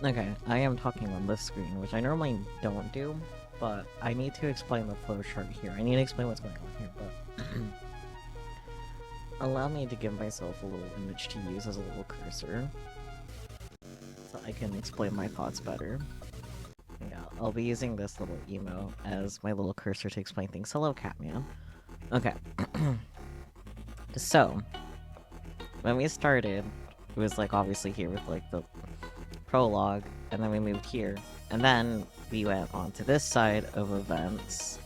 Okay, I am talking on this screen, which I normally don't do, but I need to explain the flowchart here. I need to explain what's going on here, but allow me to give myself a little image to use as a little cursor, so I can explain my thoughts better. Yeah, I'll be using this little emo as my little cursor to explain things. Hello, Catman. Okay. So, when we started, it was like obviously here with like the prologue, and then we moved here, and then we went on to this side of events,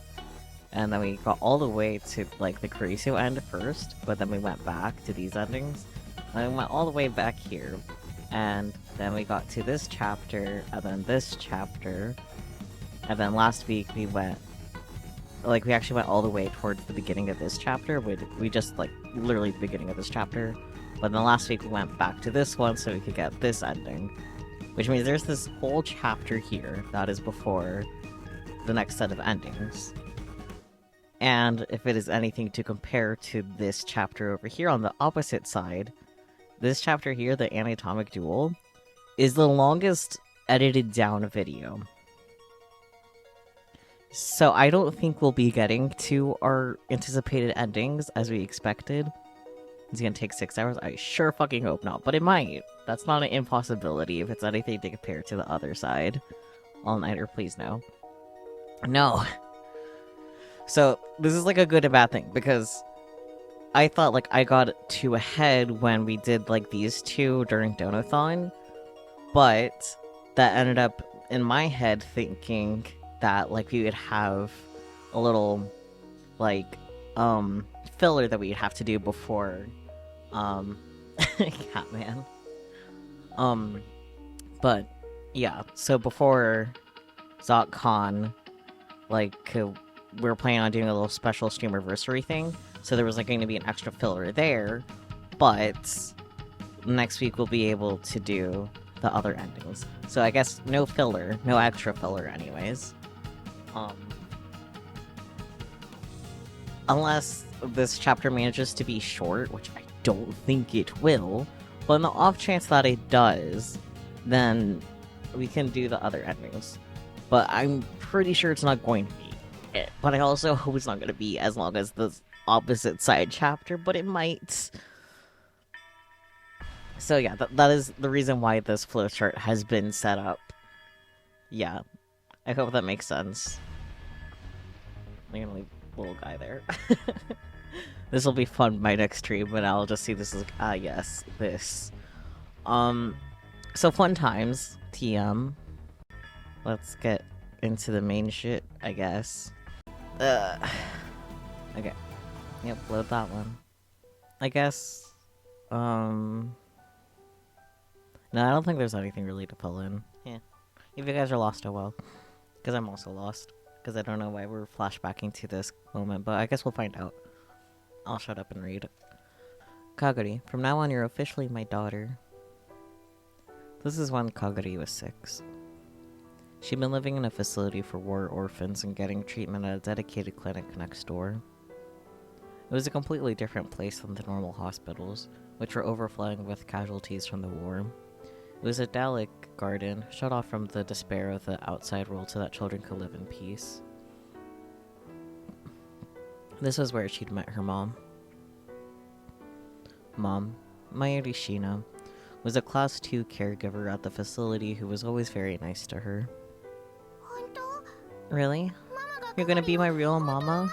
and then we got all the way to like the Caricio end first, but then we went back to these endings, and we went all the way back here, and then we got to this chapter, and then this chapter, and then last week we went, like, we actually went all the way towards the beginning of this chapter. We just, like, literally the beginning of this chapter. But then last week we went back to this one so we could get this ending. Which means there's this whole chapter here that is before the next set of endings. And if it is anything to compare to this chapter over here on the opposite side, this chapter here, the Anatomic Duel, is the longest edited down video. So I don't think we'll be getting to our anticipated endings as we expected. It's gonna take 6 hours? I sure fucking hope not, but it might. That's not an impossibility if it's anything to compare to the other side. All-nighter, please no. No. So, this is like a good and bad thing, because I thought like I got too ahead when we did like these two during Donathon, but that ended up in my head thinking that like we would have a little like filler that we'd have to do before Catman. But yeah, so before ZocCon, like we were planning on doing a little special streamiversary thing, so there was like going to be an extra filler there, but next week we'll be able to do the other endings. So I guess no filler, no extra filler anyways. Unless this chapter manages to be short, which I don't think it will, but in the off chance that it does, then we can do the other endings. But I'm pretty sure it's not going to be it. But I also hope it's not going to be as long as the opposite side chapter, but it might. So yeah, that is the reason why this flowchart has been set up. Yeah, I hope that makes sense. I'm gonna leave little guy there. This will be fun my next stream, but I'll just see this as like, yes, this. So fun times, TM. Let's get into the main shit, I guess. Okay. Yep, load that one. I guess, no, I don't think there's anything really to fill in. Yeah. If you guys are lost, oh well. Because I'm also lost. Because I don't know why we're flashbacking to this moment, but I guess we'll find out. I'll shut up and read. Kaguri, from now on you're officially my daughter. This is when Kaguri was 6. She'd been living in a facility for war orphans and getting treatment at a dedicated clinic next door. It was a completely different place than the normal hospitals, which were overflowing with casualties from the war. It was a Dalek garden, shut off from the despair of the outside world so that children could live in peace. This was where she'd met her mom. Mom, Mayuri Shina, was a Class 2 caregiver at the facility who was always very nice to her. Really? You're gonna be my real mama?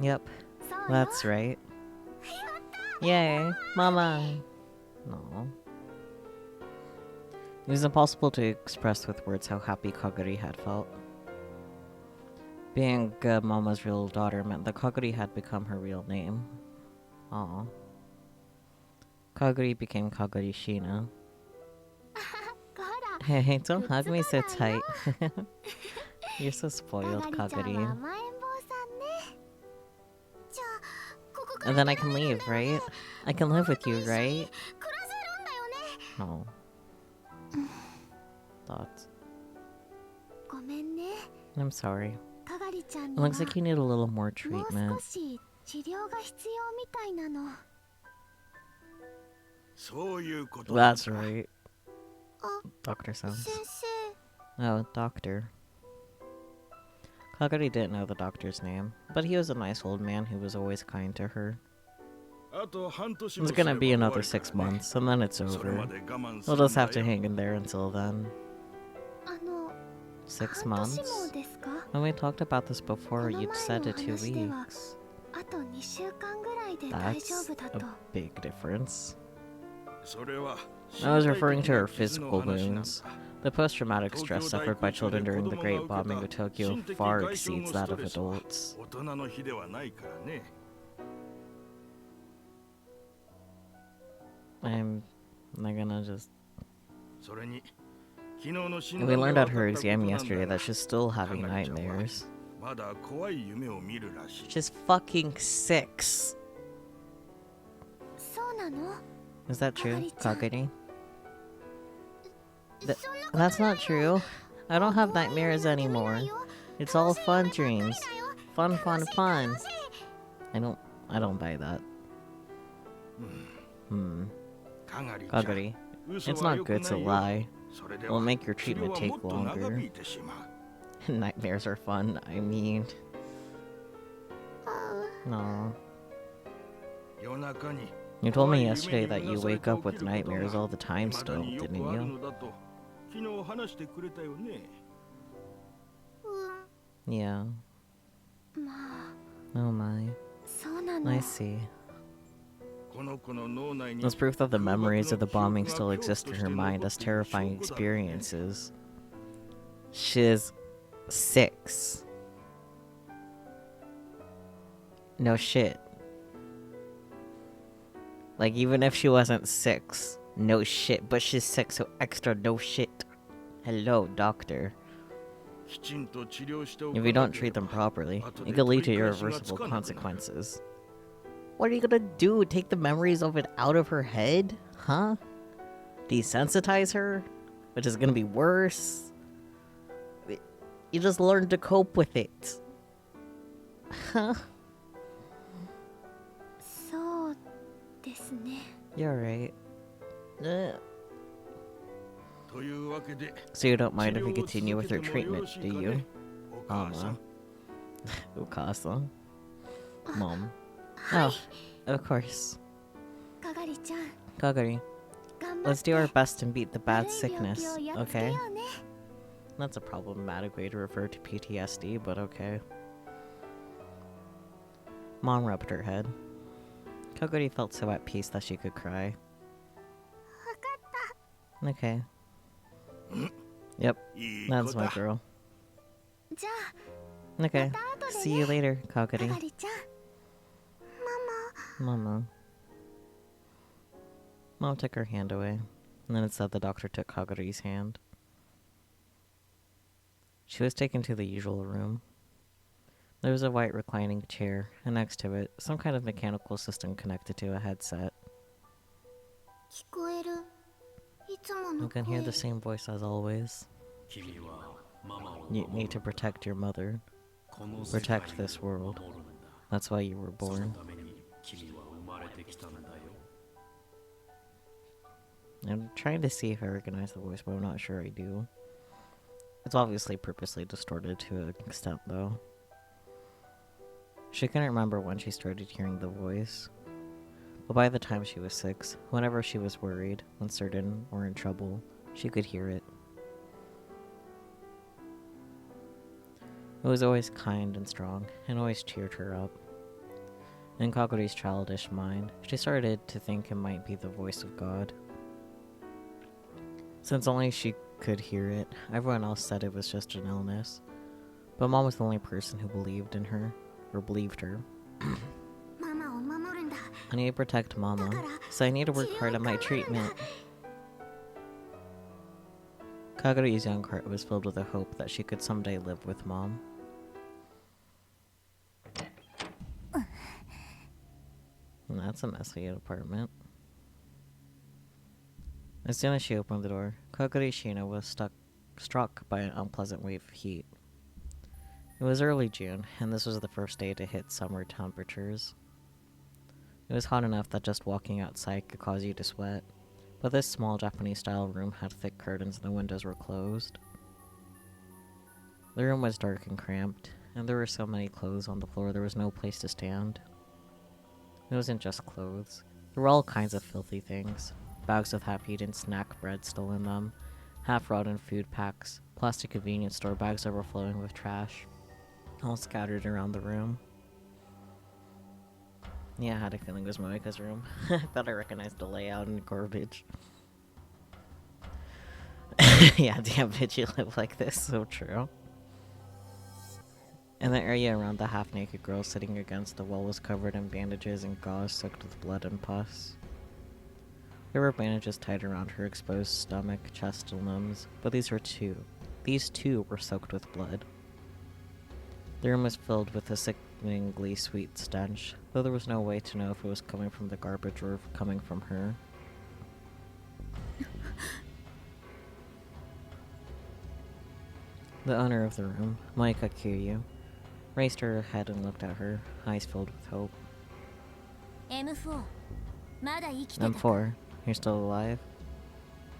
Yep, that's right. Yay, mama! No. It was impossible to express with words how happy Kaguri had felt. Being Mama's real daughter meant that Kaguri had become her real name. Aww. Kaguri became Kaguri Shina. Hey, don't hug me so tight. You're so spoiled, Kaguri. And then I can leave, right? I can live with you, right? No. Thoughts. I'm sorry. It looks like you need a little more treatment. That's right. Doctor sounds. 先生 Oh, doctor. Kagari didn't know the doctor's name, but he was a nice old man who was always kind to her. It's gonna be another 6 months, and then it's over. We'll just have to hang in there until then. 6 months? ですか When we talked about this こ before, の you'd said 前の it 2話では weeks. あと2週間ぐらいで大丈 That's 夫だ a と big difference. I was referring to her physical wounds. The post-traumatic stress suffered by children during the Great Bombing of Tokyo far exceeds that of adults. I'm not gonna just... We learned at her exam yesterday that she's still having nightmares. She's fucking 6. そうなの Is that true, Kagari? そんなこと That's not true. I don't have nightmares anymore. It's all fun dreams. Fun, fun, fun. I don't buy that. Kagari, it's not good to lie. It'll make your treatment take longer. Nightmares are fun, I mean. No. You told me yesterday that you wake up with nightmares all the time still, didn't you? Yeah. まあ Oh my. そうなの I see. It's proof that the memories of the bombing still exist in her mind as terrifying experiences. She's 6. No shit. Like, even if she wasn't 6, no shit. But she's 6, so extra no shit. Hello, doctor. If you don't treat them properly, it could lead to irreversible consequences. What are you gonna do? Take the memories of it out of her head? Huh? Desensitize her? Which is gonna be worse? You just learn to cope with it. Huh? そうですね You're right. So you don't mind if we continue with her treatment, do you? Mama. Ukasa. Mom. Oh, of course. かがりちゃん Kagari, 頑張っ let's do our best and beat the 悪 bad い病気 sickness, をやっつけ okay? ようね That's a problematic way to refer to PTSD, but okay. Mom rubbed her head. Kagari felt so at peace that she could cry. Okay. Yep, that's my girl. じゃ Okay, また後でね see you later, あかが Kagari. りちゃん Mama. Mom took her hand away, and then instead the doctor took Kagari's hand. She was taken to the usual room. There was a white reclining chair, and next to it, some kind of mechanical system connected to a headset. 聞こえるいつも You の can 声 hear the same voice as always. You need to protect your mother. Protect this world. That's why you were born. I'm trying to see if I recognize the voice, but I'm not sure I do. It's obviously purposely distorted to an extent, though. She couldn't remember when she started hearing the voice. But by the time she was 6, whenever she was worried, uncertain, or in trouble, she could hear it. It was always kind and strong, and always cheered her up. In Kaguri's childish mind, she started to think it might be the voice of God. Since only she could hear it, everyone else said it was just an illness. But Mom was the only person who believed in her, or believed her. ママを守るんだ I need to protect Mama, so I need to work hard at my treatment. Kaguri's young heart was filled with a hope that she could someday live with Mom. And that's a messy apartment. As soon as she opened the door, Kaguri Shina was struck by an unpleasant wave of heat. It was early June, and this was the first day to hit summer temperatures. It was hot enough that just walking outside could cause you to sweat, But this small Japanese-style room had thick curtains and the windows were closed. The room was dark and cramped, and there were so many clothes on the floor there was no place to stand. It wasn't just clothes. There were all kinds of filthy things. Bags with half-eaten snack bread still in them, half-rotten food packs, plastic convenience store bags overflowing with trash, all scattered around the room. Yeah, I had a feeling it was Moika's room. I thought I recognized the layout and garbage. Yeah, damn bitch, you live like this, so true. And the area around the half-naked girl sitting against the wall was covered in bandages and gauze soaked with blood and pus. There were bandages tied around her exposed stomach, chest, and limbs, but these too were soaked with blood. The room was filled with a sickeningly sweet stench, though there was no way to know if it was coming from the garbage or coming from her. The owner of the room, Maika Kiryu, raised her head and looked at her, eyes filled with hope. M4, you're still alive?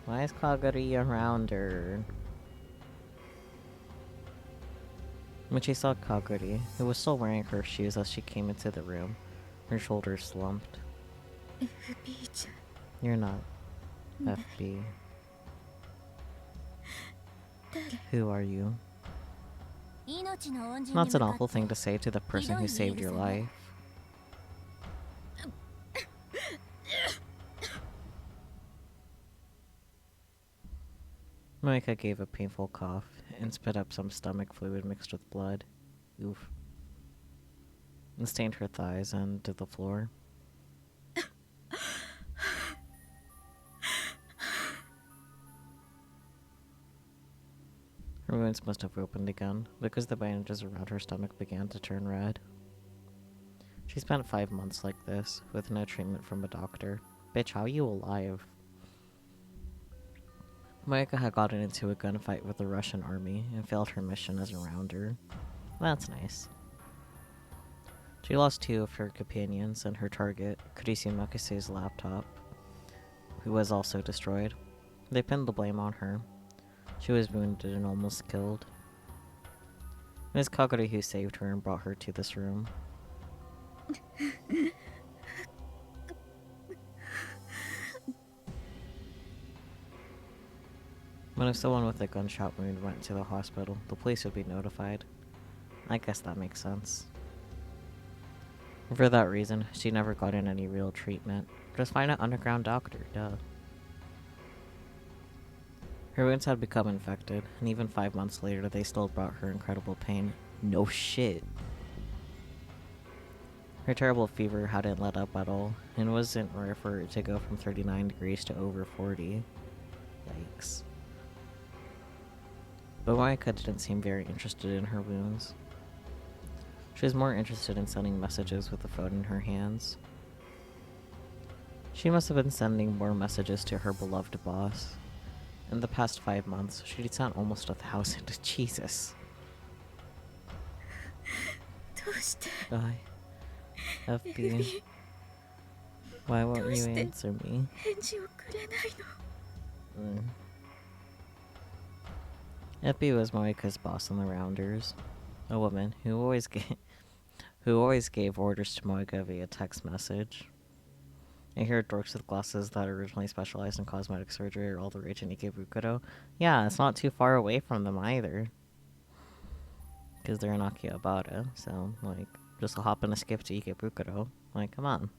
Why is Kagari around her? When she saw Kagari, who was still wearing her shoes as she came into the room, her shoulders slumped. You're not FB. Who are you? That's an awful thing to say to the person who saved your life. Moika gave a painful cough and spit up some stomach fluid mixed with blood. Oof. And stained her thighs and to the floor. Her wounds must have opened again, because the bandages around her stomach began to turn red. She spent 5 months like this, with no treatment from a doctor. Bitch, how are you alive? Moika had gotten into a gunfight with the Russian army and failed her mission as a rounder. That's nice. She lost 2 of her companions and her target, Kurisi Makuse's laptop, who was also destroyed. They pinned the blame on her. She was wounded and almost killed. It was Kagari who saved her and brought her to this room. When if someone with a gunshot wound went to the hospital, the police would be notified. I guess that makes sense. For that reason, she never got in any real treatment. Just find an underground doctor, duh. Her wounds had become infected, and even 5 months later they still brought her incredible pain. No shit. Her terrible fever hadn't let up at all, and it wasn't rare for it to go from 39 degrees to over 40. Yikes. But Moika didn't seem very interested in her wounds. She was more interested in sending messages with the phone in her hands. She must have been sending more messages to her beloved boss. In the past 5 months, she'd sent almost 1,000. Jesus. Why? FB. Why won't you answer me? FB was Moika's boss on the Rounders. A woman who always gave orders to Moika via text message. I hear dorks with glasses that originally specialized in cosmetic surgery are all the rage in Ikebukuro. Yeah, it's not too far away from them either. Because they're in Akihabara, so, like, just hop and a skip to Ikebukuro. Like, come on.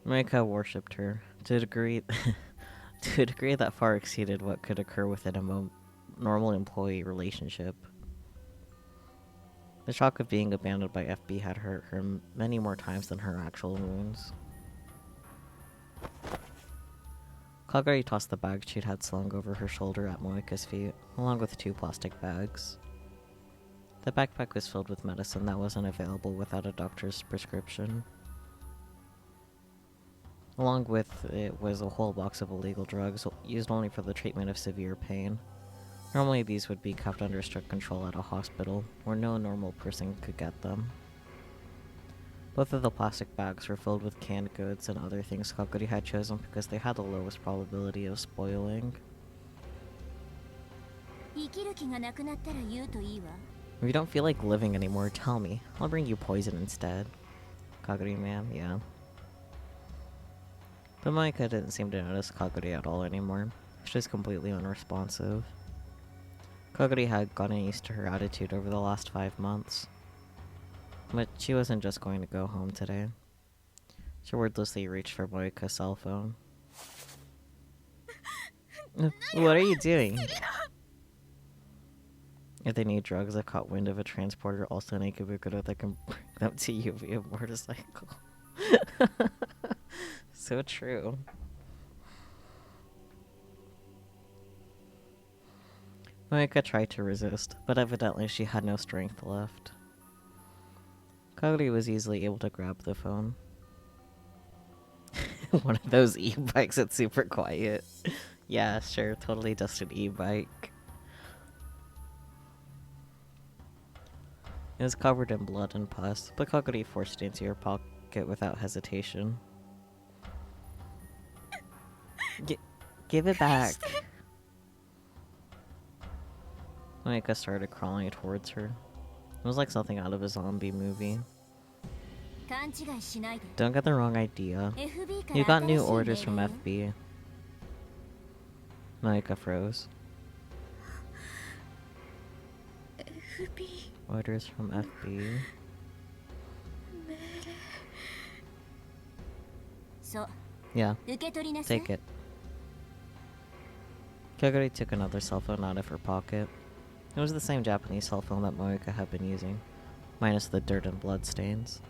Moika worshipped her, to a degree that far exceeded what could occur within a normal employee relationship. The shock of being abandoned by FB had hurt her many more times than her actual wounds. Kagari tossed the bag she'd had slung over her shoulder at Moika's feet, along with 2 plastic bags. The backpack was filled with medicine that wasn't available without a doctor's prescription. Along with it was a whole box of illegal drugs, used only for the treatment of severe pain. Normally these would be kept under strict control at a hospital, where no normal person could get them. Both of the plastic bags were filled with canned goods and other things Kaguri had chosen because they had the lowest probability of spoiling. If you don't feel like living anymore, tell me. I'll bring you poison instead. Kaguri man, yeah. But Monika didn't seem to notice Kaguri at all anymore. She was completely unresponsive. Kaguri had gotten used to her attitude over the last 5 months. But she wasn't just going to go home today. She wordlessly reached for Moika's cell phone. What are you doing? If they need drugs, I caught wind of a transporter also in Ikebukuro that can bring them to you via motorcycle. So true. Moika tried to resist, but evidently she had no strength left. Kaguri was easily able to grab the phone. One of those e-bikes that's super quiet. Yeah, sure, totally just an e-bike. It was covered in blood and pus, but Kaguri forced it into her pocket without hesitation. Give it back. Monika started crawling towards her. It was like something out of a zombie movie. Don't get the wrong idea. You got new orders from FB. Monika froze. Orders from FB. Yeah, take it. Kaguri took another cell phone out of her pocket. It was the same Japanese cell phone that Moika had been using, minus the dirt and blood stains.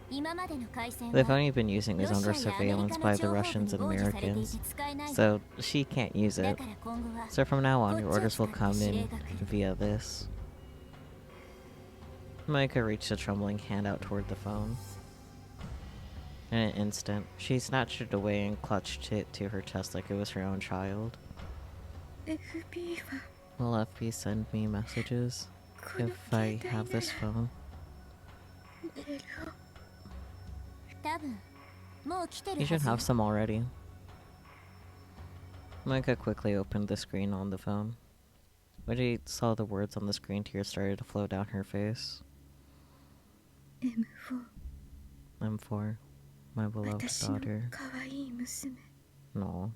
The phone you've been using is under surveillance by the Russians and Americans, so she can't use it. So from now on, your orders will come in via this. Moika reached a trembling hand out toward the phone. In an instant, she snatched it away and clutched it to her chest like it was her own child. Will FB send me messages if I have this phone? You should have some already. Moika quickly opened the screen on the phone. When she saw the words on the screen, tears started to flow down her face. M4, my beloved daughter. No.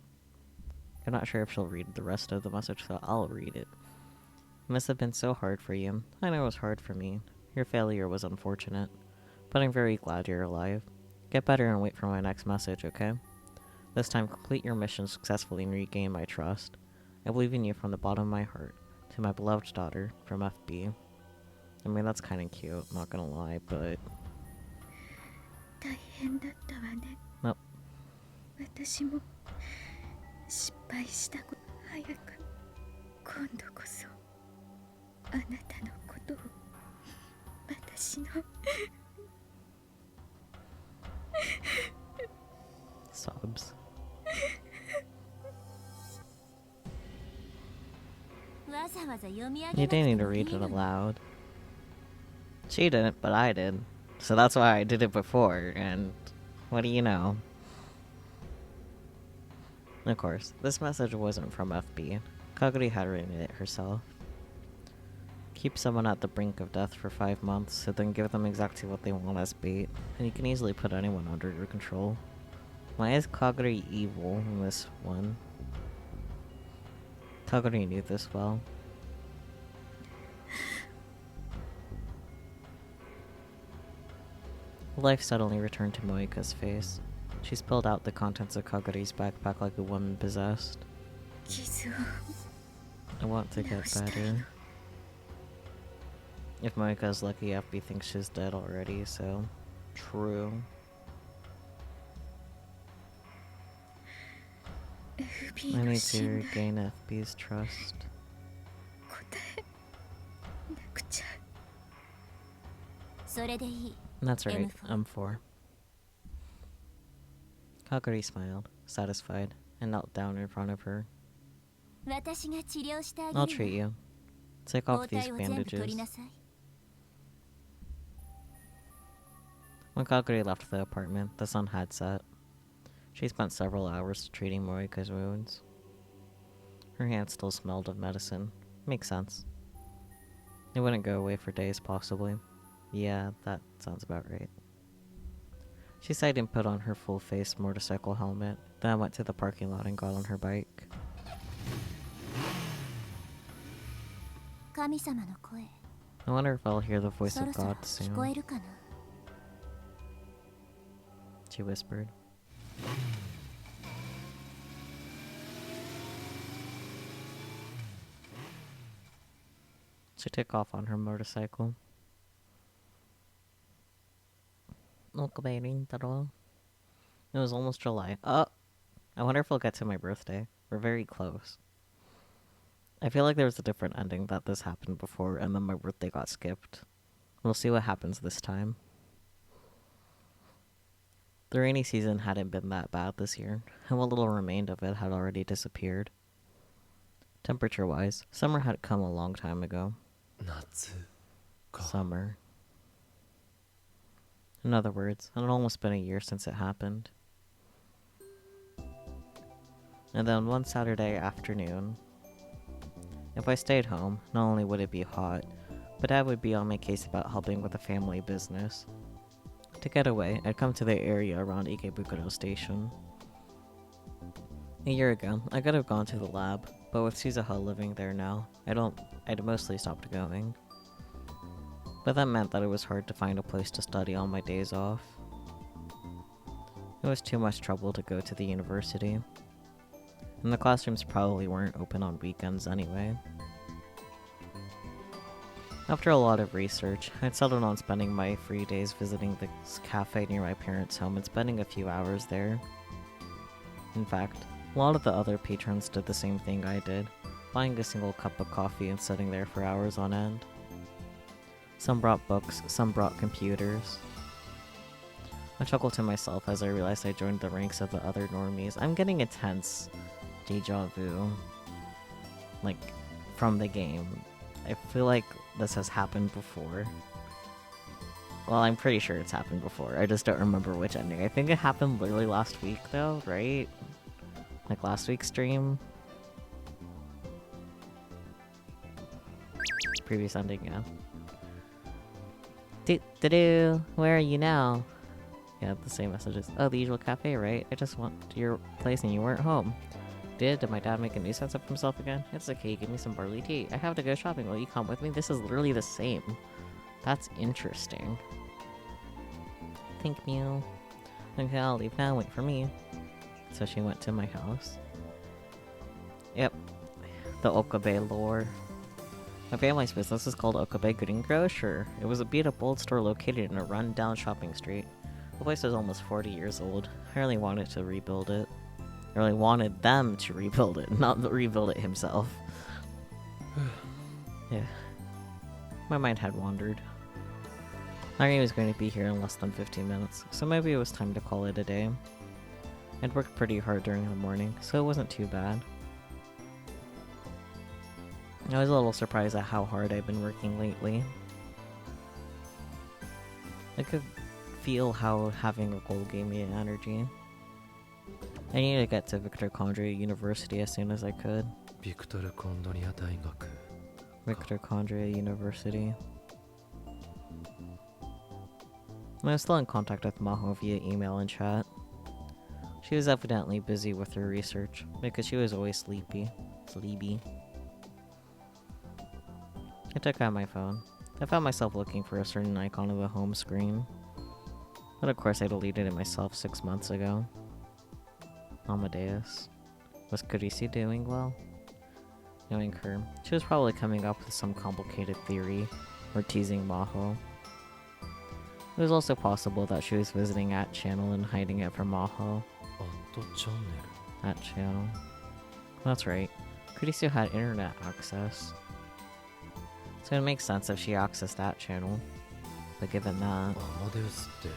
I'm not sure if she'll read the rest of the message, so I'll read it. It must have been so hard for you. I know it was hard for me. Your failure was unfortunate. But I'm very glad you're alive. Get better and wait for my next message, okay? This time, complete your mission successfully and regain my trust. I believe in you from the bottom of my heart. To my beloved daughter, from FB. I mean, that's kinda cute, not gonna lie, but... Nope. Sobs. You didn't need to read it aloud. She didn't, but I did. So that's why I did it before, and what do you know? Of course, this message wasn't from FB. Kaguri had written it herself. Keep someone at the brink of death for 5 months, and then give them exactly what they want as bait, and you can easily put anyone under your control. Why is Kaguri evil in this one? Kaguri knew this well. Life suddenly returned to Moika's face. She spilled out the contents of Kaguri's backpack like a woman possessed. I want to get better. If Moika's lucky, FB thinks she's dead already, so... True. I need to regain FB's trust. That's right, I'm 4. Kaguri smiled, satisfied, and knelt down in front of her. I'll treat you. Take off these bandages. When Kagure left the apartment, the sun had set. She spent several hours treating Morika's wounds. Her hands still smelled of medicine. Makes sense. It wouldn't go away for days, possibly. Yeah, that sounds about right. She sighed and put on her full-face motorcycle helmet, then went to the parking lot and got on her bike. 神様の声 I wonder if I'll hear the voice そ of ろそろ God 聞こえ soon, るかな she whispered. She took off on her motorcycle. Okabe Rintaro. It was almost July. Oh! I wonder if we'll get to my birthday. We're very close. I feel like there was a different ending that this happened before and then my birthday got skipped. We'll see what happens this time. The rainy season hadn't been that bad this year, and what little remained of it had already disappeared. Temperature-wise, summer had come a long time ago. 夏か Summer. In other words, it had almost been a year since it happened. And then one Saturday afternoon, if I stayed home, not only would it be hot, but Dad would be on my case about helping with a family business. To get away, I'd come to the area around Ikebukuro Station. A year ago, I could have gone to the lab, but with Suzuha living there now, I'd mostly stopped going. But that meant that it was hard to find a place to study on my days off. It was too much trouble to go to the university. And the classrooms probably weren't open on weekends anyway. After a lot of research, I'd settled on spending my free days visiting the cafe near my parents' home and spending a few hours there. In fact, a lot of the other patrons did the same thing I did, buying a single cup of coffee and sitting there for hours on end. Some brought books, some brought computers. I chuckled to myself as I realized I joined the ranks of the other normies. I'm getting a tense deja vu. Like, from the game. I feel like this has happened before. Well, I'm pretty sure it's happened before. I just don't remember which ending. I think it happened literally last week, though, right? Like last week's stream? Previous ending, yeah. Do-do-do! Where are you now? Yeah, the same messages. Oh, the usual cafe, right? I just went to your place and you weren't home. Did my dad make a nuisance of himself again? It's okay, give me some barley tea. I have to go shopping. Will you come with me? This is literally the same. That's interesting. Thank you. Okay, I'll leave now. Wait for me. So she went to my house. Yep. The Okabe lore. My family's business is called Okabe Green Grocer. It was a beat-up old store located in a run-down shopping street. The place is almost 40 years old. I really wanted to rebuild it. I really wanted them to rebuild it, not rebuild it himself. Yeah. My mind had wandered. Nagi was going to be here in less than 15 minutes, so maybe it was time to call it a day. I'd worked pretty hard during the morning, so it wasn't too bad. I was a little surprised at how hard I've been working lately. I could feel how having a goal gave me energy. I needed to get to Victor Condré University as soon as I could. ビクトル・コンドリア大学 Victor Condré University. I was still in contact with Maho via email and chat. She was evidently busy with her research, because she was always sleepy. I took out my phone. I found myself looking for a certain icon of the home screen. But of course I deleted it myself 6 months ago. Amadeus. Was Kurisi doing well? Knowing her, she was probably coming up with some complicated theory, or teasing Maho. It was also possible that she was visiting at channel and hiding it from Maho. アットチャンネル At channel. That's right. Kurisu had internet access. So it makes sense if she accessed that channel. But given that, アマデウスって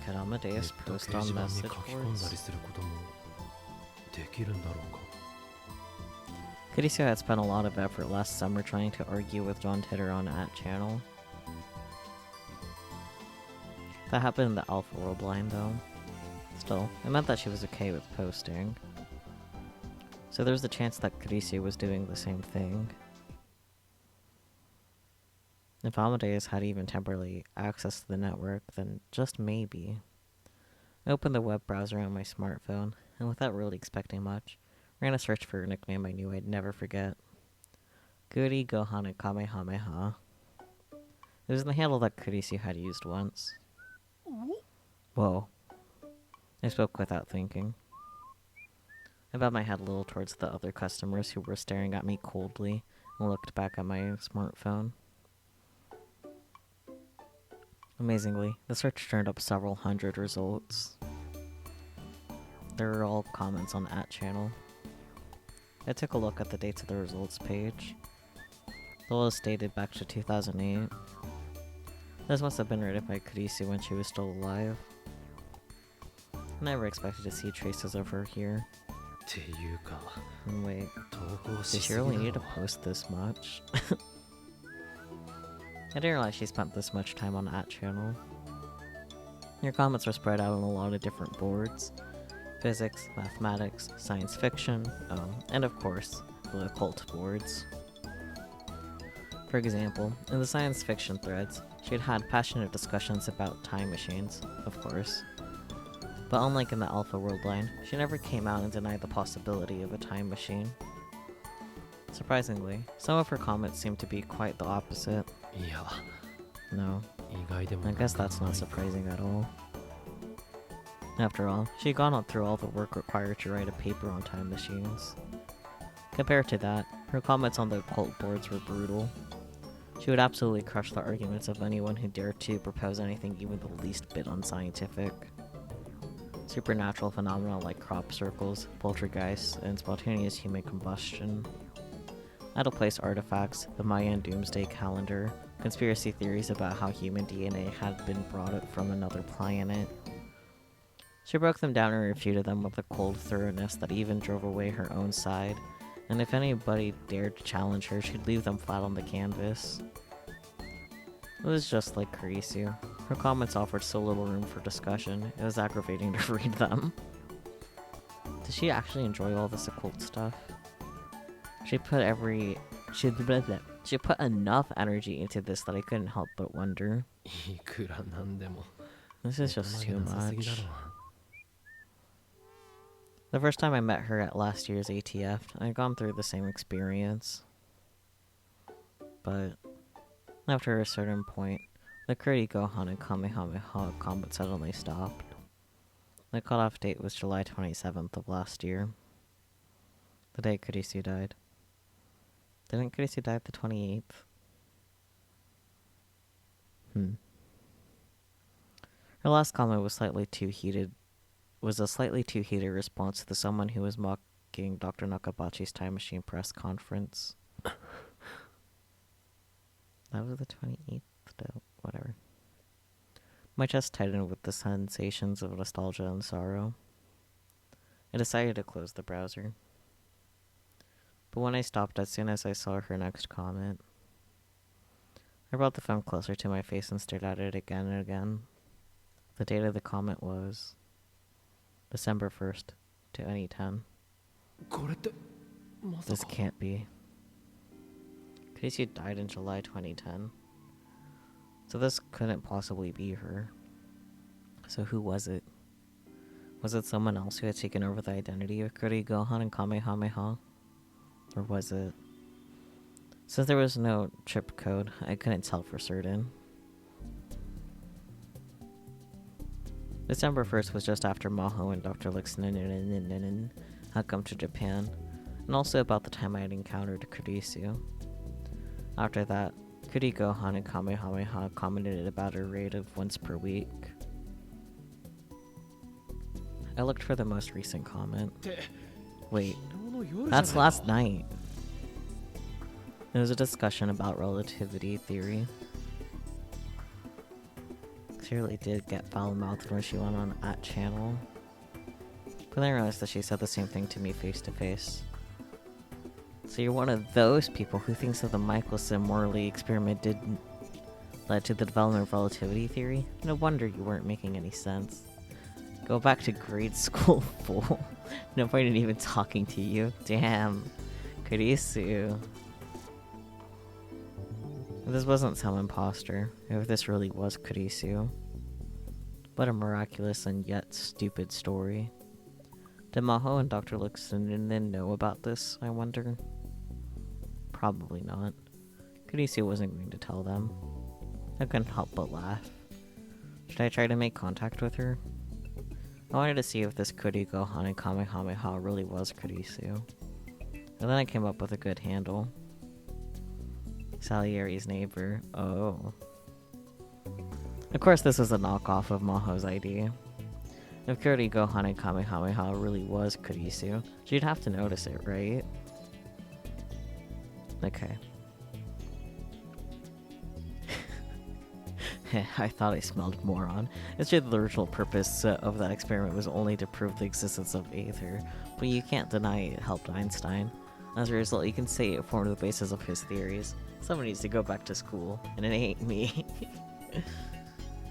could ネ Amadeus ット post 掲 on 示板に message 書き込んだ boards? りすることもできるんだろうか Kurisu had spent a lot of effort last summer trying to argue with John Titter on at channel. That happened in the Alpha World line, though. Still, it meant that she was okay with posting. So there's the chance that Carisia was doing the same thing. If Amadeus had even temporarily access to the network, then just maybe. I opened the web browser on my smartphone, and without really expecting much, ran a search for a nickname I knew I'd never forget. Goody Gohan and Kamehameha. It was the handle that Kurisu had used once. Whoa. I spoke without thinking. I bowed my head a little towards the other customers who were staring at me coldly and looked back at my smartphone. Amazingly, the search turned up several hundred results. They were all comments on the @channel. I took a look at the dates of the results page. The list dated back to 2008. This must have been written by Kurisu when she was still alive. I never expected to see traces of her here. っていうか And wait, 投稿 did し she すぎ really だ need to ろ post this much? I didn't realize she spent this much time on that channel. Your comments are spread out on a lot of different boards. Physics, mathematics, science fiction, and of course, the occult boards. For example, in the science fiction threads, she had had passionate discussions about time machines, of course. But unlike in the Alpha World line, she never came out and denied the possibility of a time machine. Surprisingly, some of her comments seem to be quite the opposite. いや No, 意外でも I guess that's not surprising at all. After all, she'd gone through all the work required to write a paper on time machines. Compared to that, her comments on the occult boards were brutal. She would absolutely crush the arguments of anyone who dared to propose anything even the least bit unscientific. Supernatural phenomena like crop circles, poltergeists, and spontaneous human combustion. Out-of-place artifacts, the Mayan doomsday calendar, conspiracy theories about how human DNA had been brought up from another planet. She broke them down and refuted them with a cold thoroughness that even drove away her own side, and if anybody dared to challenge her, she'd leave them flat on the canvas. It was just like Kurisu. Her comments offered so little room for discussion, it was aggravating to read them. Did she actually enjoy all this occult stuff? She put enough energy into this that I couldn't help but wonder. いくらなんでも This is just 大 too 人げなさすぎだ much. ろ The first time I met her at last year's ATF, I'd gone through the same experience. But after a certain point, the Kurdy Gohan and Kamehameha combat suddenly stopped. The cutoff date was July 27th of last year. The day Kurisu died. Didn't Kurisu die the 28th? Her last comment was a slightly too heated response to someone who was mocking Dr. Nakabachi's time machine press conference. That was the 28th, though. Whatever. My chest tightened with the sensations of nostalgia and sorrow. I decided to close the browser. But when I stopped as soon as I saw her next comment, I brought the phone closer to my face and stared at it again and again. The date of the comment was December 1st, 2010. これってまさ This か can't be. Casey died in July 2010. So this couldn't possibly be her. So who was it? Was it someone else who had taken over the identity of Kurdy Gohan and Kamehameha? Or was it... Since there was no chip code, I couldn't tell for certain. December 1st was just after Maho and Dr. Lixnin had come to Japan, and also about the time I had encountered Kurisu. After that, Kurdy Gohan and Kamehameha commented about her rate of once per week. I looked for the most recent comment. Wait, 昨日の夜じゃない that's か last night. It was a discussion about relativity theory. Clearly did get foul-mouthed when she went on @channel. But then I realized that she said the same thing to me face to face. So you're one of those people who thinks that the Michelson Morley experiment did led to the development of relativity theory. No wonder you weren't making any sense. Go back to grade school, fool. No point in even talking to you. Damn. Kurisu. If this wasn't some imposter, if this really was Kurisu. What a miraculous and yet stupid story. Did Maho and Dr. Luxinen know about this, I wonder? Probably not. Kurisu wasn't going to tell them. I couldn't help but laugh. Should I try to make contact with her? I wanted to see if this Kurigo Hane Kamehameha really was Kurisu. And then I came up with a good handle. Salieri's neighbor. Oh. Of course this was a knockoff of Maho's idea. If Kurigo Hane Kamehameha really was Kurisu, she'd have to notice it, right? Okay. I thought I smelled moron. It's true that the original purpose of that experiment was only to prove the existence of Aether, but you can't deny it helped Einstein. As a result, you can say it formed the basis of his theories. Someone needs to go back to school, and it ain't me.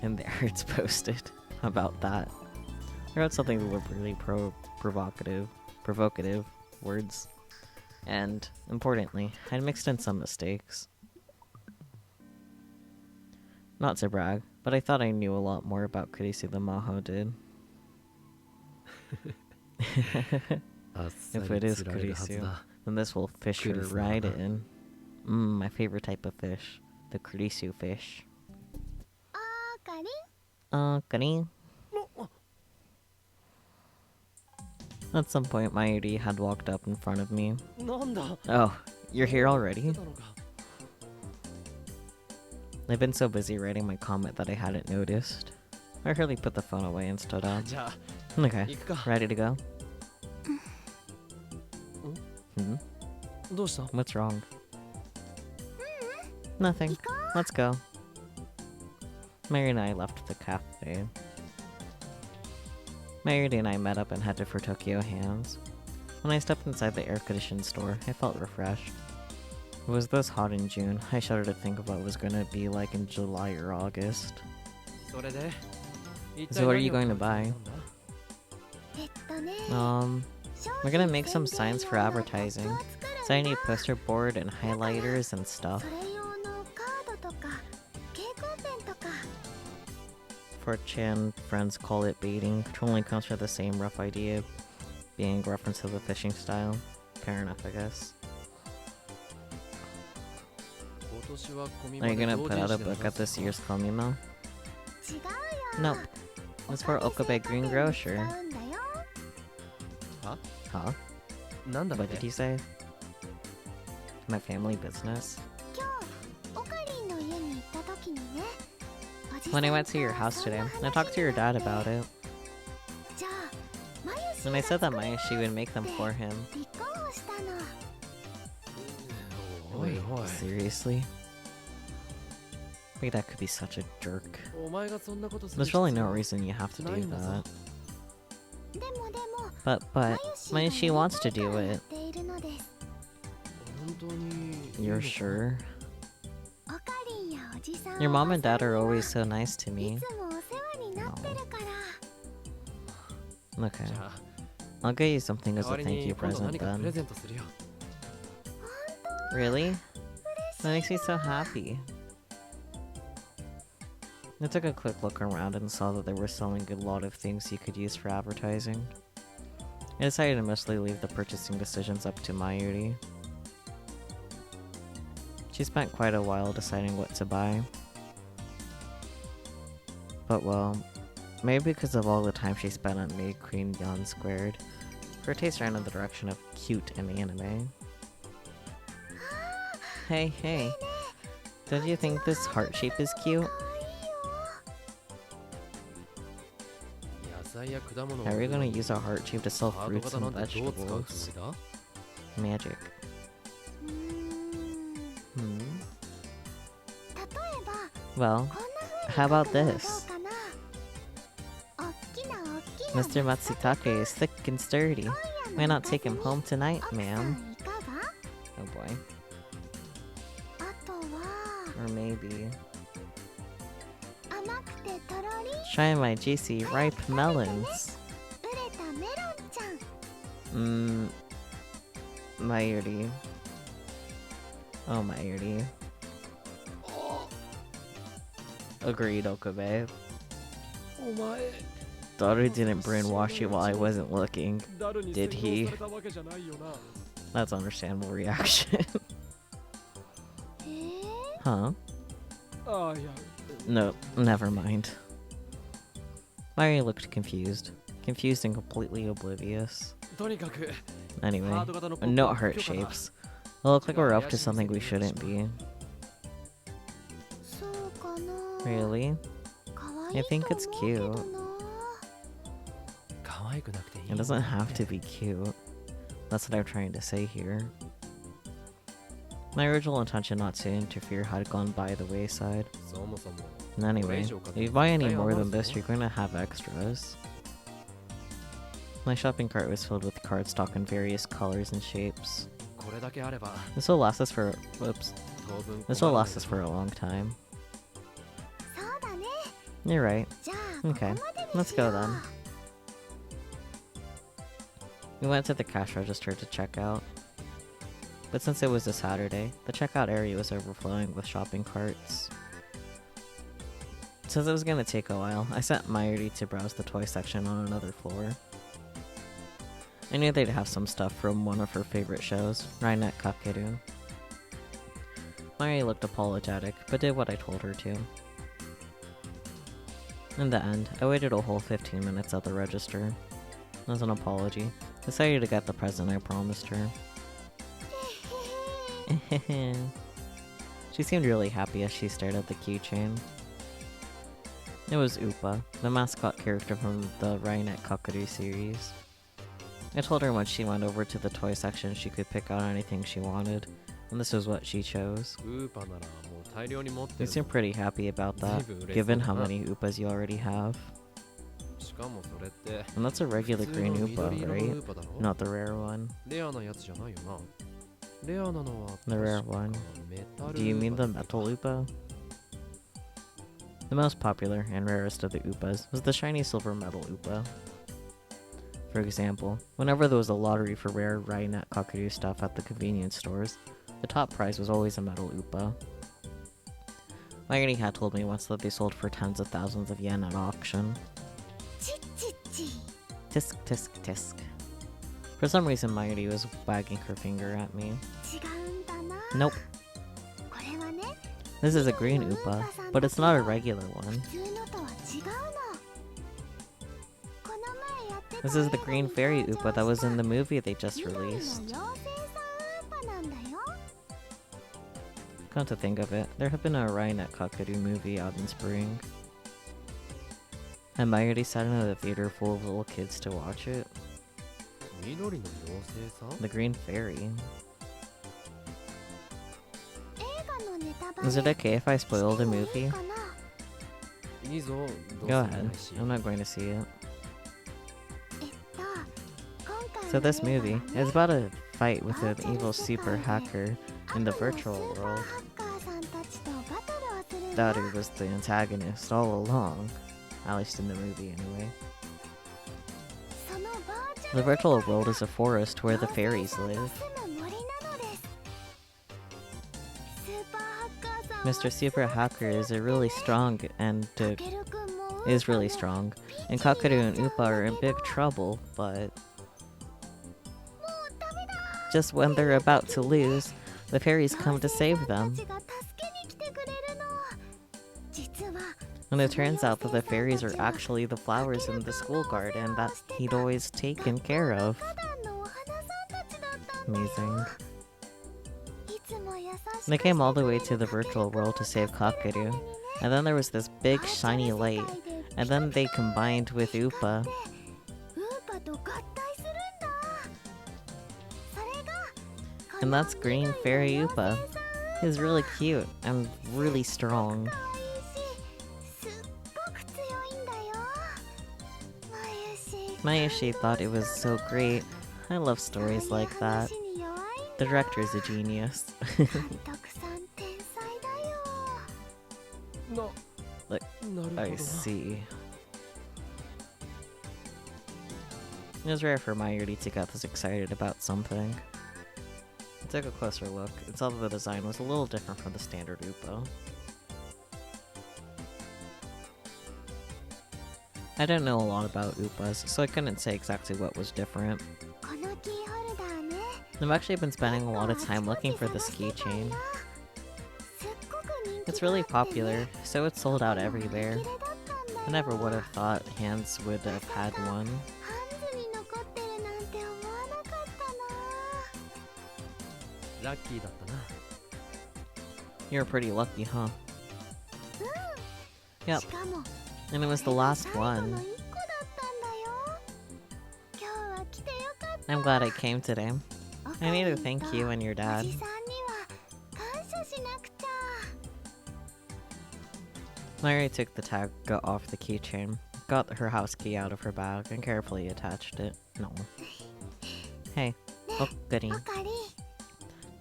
And there it's posted about that. I wrote something deliberately provocative words. And, importantly, I'd mixed in some mistakes. Not to brag, but I thought I knew a lot more about Kurisu than Maho did. If it is Kurisu, then this will fish her right in. My favorite type of fish. The Kurisu fish. Karin? At some point, Mayuri had walked up in front of me. Oh, you're here already? I've been so busy writing my comment that I hadn't noticed. I hurriedly put the phone away and stood up. Okay, ready to go? What's wrong? Nothing. Let's go. Mary and I left the cafe. Mayuri and I met up and headed for Tokyo Hands. When I stepped inside the air-conditioned store, I felt refreshed. It was this hot in June. I shudder to think of what it was going to be like in July or August. So what are you going to buy? We're gonna make some signs for advertising. So I need poster board and highlighters and stuff. For Chan, friends call it baiting, which only comes from the same rough idea, being a reference to the fishing style. Fair enough, I guess. Are you gonna put out a book at this year's Komimo? Nope. It's for Okabe Green Grocer. Huh? What did you say? My family business? When I went to your house today, I talked to your dad about it. And I said that Mayashi would make them for him. Wait, seriously? Wait, that could be such a jerk. There's really no reason you have to do that. But, Mayashi wants to do it. You're sure? Your mom and dad are always so nice to me. No. Okay. I'll get you something as a thank you present then. Really? That makes me so happy. I took a quick look around and saw that they were selling a lot of things you could use for advertising. I decided to mostly leave the purchasing decisions up to Mayuri. She spent quite a while deciding what to buy. But well, maybe because of all the time she spent on Maid Queen Yan Squared, her taste ran in the direction of cute and anime. Hey, don't you think this heart shape is cute? How are we gonna use our heart shape to sell fruits and vegetables? Magic. Well, how about this? Mr. Matsutake is thick and sturdy. Why not take him home tonight, ma'am? Oh boy. Or maybe... Try my juicy ripe melons. 熟れたメロンちゃん。 Mayuri. Oh, Mayuri. Agreed, Okabe. お前 Daughter didn't brainwash you while I wasn't looking. ダルに Did 洗 he? 脳されたわけじゃないよな That's understandable reaction. え Huh? ああいや No, never mind. Mayuri looked confused. Confused and completely oblivious. とにかく Anyway, ハート型のポップ no を heart 許可だ shapes. They look like we're up to something we shouldn't be. そうかな。 Really? 可愛 I い think と it's 思うけど cute. な。可愛くなくていい It doesn't have to be cute. That's what I'm trying to say here. My original intention not to interfere had gone by the wayside. そもそも And anyway, if you buy any more than this, you're going to have extras. My shopping cart was filled with cardstock in various colors and shapes. これだけあれば This will last us for whoops. 当分 This will last us for a long time. そうだね。 You're right. じゃあ、 Okay, ここまでに let's しよ go う。 then. We went to the cash register to check out. But since it was a Saturday, the checkout area was overflowing with shopping carts. Since it was gonna take a while, I sent Mayuri to browse the toy section on another floor. I knew they'd have some stuff from one of her favorite shows, Rainet Kakeru. Mayuri looked apologetic, but did what I told her to. In the end, I waited a whole 15 minutes at the register. As an apology, decided to get the present I promised her. She seemed really happy as she stared at the keychain. It was Upa, the mascot character from the Rainet Kakeru series. I told her when she went over to the toy section she could pick out anything she wanted, and this was what she chose. ウーパならもう大量に持って You る seem pretty happy about that, given how many Upas you already have. しかもそれって And that's a regular 普通 green の Upa, 緑色の right? ウーパだろ Not the rare one. レアなやつじゃないよなレアなのは The rare 確か one. メタル Do you ウー mean パ the だっけ metal Upa? The most popular and rarest of the Upas was the shiny silver metal Upa. For example, whenever there was a lottery for rare Rainet Kakeru stuff at the convenience stores, the top prize was always a metal Upa. Mayuri had told me once that they sold for tens of thousands of yen at auction. チッチッチ。 Tisk tisk tisk. For some reason, Mayuri was wagging her finger at me. 違うんだな。 Nope, これはね、 this is a green Upa, but it's not a regular one. 普通のとは違うの。この前やってた This is the green fairy Upa that was in the movie they just 緑の妖 released. 精さんウーパなんだよ。 Come to think of it, there had been a Rainet Kakeru movie out in spring. And Mayuri sat in a theater full of little kids to watch it. 緑の妖精さん The Green Fairy. 映画のネタバレ Is it okay if I spoil the してもいい movie? かな。いいぞどう Go せ見 ahead, ないし I'm not going to see it. 今回 So の this 映画 movie はね is about a fight with an evil super hacker in the virtual 悪のスーパー world. ハッカーさんたちとバトルをするん That だ。 who was the antagonist all along. At least in the movie, anyway. そのバーチャ The ル virtual world is a forest where the fairies 妖精 live. さんの住む森なのです。スーパーハッカーさんは Mr. Super Hacker is a really strong and タケル君も is really strong, and Kakeru and Upa are in big trouble, but just when they're about to lose, the fairies come to save them. 妖精さんたちが助けに来てくれるの。実は And it turns out that the fairies are actually the flowers in the school garden that he'd always taken care of. 花壇のお花さんたちだったんだよ。 Amazing. いつも優しく They came all the way to the virtual world to save Kakeru, and then there was this big shiny light, and then they combined with Upa, ウーパと合体するんだ。それが and that's Green Fairy Upa. He's really cute and really strong. 可愛いし、すっごく強いんだよ。Mayoshi thought it was so great. I love stories like that. The director is a genius. 監督さん天才だよ。な Like, なるほどな I see. It was rare for Mayuri to get this excited about something. I took a closer look, and saw that the design was a little different from the standard Uppo. I didn't know a lot about Uppas, so I couldn't say exactly what was different. このキーホルダーね I've actually been spending a lot of time looking for this keychain. It's really popular, so it's sold out everywhere. I never would have thought Hans would have had one. ハンズに残ってるなんて思わなかったなラッキーだったな。 You were pretty lucky, huh? Yep, しかも and it was the last 最後 one. の1個だったんだよ今日は来てよかった I'm glad I came today. I need to thank you and your お dad. じさんには感謝しなくちゃ Larry took the tag off the keychain, got her house key out of her bag, and carefully attached it. No. Hey, oh goody. おかり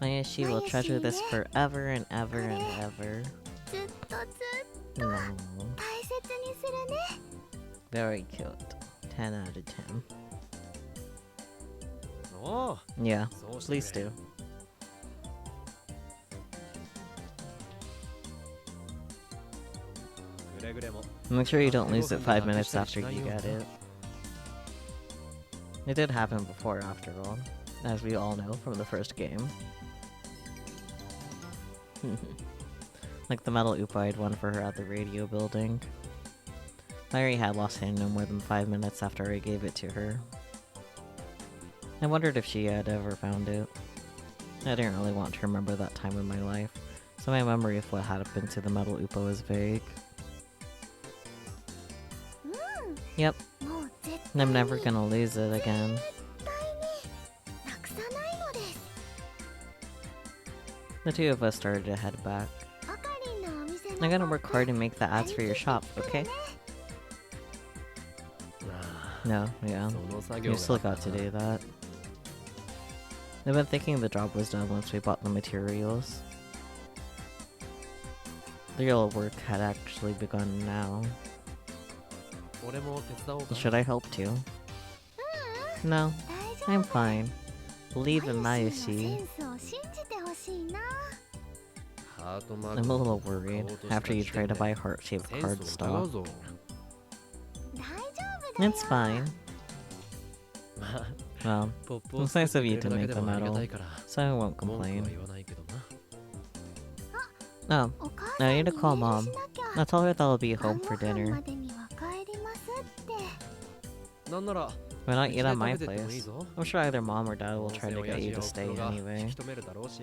Mayashi will treasure this forever and ever and ever. ずっとずっと No. 大切にするね Very cute. 10 out of 10. おお、 Yeah, そうしてくれ please do. くれぐれも Make sure you don't lose it 5 minutes after you get it. It did happen before, after all, as we all know from the first game. Like the metal Uppa I'd won for her at the radio building. Larry had lost it no more than 5 minutes after I gave it to her. I wondered if she had ever found it. I didn't really want to remember that time in my life, so my memory of what happened to the metal Uppa was vague. Yep, もう絶 and I'm never gonna lose it again. 対になくさないのです The two of us started to head back. おかりんのお店の I'm gonna work hard to make the ads for your shop, okay? あ No, あ yeah. その作業 You が still あった got to な do that. I've been thinking the job was done once we bought the materials. The real work had actually begun now. 俺も手伝おうか Should I help too? No, 大丈 I'm 夫 fine. Believe in マユ Mayushi. シーのセンスを信じてほしいなハートマーク I'm a little worried after you try to buy heart-shaped センスを疑う cardstock. ぞ大丈夫だよ It's fine. まあ Well, ポップを it's 作っ nice て of く you れ to るだけ make で the もありが medal, たいから so I won't 文句は complain. 言わないけどな Oh, お母 I さん need に to call メール Mom. しなきゃ I'll tell her that I'll be 晩 home ご for 飯 dinner. までには帰りますって なんなら Why not うち eat で at 食 my べてってもいい place? ぞ I'm sure either Mom or Dad ど will う try せ to 親 get 父 you や to お stay ふくろが anyway. 引き止めるだろうし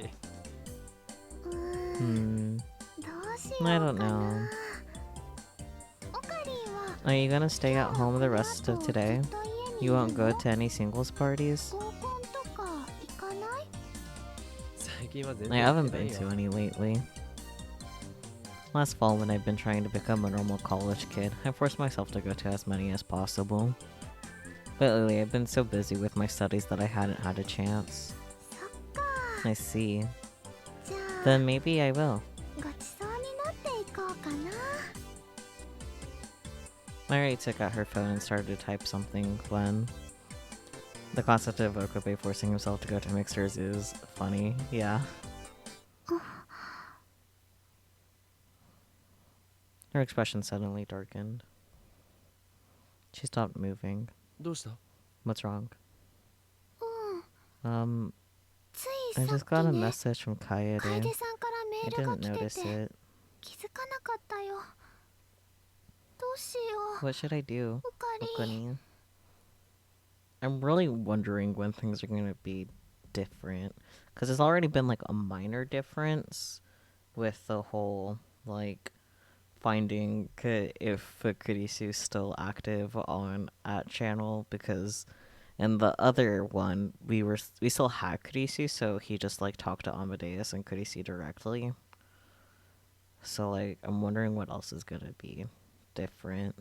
Hmm. どうしようか I な don't know. おかりんは Are you gonna stay at home the rest of ずっ today? と家にい You る won't の go to any singles parties? 合コンとか行かない 最近は全 I 然行っ haven't てない been よ to any lately. Last fall, when I've been trying to become a normal college kid, I forced myself to go to as many as possible. But lately, I've been so busy with my studies that I hadn't had a chance. そっか I see. じゃあ Then maybe I will. ごちそうになっていこうかな Mary took out her phone and started to type something when... The concept of Okabe forcing himself to go to mixers is funny, yeah. Her expression suddenly darkened. She stopped moving. どうした What's wrong? うん Um, つい I さっ just き got a ね message from 楓 Kaede. さんから I メールが didn't 来 notice てて it. 気づかなかったよどうしよう What should I do? おかり Okuni? I'm really wondering when things are gonna be different. Because there's already been, like, a minor difference with the whole, like, finding if Kurisu's still active on at channel, because in the other one we still had Kurisu, so he just like talked to Amadeus and Kurisu directly. So like I'm wondering what else is gonna be different,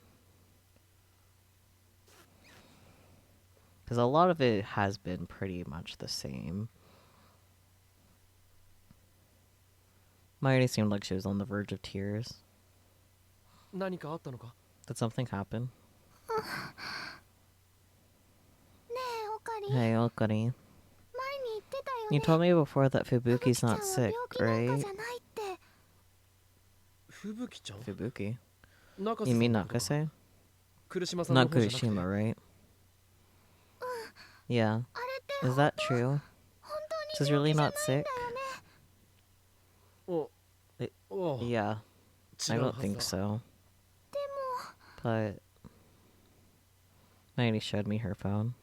because a lot of it has been pretty much the same. Mighty seemed like she was on the verge of tears. 何かあったのか Did something happen? ね Okari. 前に言ってたよ You ね told me before that 吹 Fubuki's 雪ちゃんは not 病 sick, 気なんか right? じゃないって 吹雪ちゃん Fubuki? 中 You 瀬さ mean んのことか Nakase? 来島さんの Not 方じゃなくて Kurishima, right? Yeah. あれって Is that true? 本当 She's に really 病気じゃ not ないん sick? だよね おえお Yeah, 違 I う don't はず think だ so. で But Mighty showed me her phone.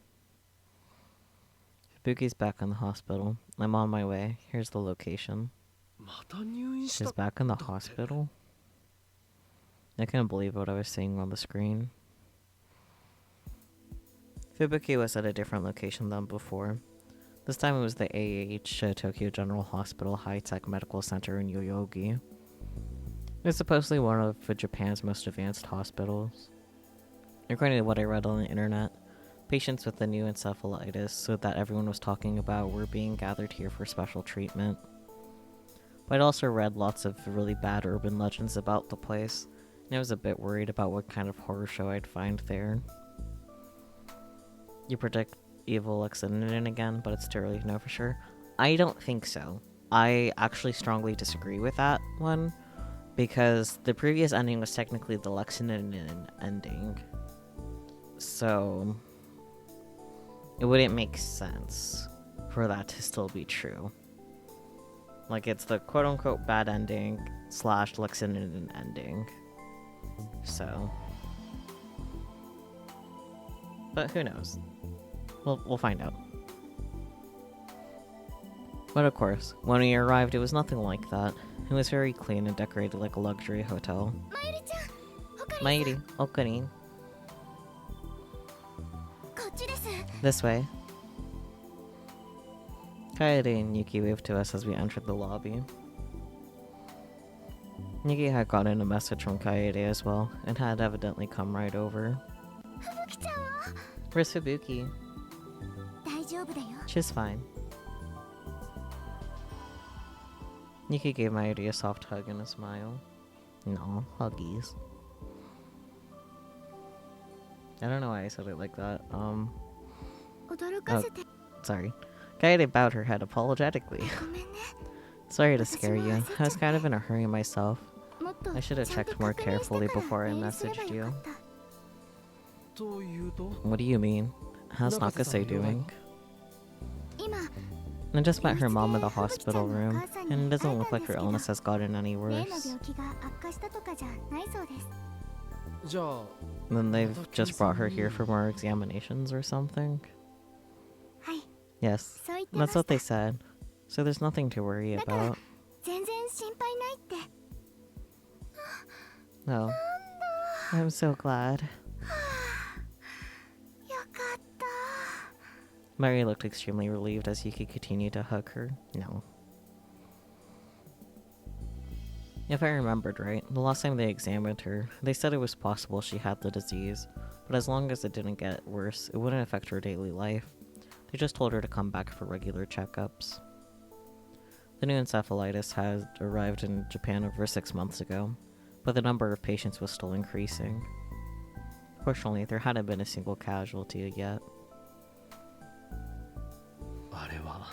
Fubuki's back in the hospital. I'm on my way. Here's the location. また入院し She's た back in the hospital? I couldn't believe what I was seeing on the screen. Fubuki was at a different location than before. This time it was the AH Tokyo General Hospital High-Tech Medical Center in Yoyogi. It's supposedly one of Japan's most advanced hospitals. According to what I read on the internet, patients with the new encephalitis that everyone was talking about were being gathered here for special treatment. But I'd also read lots of really bad urban legends about the place, and I was a bit worried about what kind of horror show I'd find there. You predict evil Exodus again, but it's too early to know for sure. I don't think so. I actually strongly disagree with that one, because the previous ending was technically the Lexington ending. So it wouldn't make sense for that to still be true. Like, it's the quote-unquote bad ending / Lexington ending. So, but who knows? We'll find out. But of course, when we arrived, it was nothing like that. It was very clean and decorated like a luxury hotel. まゆりちゃんおかり Mairi, Okuni, こっちです this way. Kaede and Yuki waved to us as we entered the lobby. Yuki had gotten a message from Kaede as well, and had evidently come right over. 吹雪ちゃんは Where's Fubuki? 大丈夫だよ She's fine. Yuki gave Mairi a soft hug and a smile. No, huggies. I don't know why I said it like that. 驚かせて Sorry. Kaede bowed her head apologetically. ごめんね Sorry to scare you. I was kind of in a hurry myself. もっと I should have ちゃんと checked more 確認して carefully から before I メールすれば messaged よ you. かったというと What do you mean? How's Nakase Nakase-san doing? 今 I just met her mom in the 病室で hospital 吹雪ちゃんのお room, 母さんに and it 会 doesn't え look たん like です her けど illness has gotten any 例の worse. 病気が悪化したとかじゃないそうです じゃあ Then they've just brought her here for more examinations or something? はい Yes, そう言ってま that's した what they said. So there's nothing to worry だから about. 全然心配ないって No. I'm so glad. よかった Mary looked extremely relieved as Yuki continued to hug her. No. If I remembered right, the last time they examined her, they said it was possible she had the disease, but as long as it didn't get worse, it wouldn't affect her daily life. They just told her to come back for regular checkups. The new encephalitis had arrived in Japan over 6 months ago, but the number of patients was still increasing. Fortunately, there hadn't been a single casualty yet, あれは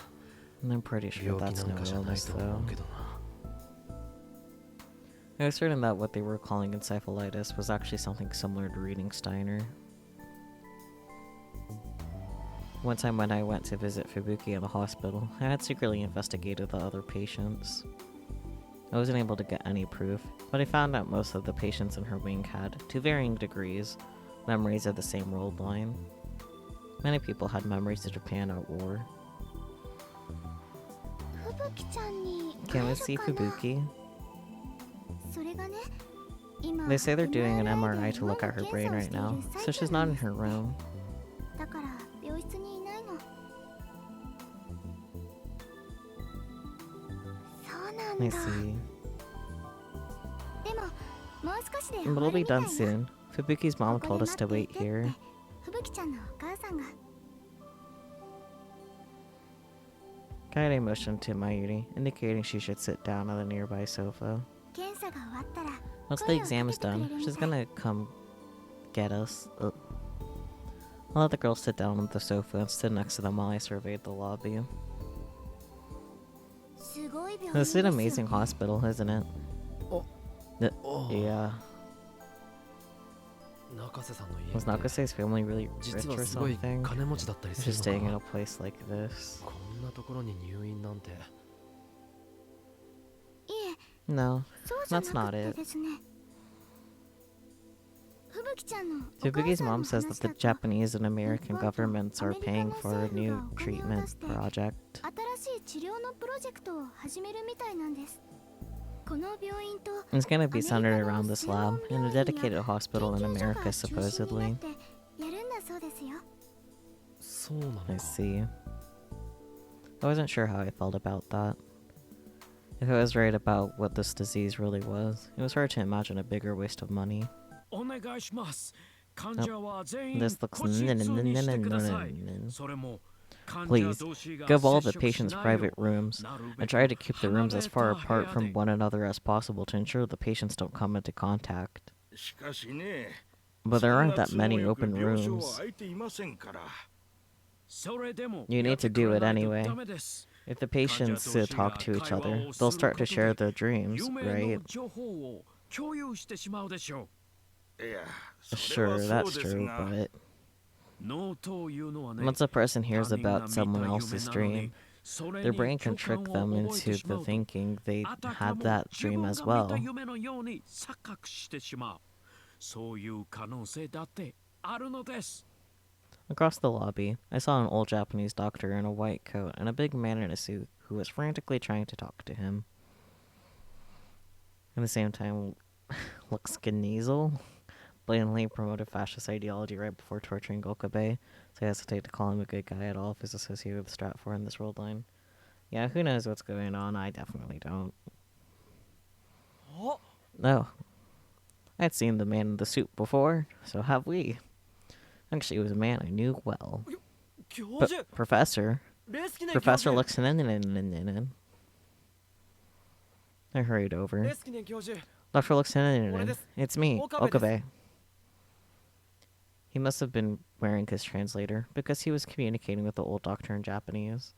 and I'm pretty sure 病気 that's なん no かじゃない illness と思 though. うけどな I was certain that what they were calling encephalitis was actually something similar to reading Steiner. One time when I went to visit Fubuki in the hospital, I had secretly investigated the other patients. I wasn't able to get any proof, but I found out most of the patients in her wing had, to varying degrees, memories of the same world line. Many people had memories of Japan at war. 吹雪ちゃんに Can 会 we え see るかな Fubuki? それがね今 They say they're doing an MRI MRI to look at her brain right now, so she's not in her room. だから病室にいないのそうなん I だ see. でももう少しで But 終わ it'll る be みたい done な soon. Fubuki's こ mom こ told で us to 待 wait っていてって here. 吹雪ちゃんのお母さんが Kaede motioned to Mayuri, indicating she should sit down on the nearby sofa. 検査が終わったら Once the 声をか exam け is てくれ done, るみ she's たい gonna come get us. I let the girl sit down on the sofa and stood next to them while I surveyed the lobby. すごい病院 This で is すよ an ね amazing hospital, isn't it? Oh. Th- Oh. Yeah. 中瀬さんの家 Was Nakase's family really rich 実は or すごい something? 金持ちだったり He's する just の staying in か a place like this. こんなところに入院なんていえ No. そうじゃ That's な not くて it. ですね吹雪ちゃんのお母 Fubuki's さんの mom says that 話 the だと Japanese and American governments are paying for a new treatment project. 新しい治療のプロジェクトを始めるみたいなんですこの病院と It's gonna be centered around this lab in a dedicated hospital in 研究所が America, 中心にな supposedly. ってやるんだそうですよそうなのか I see. I wasn't sure how I felt about that. If I was right about what this disease really was, it was hard to imagine a bigger waste of money. お願いします。患 Nope. 者は全員 This looks 個室にしてください。それも患者 Please, 同士が give all 接 the 触し patients ないよ private う rooms. なるべ I く try to keep the rooms 離 as れ far た apart 部 from 屋で one another as possible to ensure the patients don't come into contact. しかしね、 But there aren't that そんな many 都合よく open 病床 rooms. は空いていませんから。それでも You need やっ to てく do れ it ないと anyway. ダメです。 If the patients talk to each other, they'll start to share their dreams, 夢 right? の情報を共有してしまうでしょいや、それ Sure, はそう that's です true, が、but う。脳というのはね、 once a person hears 他人が about 見た someone 夢 else's なのに dream, それ their に brain can 共 trick 感 them を覚えて into しま the うと thinking they あたか had も that 自 dream 分 as が見た well. 夢のように錯覚してしまう。そういう可能性だってあるのです。 Across the lobby, I saw an old Japanese doctor in a white coat and a big man in a suit who was frantically trying to talk to him. At the same time, looks Gneasel blatantly promoted fascist ideology right before torturing Okabe, so I hesitate to call him a good guy at all if he's associated with Stratfor in this world line. Yeah, who knows what's going on? I definitely don't. No. I'd seen the man in the suit before, so have we. Actually, it was a man I knew well. But Professor looks in. I hurried over. Dr. looks in. It's me, Okabe. He must have been wearing his translator, because he was communicating with the old doctor in Japanese.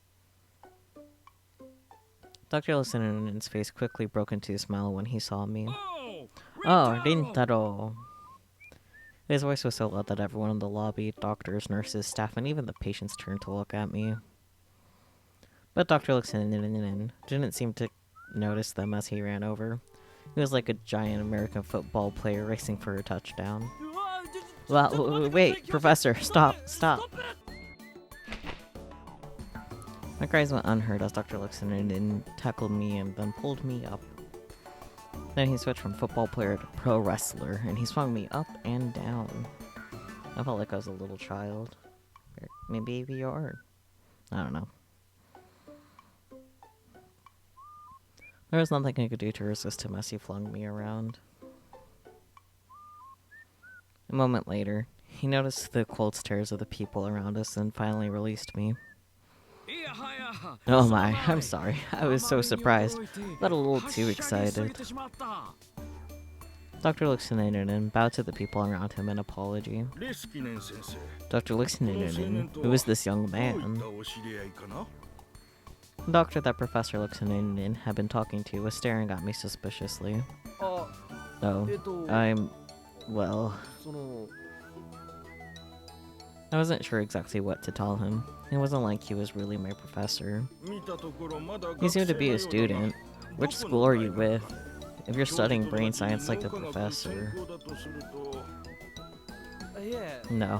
Dr. Listenen's face quickly broke into a smile when he saw me. Oh, Rintaro! His voice was so loud that everyone in the lobby, doctors, nurses, staff, and even the patients turned to look at me. But Dr. Listenenen didn't seem to notice them as he ran over. He was like a giant American football player racing for a touchdown. Well, wait, Professor, stop. My cries went unheard as Dr. Listenenen tackled me and then pulled me up. Then he switched from football player to pro wrestler, and he swung me up and down. I felt like I was a little child. Or maybe you are. I don't know. There was nothing I could do to resist him as he flung me around. A moment later, he noticed the cold stares of the people around us and finally released me. Oh my, I'm sorry. I was so surprised, but a little too excited. Dr. Listenenen bowed to the people around him in apology. Dr. Listenenen, who is this young man? The doctor that Professor Listenenen had been talking to was staring at me suspiciously. Well, I wasn't sure exactly what to tell him. It wasn't like he was really my professor. He seemed to be a student. Which school are you with? If you're studying brain science like the professor... No,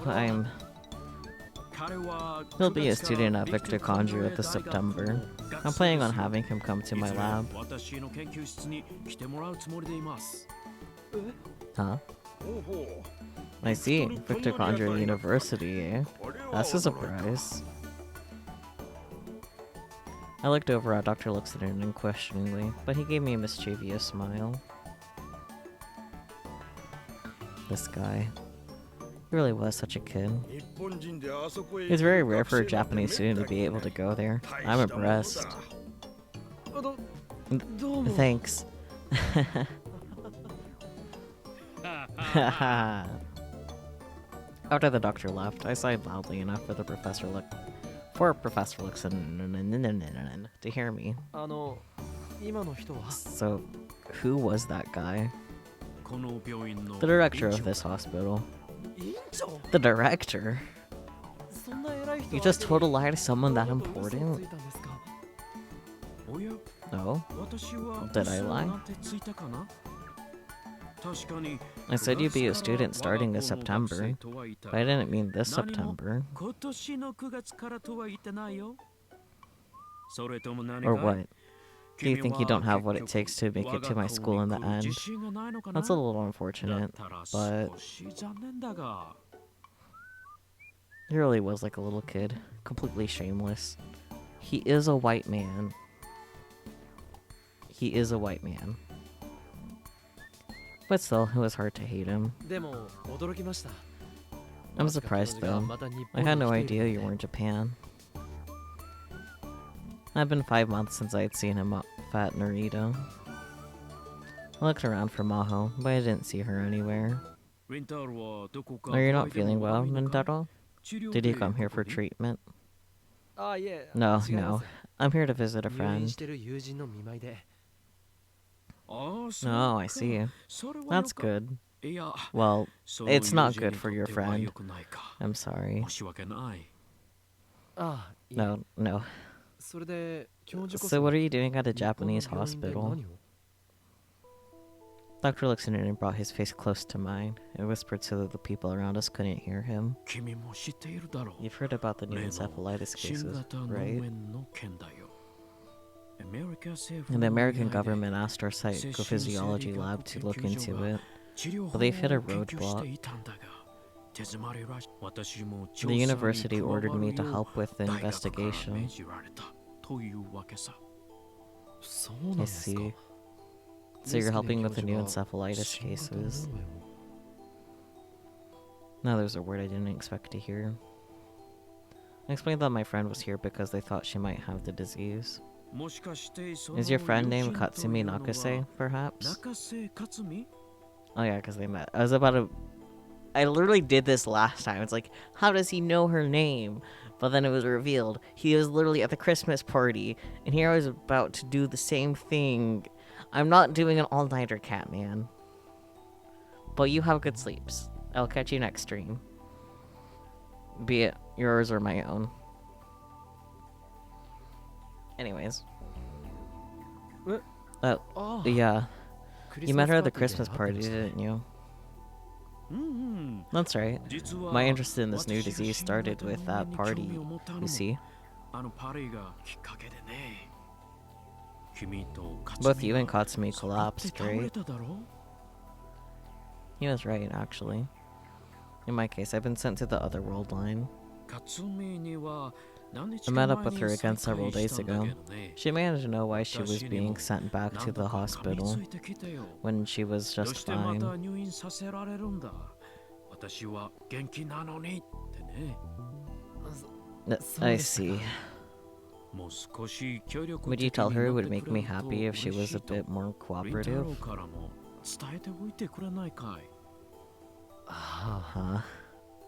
He'll be a student at Victor Conjure this September. I'm planning on having him come to my lab. Huh? I see. Victor Conjure University, eh? That's a surprise. I looked over at Dr. Listenenen questioningly, but he gave me a mischievous smile. This guy. He really was such a kid. It's very rare for a Japanese student to be able to go there. I'm impressed. Thanks. After the doctor left, I sighed loudly enough for Professor Luxon to hear me. 今の人は So, who was that guy? この病院の The director of this hospital. 院長 The director? そんな偉い人 You just told a lie to someone that どう嘘をつ important? いたんですか おや No. 私は Did I 嘘 lie? なんてついたかな確かに I said you'd be a student starting this September, but I didn't mean this September. 今年の9月からとは言ってないよ。それとも何 Or か what? Do you think you don't have what it takes to make it to my school in the end? That's a little unfortunate, but he really was like a little kid, completely shameless. He is a white man. He is a white man. But still, it was hard to hate him. でも驚きました I'm surprised though. I had no idea you were in Japan. I've been 5 months since I had seen him up at Narita. I looked around for Maho, but I didn't see her anywhere. Are you not feeling well, Nintaro? Did you come here for treatment? あいえ No, 違いま no. す I'm here to visit a 入院 friend. してる友人の見舞いで Oh, I see. That's good. いや Well, その it's not 友人 good に for と your っては friend. 良くないか I'm sorry. 申し訳ない あいえ No, no. それで教授こ So そ what are you doing at a 日本の Japanese 病院で hospital? 何を Dr. looked in and brought his face close to mine and whispered so that the people around us couldn't hear him. 君も知っているだろう You've heard about the new 例の encephalitis 新 cases, 型脳 right? 炎の件だよアメリカ政府 And the の American 依頼で government asked our psychophysiology lab to look into it. 治療 But they've 法 hit a を研究して roadblock. いたんだが手詰まりらし私も調 The 査に university 加わ ordered る me to よう help with the 大学から命 investigation. じられたというわけさそうなん I ですか see. So you're helping with the new encephalitis cases. Now there's a word I didn't expect to hear. I explained that my friend was here because they thought she might have the disease. もしかしてその Is your friend 友 named 人という Katsumi のは Nakase, perhaps? 中瀬克美 Oh yeah, because they met. I was about to... I literally did this last time. It's like, how does he know her name? But then it was revealed. He was literally at the Christmas party, and here I was about to do the same thing. I'm not doing an all-nighter, Catman. But you have good sleeps. I'll catch you next stream. Be it yours or my own. Anyways. What? Oh, あ yeah. クリ You スマ met ス her at パ the ーティーで Christmas 会って party, ましたね didn't you? うんうん That's right. 実は My interest in this new 私が disease 新型 started with 脳 that 炎に party, 興味を持ったの you も see? あのパリがきっかけでね君と Both you and は Katsumi 揃って collapsed, 倒れ right? ただろ He was right, actually. In my case, I've been sent to the otherworld line. 克美には何日 I か met up 前 with her に again 再 several 会 days したんだ ago. けどね She managed to know why she was 私にも being sent back 何 to 度 the か噛み hospital ついてきてよ when she was どう just してま fine. た入院させられるんだ私は元気なのにってね I see. もう少し協力 Would you 的に tell her it なっ would て make くれ me ると happy if she 嬉 was し a いと bit more リンタロ cooperative? ウからも伝えておいてくれないかい Uh-huh.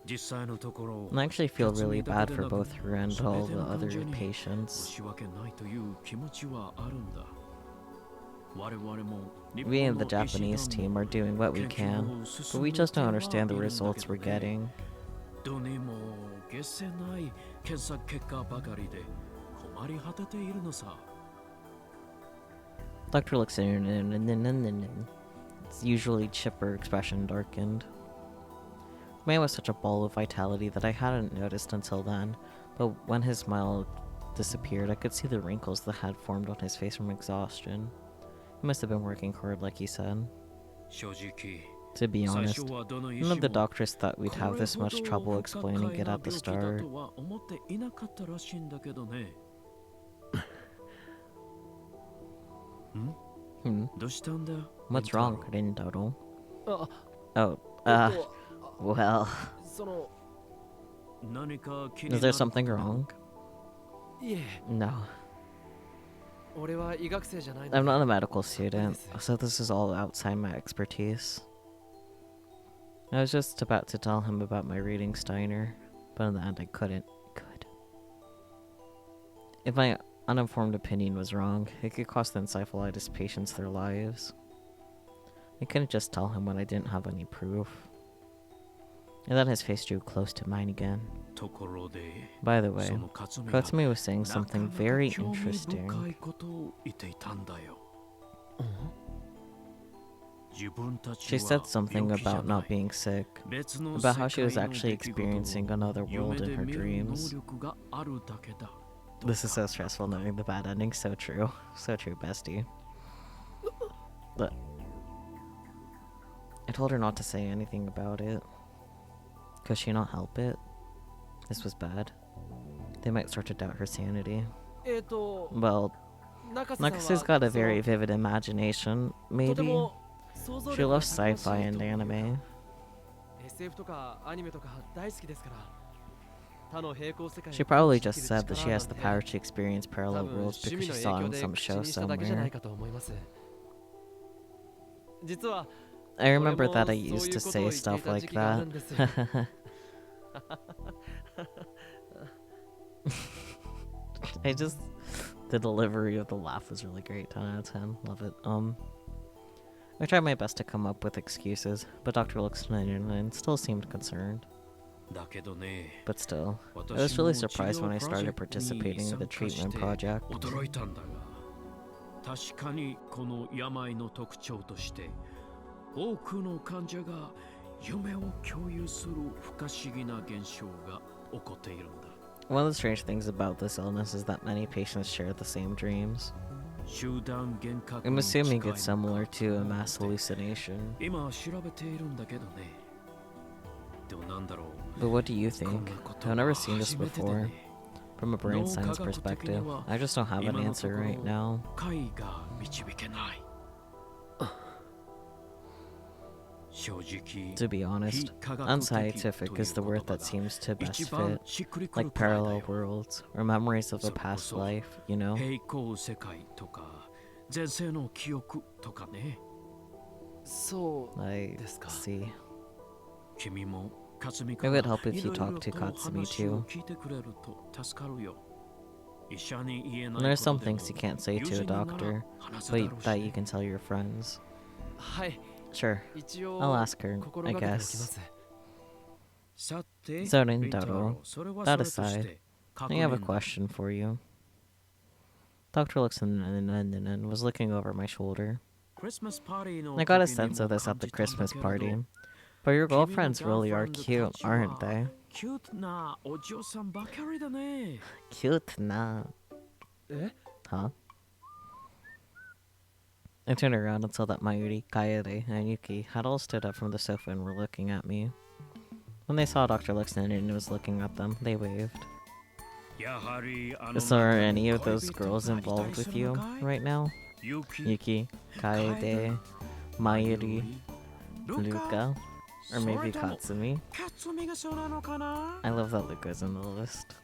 実際のところ I actually feel really bad for 辰巳だけでなく both her and 全 all て the の患 other 者に patients. 申し訳ないという気持ちはあるんだ我々も We and the Japanese team are doing what we can, but we just don't understand the results we're getting. どうにも解せない検査結果ばかりで困り果てているのさ Doctor looks in and its usually chipper expression darkened. The man was such a ball of vitality that I hadn't noticed until then, but when his smile disappeared, I could see the wrinkles that had formed on his face from exhaustion. He must have been working hard, like he said. 正直 To be 最 honest, 初はどの医 none 師 of the も doctors thought we'd have this much trouble explaining it at the start. これほど不可解な病気だとは思っていなかったらしいんだけどね Hmm. どうしたんだ What's wrong, Rintaro? あ Oh, えっ well, その何か気に is な there ること something wrong? いえ No. 俺は医学生じゃないの I'm で not a medical student, so this is all outside my expertise. I was just about to tell him about my reading Steiner, but in the end I couldn't. Good. If my uninformed opinion was wrong, it could cost the encephalitis patients their lives. I couldn't just tell him when I didn't have any proof. And then his face drew close to mine again. By the way, Katsumi was saying something very interesting. She said something about not being sick, about how she was actually experiencing another world in her dreams. This is so stressful knowing the bad ending. So true. So true, bestie. But I told her not to say anything about it. Could she not help it? This was bad. They might start to doubt her sanity. Well, Nakase's got a very vivid imagination, maybe. She loves sci-fi and anime. She probably just said that she has the power to experience parallel worlds because she saw it in some show somewhere. I remember that I used to say stuff like that. The delivery of the laugh was really great. 10 out of 10. Love it. I tried my best to come up with excuses, but Dr. Luxman still seemed concerned. But still, I was really surprised when I started participating in the treatment project. One of the strange things about this illness is that many patients share the same dreams. I'm assuming it's similar to a mass hallucination. But what do you think? I've never seen this before. From a brain science perspective, I just don't have an answer right now. To be honest, unscientific is the word that seems to best fit, like parallel worlds, or memories of a past life, you know? I see. It would help if you talk to Katsumi too. There are some things you can't say to a doctor, but that you can tell your friends. Sure, I'll ask her, I guess. So Rintaro, that aside, I have a question for you. Dr. Luxman was looking over my shoulder. I got a sense of this at the Christmas party. But your girlfriends really are cute, aren't they? Cute na. Huh? I turned around and saw that Mayuri, Kaede, and Yuki had all stood up from the sofa and were looking at me. When they saw Dr. Luxman and was looking at them, they waved. So are any of those girls involved with you right now? Yuki, Kaede, Mayuri, Luka, or maybe Katsumi? I love that Luka's in the list.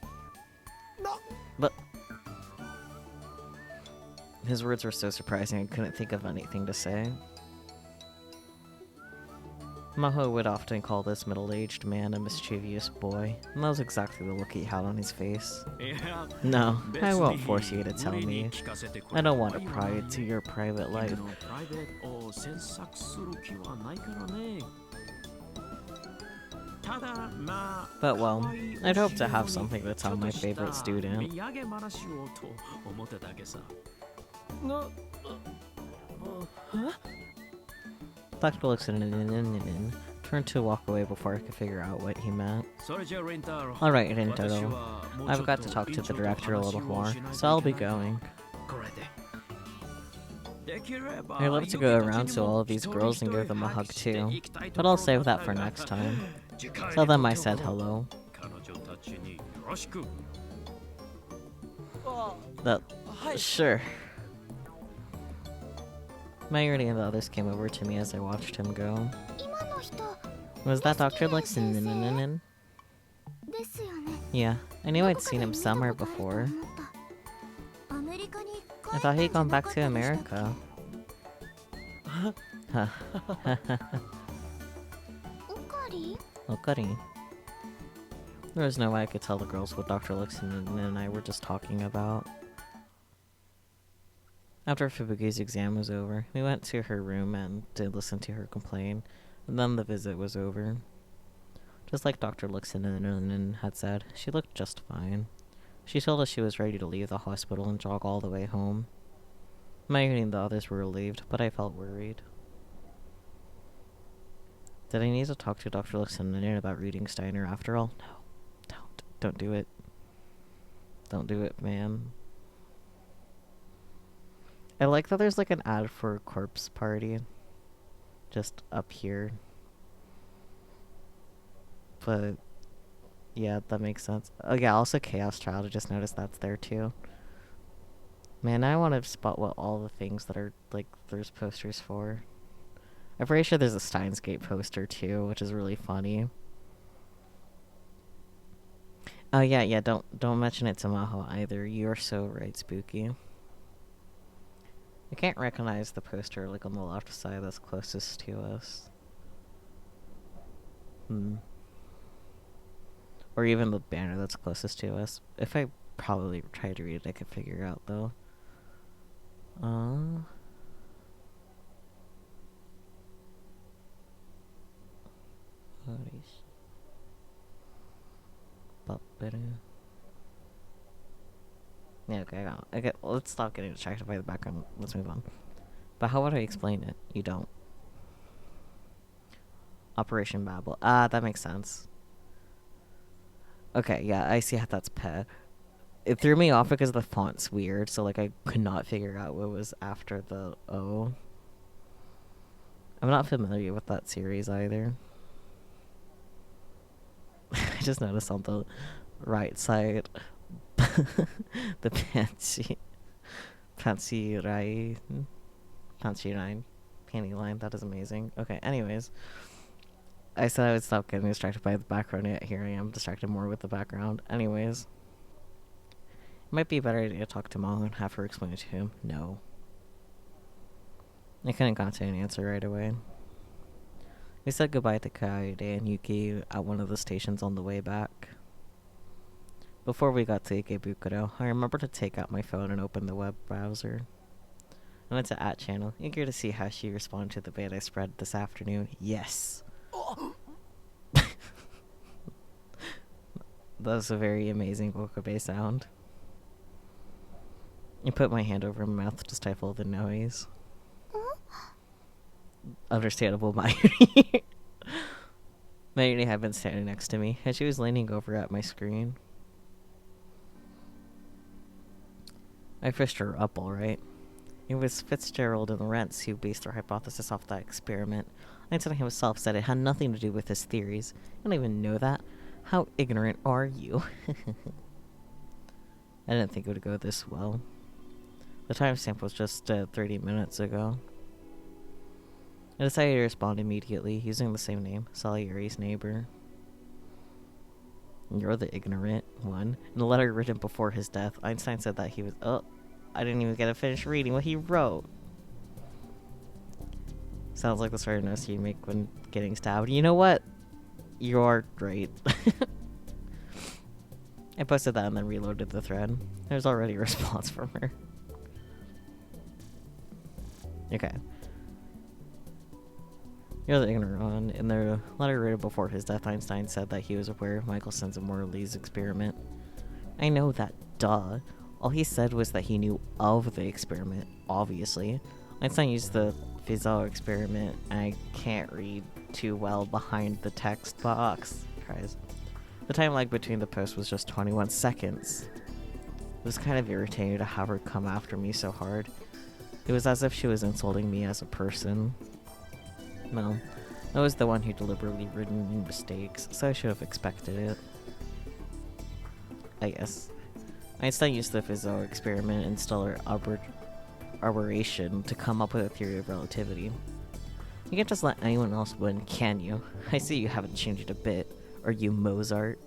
But his words were so surprising I couldn't think of anything to say. Maho would often call this middle-aged man a mischievous boy, and that was exactly the look he had on his face. No, I won't force you to tell me. I don't want to pry into your private life. But well, I'd hope to have something to tell my favorite student. Dr. Luxman turned to walk away before I could figure out what he meant. Alright, Rintaro. I've got to talk to the director a little more, so I'll be going. I'd love to go around to all of these girls and give them a hug too, but I'll save that for next time. Tell them I said hello. Sure. Mayuri and the others came over to me as I watched him go. Was that Dr. Luxman? Yeah, I knew I'd seen him somewhere before. I thought he'd gone back to America. Okari. There was no way I could tell the girls what Dr. Lixon and I were just talking about. After Fubuki's exam was over, we went to her room and did listen to her complain, and then the visit was over. Just like Dr. Lixon had said, she looked just fine. She told us she was ready to leave the hospital and jog all the way home. Mayuri and the others were relieved, but I felt worried. Did I need to talk to Dr. Lixon about reading Steiner after all? No. Don't do it. Don't do it, man. I like that there's like an ad for a corpse party. Just up here. But yeah, that makes sense. Oh yeah, also Chaos Child, I just noticed that's there too. Man, I want to spot what all the things that are like there's posters for. I'm pretty sure there's a Steins Gate poster too, which is really funny. Oh yeah, don't mention it to Maho either. You're so right, Spooky. I can't recognize the poster like on the left side that's closest to us. Or even the banner that's closest to us. If I probably tried to read it, I could figure it out though. Yeah, okay, I get. Let's stop getting distracted by the background. Let's move on. But how would I explain it? You don't. Operation Babel. That makes sense. Okay, yeah, I see how that's pet. It threw me off because the font's weird, so like I could not figure out what was after the O. I'm not familiar with that series either. I just noticed on the right side the panty line. That is amazing. Okay, anyways. I said I would stop getting distracted by the background, yet here I am distracted more with the background. Anyways. It might be a better idea to talk to Mom and have her explain it to him. No. I couldn't get to an answer right away. We said goodbye to Kaede and Yuki at one of the stations on the way back. Before we got to Ikebukuro, I remembered to take out my phone and open the web browser. I went to @channel, eager to see how she responded to the bait I spread this afternoon. Yes! That was a very amazing Okabe sound. I put my hand over my mouth to stifle the noise. Understandable, Mayuri. Mayuri had been standing next to me, and she was leaning over at my screen. I fished her up all right. It was Fitzgerald and Lawrence who based their hypothesis off that experiment. Einstein himself said it had nothing to do with his theories. You don't even know that. How ignorant are you? I didn't think it would go this well. The timestamp was just 30 minutes ago. I decided to respond immediately, using the same name, Salieri's neighbor. You're the ignorant one. In a letter written before his death, Einstein said that he was... Oh, I didn't even get to finish reading what he wrote. Sounds like the sort of notes you make when getting stabbed. You know what? You're right. I posted that and then reloaded the thread. There's already a response from her. Okay. You're the ignorant one. In the letter written before his death, Einstein said that he was aware of Michelson's and Morley's experiment. I know that, duh. All he said was that he knew of the experiment, obviously. Einstein used the Fizeau experiment, and I can't read too well behind the text box. Cries. The time lag between the posts was just 21 seconds. It was kind of irritating to have her come after me so hard. It was as if she was insulting me as a person. Well, I was the one who deliberately written in mistakes, so I should have expected it. I guess. Einstein used the Fizeau experiment and stellar aberration to come up with a theory of relativity. You can't just let anyone else win, can you? I see you haven't changed it a bit. Are you Mozart?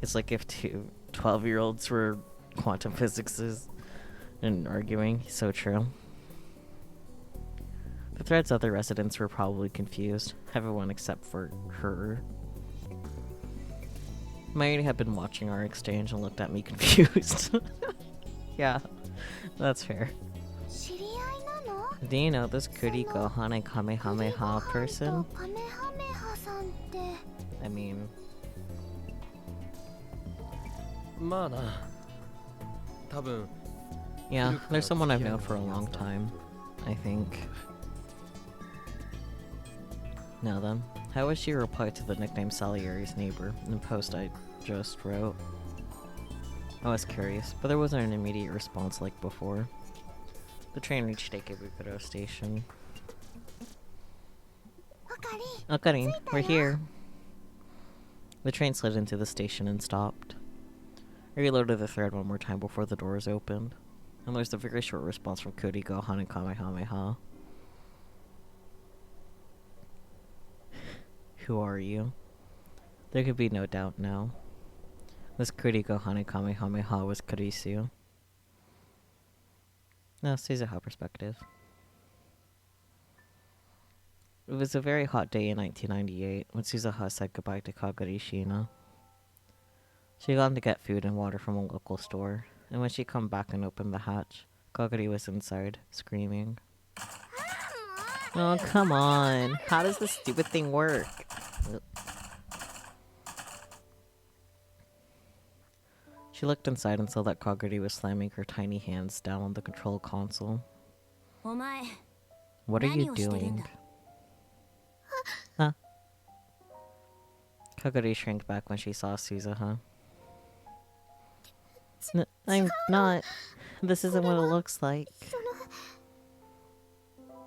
It's like if two 12-year-olds were quantum physicists and arguing. So true. The Thread's other residents were probably confused. Everyone except for her. Mayuri had been watching our exchange and looked at me confused. Yeah, that's fair. 知り合いなの？ Do you know this Kuriko Hane Kamehameha person? カメハメハさんって I mean, まあな。多分 yeah, there's someone I've known for a long time, I think. Now then, how would she reply to the nickname Salieri's neighbor in the post I just wrote? I was curious, but there wasn't an immediate response like before. The train reached Ikebukuro Station. Okari, we're here. The train slid into the station and stopped. I reloaded the thread one more time before the doors opened, and there was a very short response from Kuriko Hane Kamehameha. Who are you? There could be no doubt now. This Kuriko Hane Kamehameha was Karisu. No, Suzuha perspective. It was a very hot day in 1998 when Suzuha said goodbye to Kagari Shina. She had gone to get food and water from a local store, and when she come back and opened the hatch, Kagari was inside, screaming. Oh, come on. How does this stupid thing work? She looked inside and saw that Kagari was slamming her tiny hands down on the control console. お前 What are you 何をしてるん doing? だ Huh? Kagari shrank back when she saw Suzuha. I'm not. This isn't what it looks like.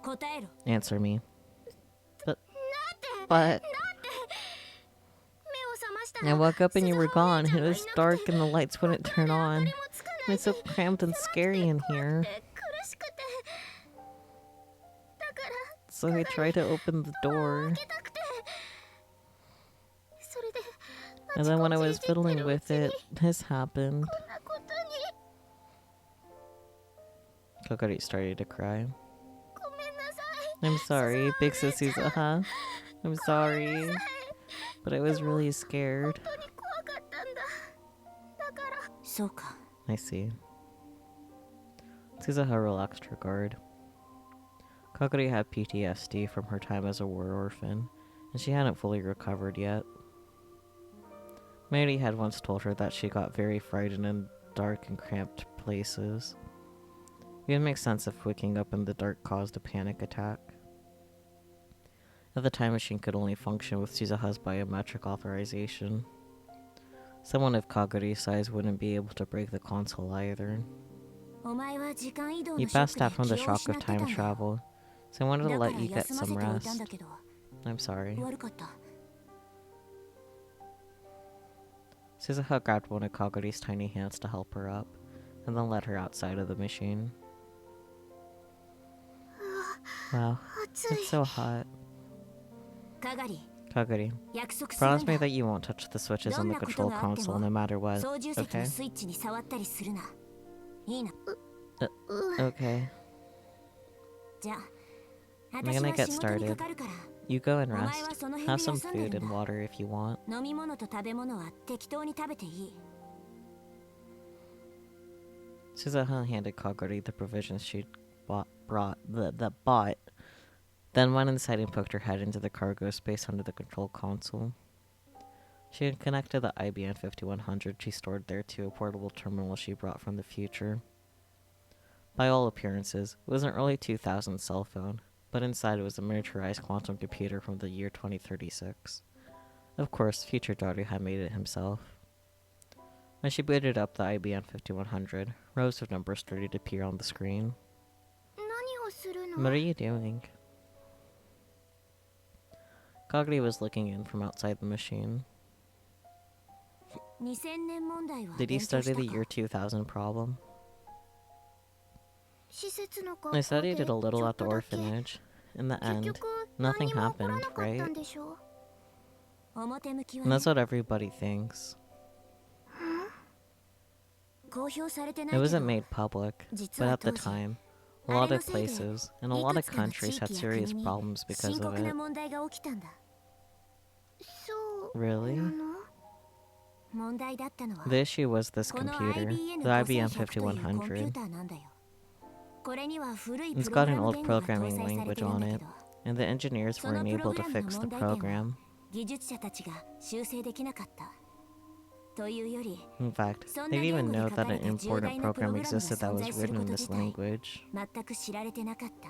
答えろ Answer me. But 目を but 覚ましたら I woke up and you were 鈴葉お gone. 姉ちゃ It んがい was なくて dark and the lights wouldn't turn 明 on. かりもつかない It's so cramped and scary in 怖 here. くて苦しくてだから So I tried to open the ドアを door. 開けたくてそれで And then when I あ was ちこちいじって fiddling る with うちに it, this happened. こんなことに Kagari started to cry. ごめんなさい I'm sorry, big sis Suzuha. I'm sorry. But I was really 本 scared. 当に怖かったんだだからそうか I see. Suzuha relaxed her guard. Kagari had PTSD from her time as a war orphan, and she hadn't fully recovered yet. Mary had once told her that she got very frightened in dark and cramped places. It would make sense if waking up in the dark caused a panic attack. At the time, machine could only function with Suzuha's biometric authorization. Someone of Kagari's size wouldn't be able to break the console either. お前は時間移動 You のショッ passed ク out で from the 気を shock 失 of ってた time んだ travel, so I wanted to だか let ら you get 休ま some せておいたん rest. だけど I'm sorry. 悪かった Suzuha grabbed one of Kagari's tiny hands to help her up, and then led her outside of the machine. Wow, 暑い it's so hot. かがり Kagari, 約束するん promise だ me that you won't touch the switches ど on ん the なこと control があって console も no matter what, 操縦席 okay? のスイッチに触ったりするないいな Okay. じゃあ I'm 私 gonna は get 仕事に started. かかるから You go and お前 rest. はその辺 Have で some 休んで food るん and だ water if you want. 飲み物と食べ物は適当に食べていい Suzuha handed Kagari the provisions she'd brought, then went inside and poked her head into the cargo space under the control console. She had connected the IBM 5100 she stored there to a portable terminal she brought from the future. By all appearances, it was an early 2000s cell phone, but inside it was a miniaturized quantum computer from the year 2036. Of course, future Daru had made it himself. When she booted up the IBM 5100, rows of numbers started to appear on the screen. 何をする What の are you doing? Kagari was looking in from outside the machine. 2000年問題は Did you 勉強し study た the か year 2000 problem? 施設の学校 I で studied it a little ちょ at っと the だけ orphanage. In the 結 end, 局 nothing 何も起こら happened, なかったん right? でしょ表向きは And ね that's what everybody thinks. 公表されてない It けど wasn't made public, 実 but は at the 当時 time, A lot of places and a lot of countries had serious problems because of it. そう Really? なの問題だったのは The issue was this この computer, IBM the IBM 5100というコンピュー 5100. ターなんだよ。これには古い It's プロ got グ an ラム old 言語が搭 programming 載され language てるん on だけ it, ど、 and the engineers そ weren't のプ able ロ to グラムの fix the 問題点を program. 技術者たちが修正できなかった。というより、 In fact, そん they な didn't 言 even 語で know 書か that れ an た重 important 大なプロ program グラムが existed that 存 was 在する written こ in と this 自体 language. 全く知られてなかった。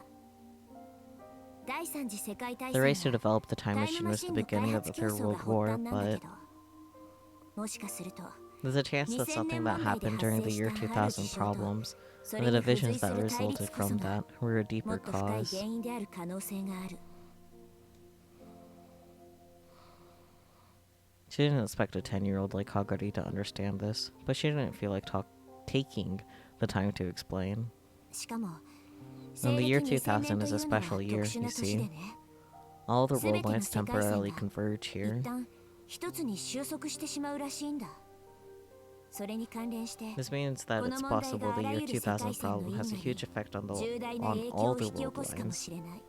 第三次世界大 The 戦 race to は develop the タ time イム machine マ was シ the ンの開 beginning of 発 the 競 Third 争が World 発 War, 端なんだ but けど、もしかすると there's a chance that 2000 something 年 that 問題で happened 発 during 生 the し year たある事 2000 象と problems そ and れ the に付 divisions 随す that る対 resulted 立こそ from が that were a も deeper っと深い cause. 原因である可能性がある。 She didn't expect a 10-year-old like Kagari to understand this, but she didn't feel like taking the time to explain. しかも And the year 西暦2000 2000 年 is と a いうのは special 特 year, 殊 you な年で see. ね。 All the 全 world ての lines 世界線 temporarily が converge 一 here. 旦一つに収束してしまうらしいんだ。それに関連して This means that it's possible the year 2000 problem has a huge effect on 重大な on 影響 all を the 引き起 world こすかも lines. しれない。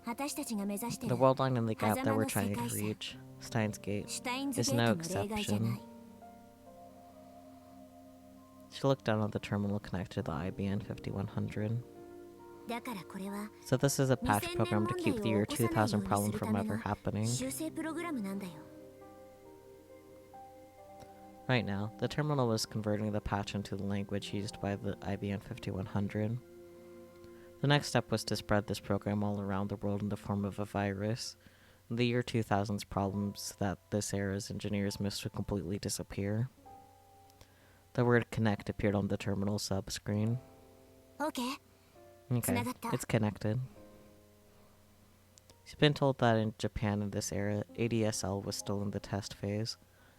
私たちが目指してい The る world line in the gap that 狭間 we're の trying 世界 to 線 reach, Steins Gate, シュタインズ is ゲー no トの例外じゃな exception. い。 She looked down at the terminal connected to the IBM 5100. だからこれは So this is a patch 2000年 program 問 to 題 keep the を year 起こさないよ 2000うに problem する from ため ever の happening. 修正プログラムなんだよ。 Right now, the terminal was converting the patch into the language used by the IBM 5100. The next step was to spread this program all around the world in the form of a virus. The year 2000's problems that this era's engineers missed would completely disappear. The word connect appeared on the terminal subscreen. OK? Okay, it's connected. She's been told that in Japan in this era, ADSL was still in the test phase,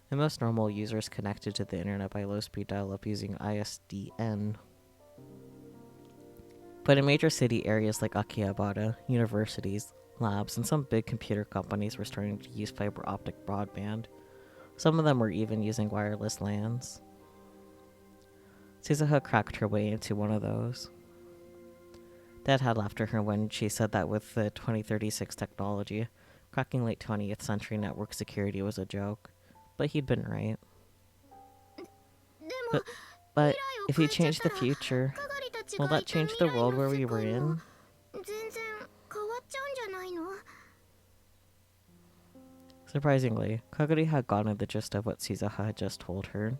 and most normal users connected to the internet by low-speed dial-up using ISDN. But in major city areas like Akihabara, universities, labs, and some big computer companies were starting to use fiber optic broadband. Some of them were even using wireless LANs. Suzuha cracked her way into one of those. Dad had laughed at her when she said that with the 2036 technology, cracking late 20th century network security was a joke. But he'd been right. But if you change the future, will that change the world where we were in? Surprisingly, Kagari had gotten the gist of what Suzuha had just told her.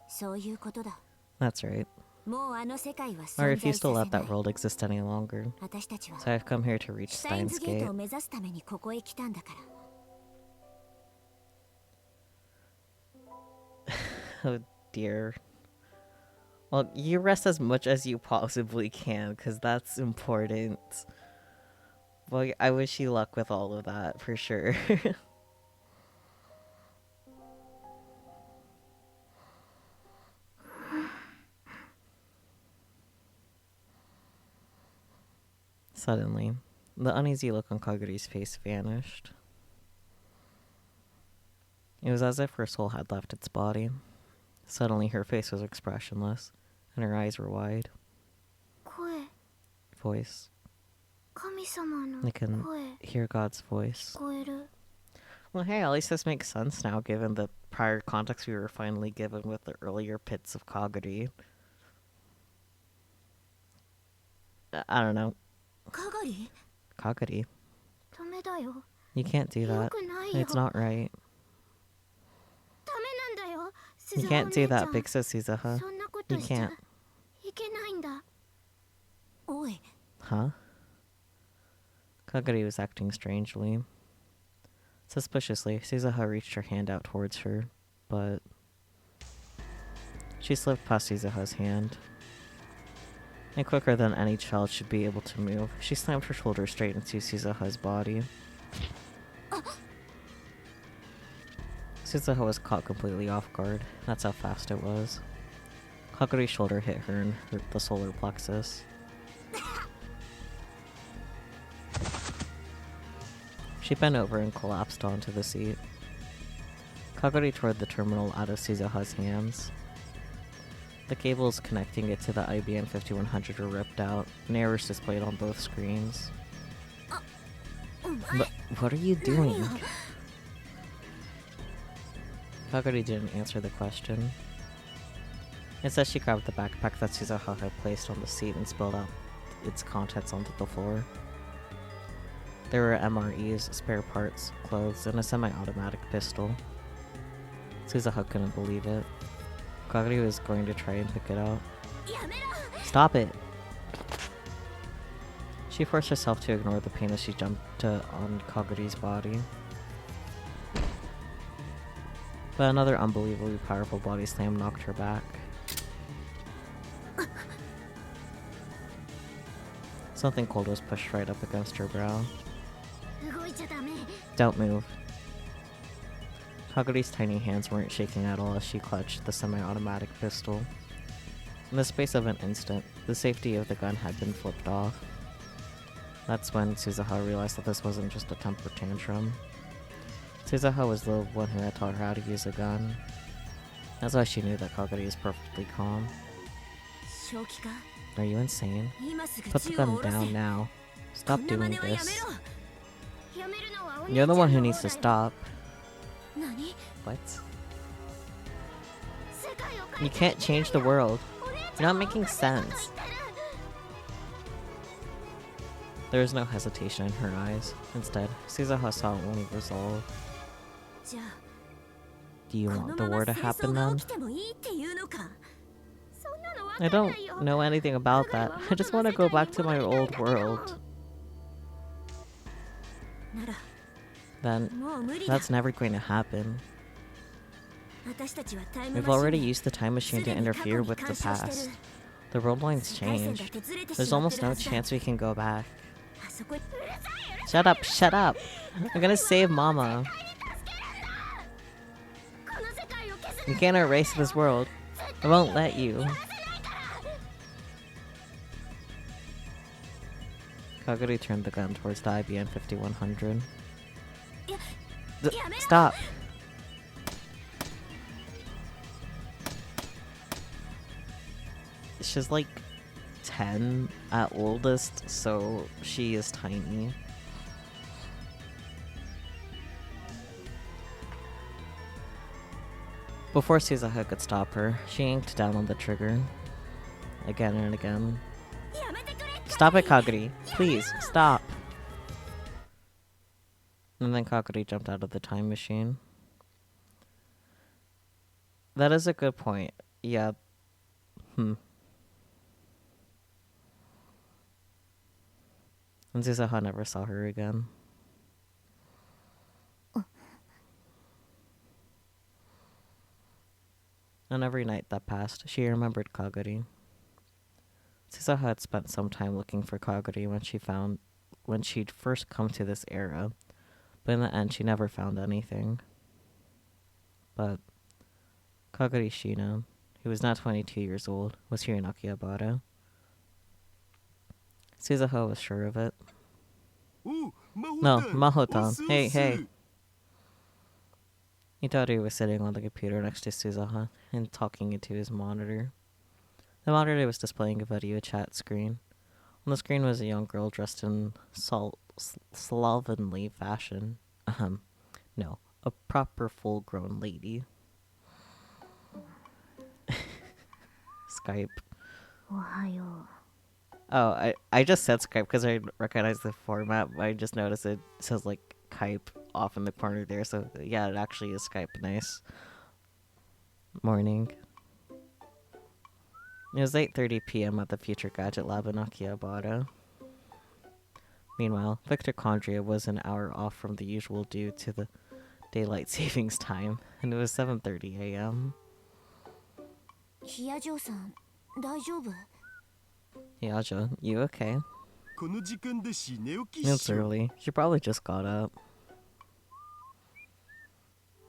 そういうことだ。 That's right. もうあの世界は I 存在 refuse さ to せ let な that い。 world exist any longer. 私たちは So I've come here to reach シュタイン Steins ズゲート Gate. を目指すためにここへ来たんだから。Oh dear. Well, you rest as much as you possibly can, because that's important. Well, I wish you luck with all of that, for sure. Suddenly, the uneasy look on Kaguri's face vanished. It was as if her soul had left its body. Suddenly, her face was expressionless, and her eyes were wide. 声、 Voice. 神様の I can 声 hear God's voice. 聞こえる。 Well, hey, at least this makes sense now, given the prior context we were finally given with the earlier pits of Kaguri. I don't know. かがり Kaguri? ダメだよ。 You can't do よ that. くないよ。 It's not right. ダメなんだよ。 You 鈴 can't お do 姉ちゃ that, ん Big Sis Suzuha. そんなこと You しちゃ can't. いけないんだ。おい、 Huh? Kaguri was acting strangely. Suspiciously, Suzuha reached her hand out towards her, but she slipped past Suzuha's hand. And quicker than any child should be able to move, she slammed her shoulder straight into Suzuha's body. Suzuha was caught completely off guard. That's how fast it was. Kaguri's shoulder hit her and hurt the solar plexus. She bent over and collapsed onto the seat. Kaguri tore the terminal out of Suzuha's hands. The cables connecting it to the IBM 5100 were ripped out, and errors displayed on both screens. But what are you doing? Kaguri didn't answer the question. Instead, she grabbed the backpack that Suzuha had placed on the seat and spilled out its contents onto the floor. There were MREs, spare parts, clothes, and a semi-automatic pistol. Suzuha couldn't believe it. Kaguri was going to try and pick it out. Stop it! She forced herself to ignore the pain as she jumped on Kaguri's body. But another unbelievably powerful body slam knocked her back. Something cold was pushed right up against her brow. Don't move. Kaguri's tiny hands weren't shaking at all as she clutched the semi-automatic pistol. In the space of an instant, the safety of the gun had been flipped off. That's when Suzuha realized that this wasn't just a temper tantrum. Suzuha was the one who had taught her how to use a gun. That's why she knew that Kaguri is perfectly calm. Are you insane? Put the gun down now. Stop doing this. You're the one who needs to stop. What? You can't change the world. You're not making sense. There was no hesitation in her eyes. Instead, Suzuha saw only resolve. Do you want the war to happen then? I don't know anything about that. I just want to go back to my old world. Then, that's never going to happen. We've already used the time machine to interfere with the past. The world lines changed. There's almost no chance we can go back. Shut up, shut up! I'm gonna save Mama. You can't erase this world. I won't let you. Kaguri turned the gun towards the IBM 5100. Stop! She's like 10 at oldest, so she is tiny. Before Suzuha could stop her, she yanked down on the trigger. Again and again. Stop it, Kaguri! Please, stop! And then Kaguri jumped out of the time machine. That is a good point. Yeah. And Suzuha never saw her again. And every night that passed, she remembered Kaguri. Suzuha had spent some time looking for Kaguri when she'd first come to this era, but in the end she never found anything. But Kaguri Shina, who was now 22 years old, was here in Akihabara. Suzuha was sure of it. No, Mahotan. Hey. Itaru was sitting on the computer next to Suzuha and talking into his monitor. The monitor was displaying a video chat screen. On the screen was a young girl dressed in slovenly fashion. No, a proper full-grown lady. Skype. Oh, I just said Skype because I recognize the format, but I just noticed it says like Skype off in the corner there, so yeah, it actually is Skype. Nice. Morning. It was 8:30 p.m. at the Future Gadget Lab in Akihabara. Meanwhile, Victor Condria was an hour off from the usual due to the daylight savings time, and it was 7:30 a.m. Hiyajo, you okay? It's early. She probably just got up.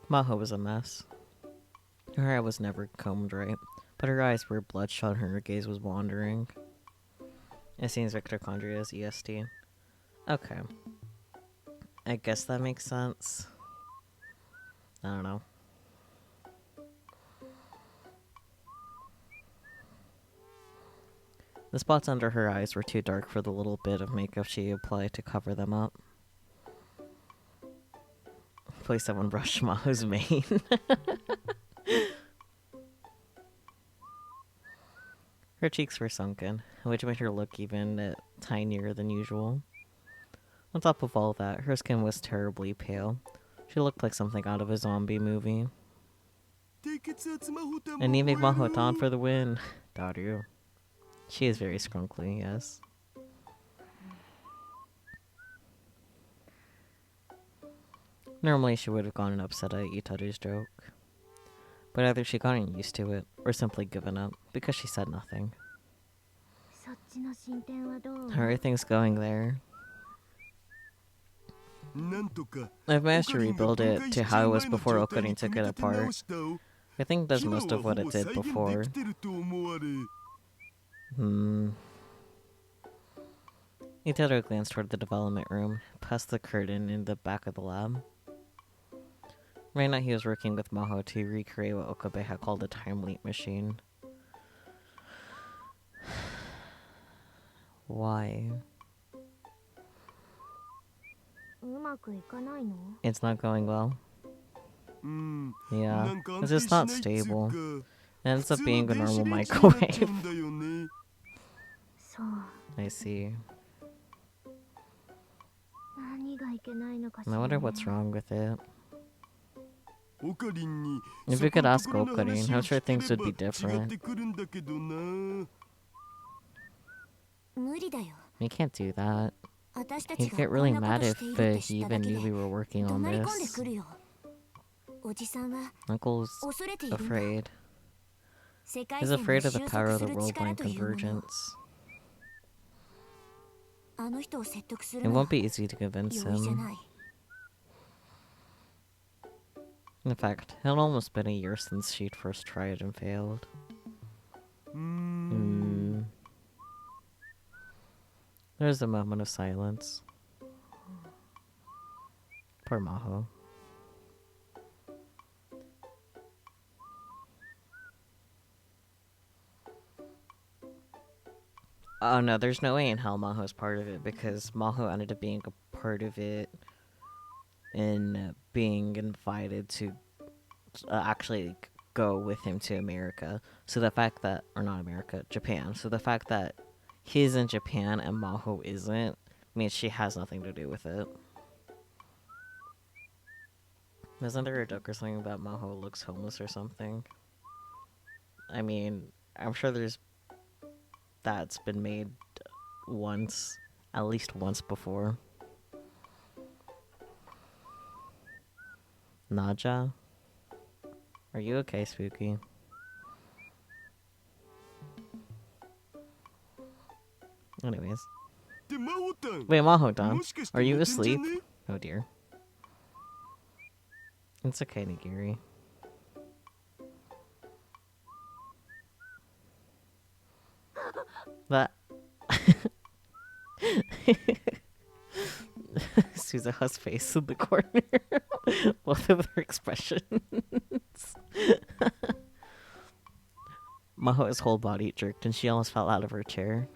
Maho was a mess. Her hair was never combed right, but her eyes were bloodshot and her gaze was wandering. It seems Victor Condria is EST. Okay. I guess that makes sense. I don't know. The spots under her eyes were too dark for the little bit of makeup she applied to cover them up. Please someone brush Maho's mane. Her cheeks were sunken, which made her look even tinier than usual. On top of all that, her skin was terribly pale. She looked like something out of a zombie movie. Anemic Mahotan for the win. Daru. She is very scrunkly, yes. Normally she would have gone upset at Itaru's joke. But either she gotten used to it, or simply given up, because she said nothing. How are things going there? I've managed to rebuild it to how it was before Okarin took it apart. I think that's most of what it did before. Itaru glanced toward the development room, past the curtain in the back of the lab. Right now he was working with Maho to recreate what Okabe had called a time leap machine. Why? It's not going well. Yeah, it's just not stable. It ends up being a normal microwave. I see. I wonder what's wrong with it. If we could ask Okarin, I'm sure things would be different. We can't do that. He'd get really mad if he even knew we were working on this. Uncle's afraid. He's afraid of the power of the worldwide convergence. It won't be easy to convince him. In fact, it had almost been a year since she'd first tried and failed. There's a moment of silence. Poor Maho. Oh no, there's no way in hell Maho's part of it, because Maho ended up being a part of it in being invited to actually go with him to America. So the fact that, or not America, Japan. So the fact that he's in Japan and Maho isn't means she has nothing to do with it. Isn't there a joke or something about Maho looks homeless or something? I mean, I'm sure that's been made once, at least once before. Naja? Are you okay, Spooky? Anyways. Wait, Maho-dan, are you asleep? Oh dear. It's okay, Nigiri. That... Suzuha's face in the corner. Both of their expressions. Maho's whole body jerked and she almost fell out of her chair.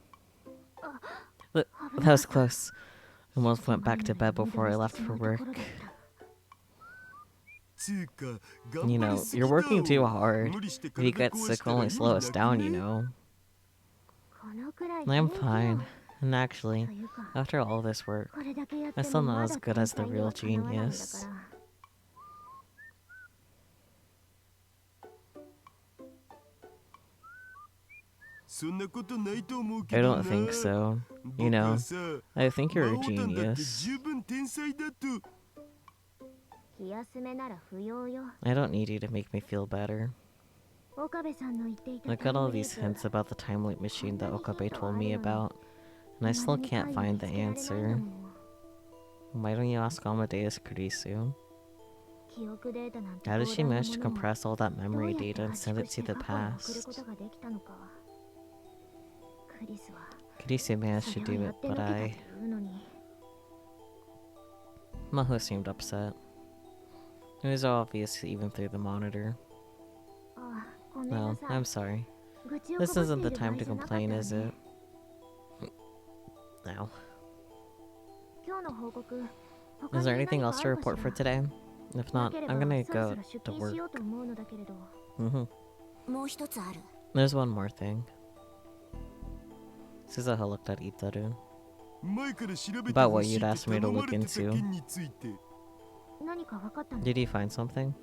That was close. I almost went back to bed before I left for work. You know, you're working too hard. If you get sick, only slow us down, you know. I'm fine. And actually, after all this work, I'm still not as good as the real genius. I don't think so. You know, I think you're a genius. I don't need you to make me feel better. I got all these hints about the time loop machine that Okabe told me about, and I still can't find the answer. Why don't you ask Amadeus Kurisu? How did she manage to compress all that memory data and send it to the past? Kurisu managed to do it, but Maho seemed upset. It was obvious even through the monitor. Well, I'm sorry. This isn't the time to complain, is it? Now, 今日の報告、他 is there に anything 何 else かあ to るか report し for ら today? If な not, ければ I'm gonna そろ go そろ出 to 勤しよ work. うと思うのだけれど。もう一つある。 There's one more thing. Suzaha looked at Itaru. About what you'd asked me to look into. 何か分かったの？ Did you find something?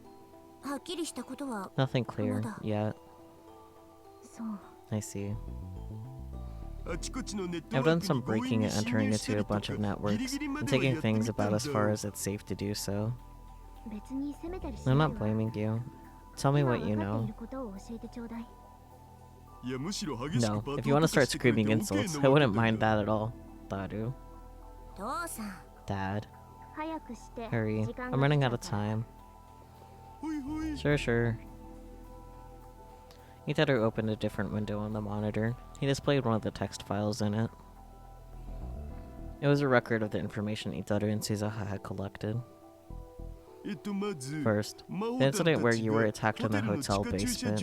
はっきりしたことは Nothing clear Mada. yet. そう。 I see. I've done some breaking and entering into a bunch of networks, and taking things about as far as it's safe to do so. 別に責めたりし I'm ない not わ。 blaming you. Tell me 今 what you 分かってい know. ることを教えてちょうだい。 No, if you want to start screaming insults, I wouldn't mind that at all. Taru. 父さん。 Dad. 早くして。 Hurry. 時間 I'm が running 来ち out ゃう of から。 time. Sure. Itaru opened a different window on the monitor. He displayed one of the text files in it. It was a record of the information Itaru and Suzaha had collected. First, the incident where you were attacked in the hotel basement.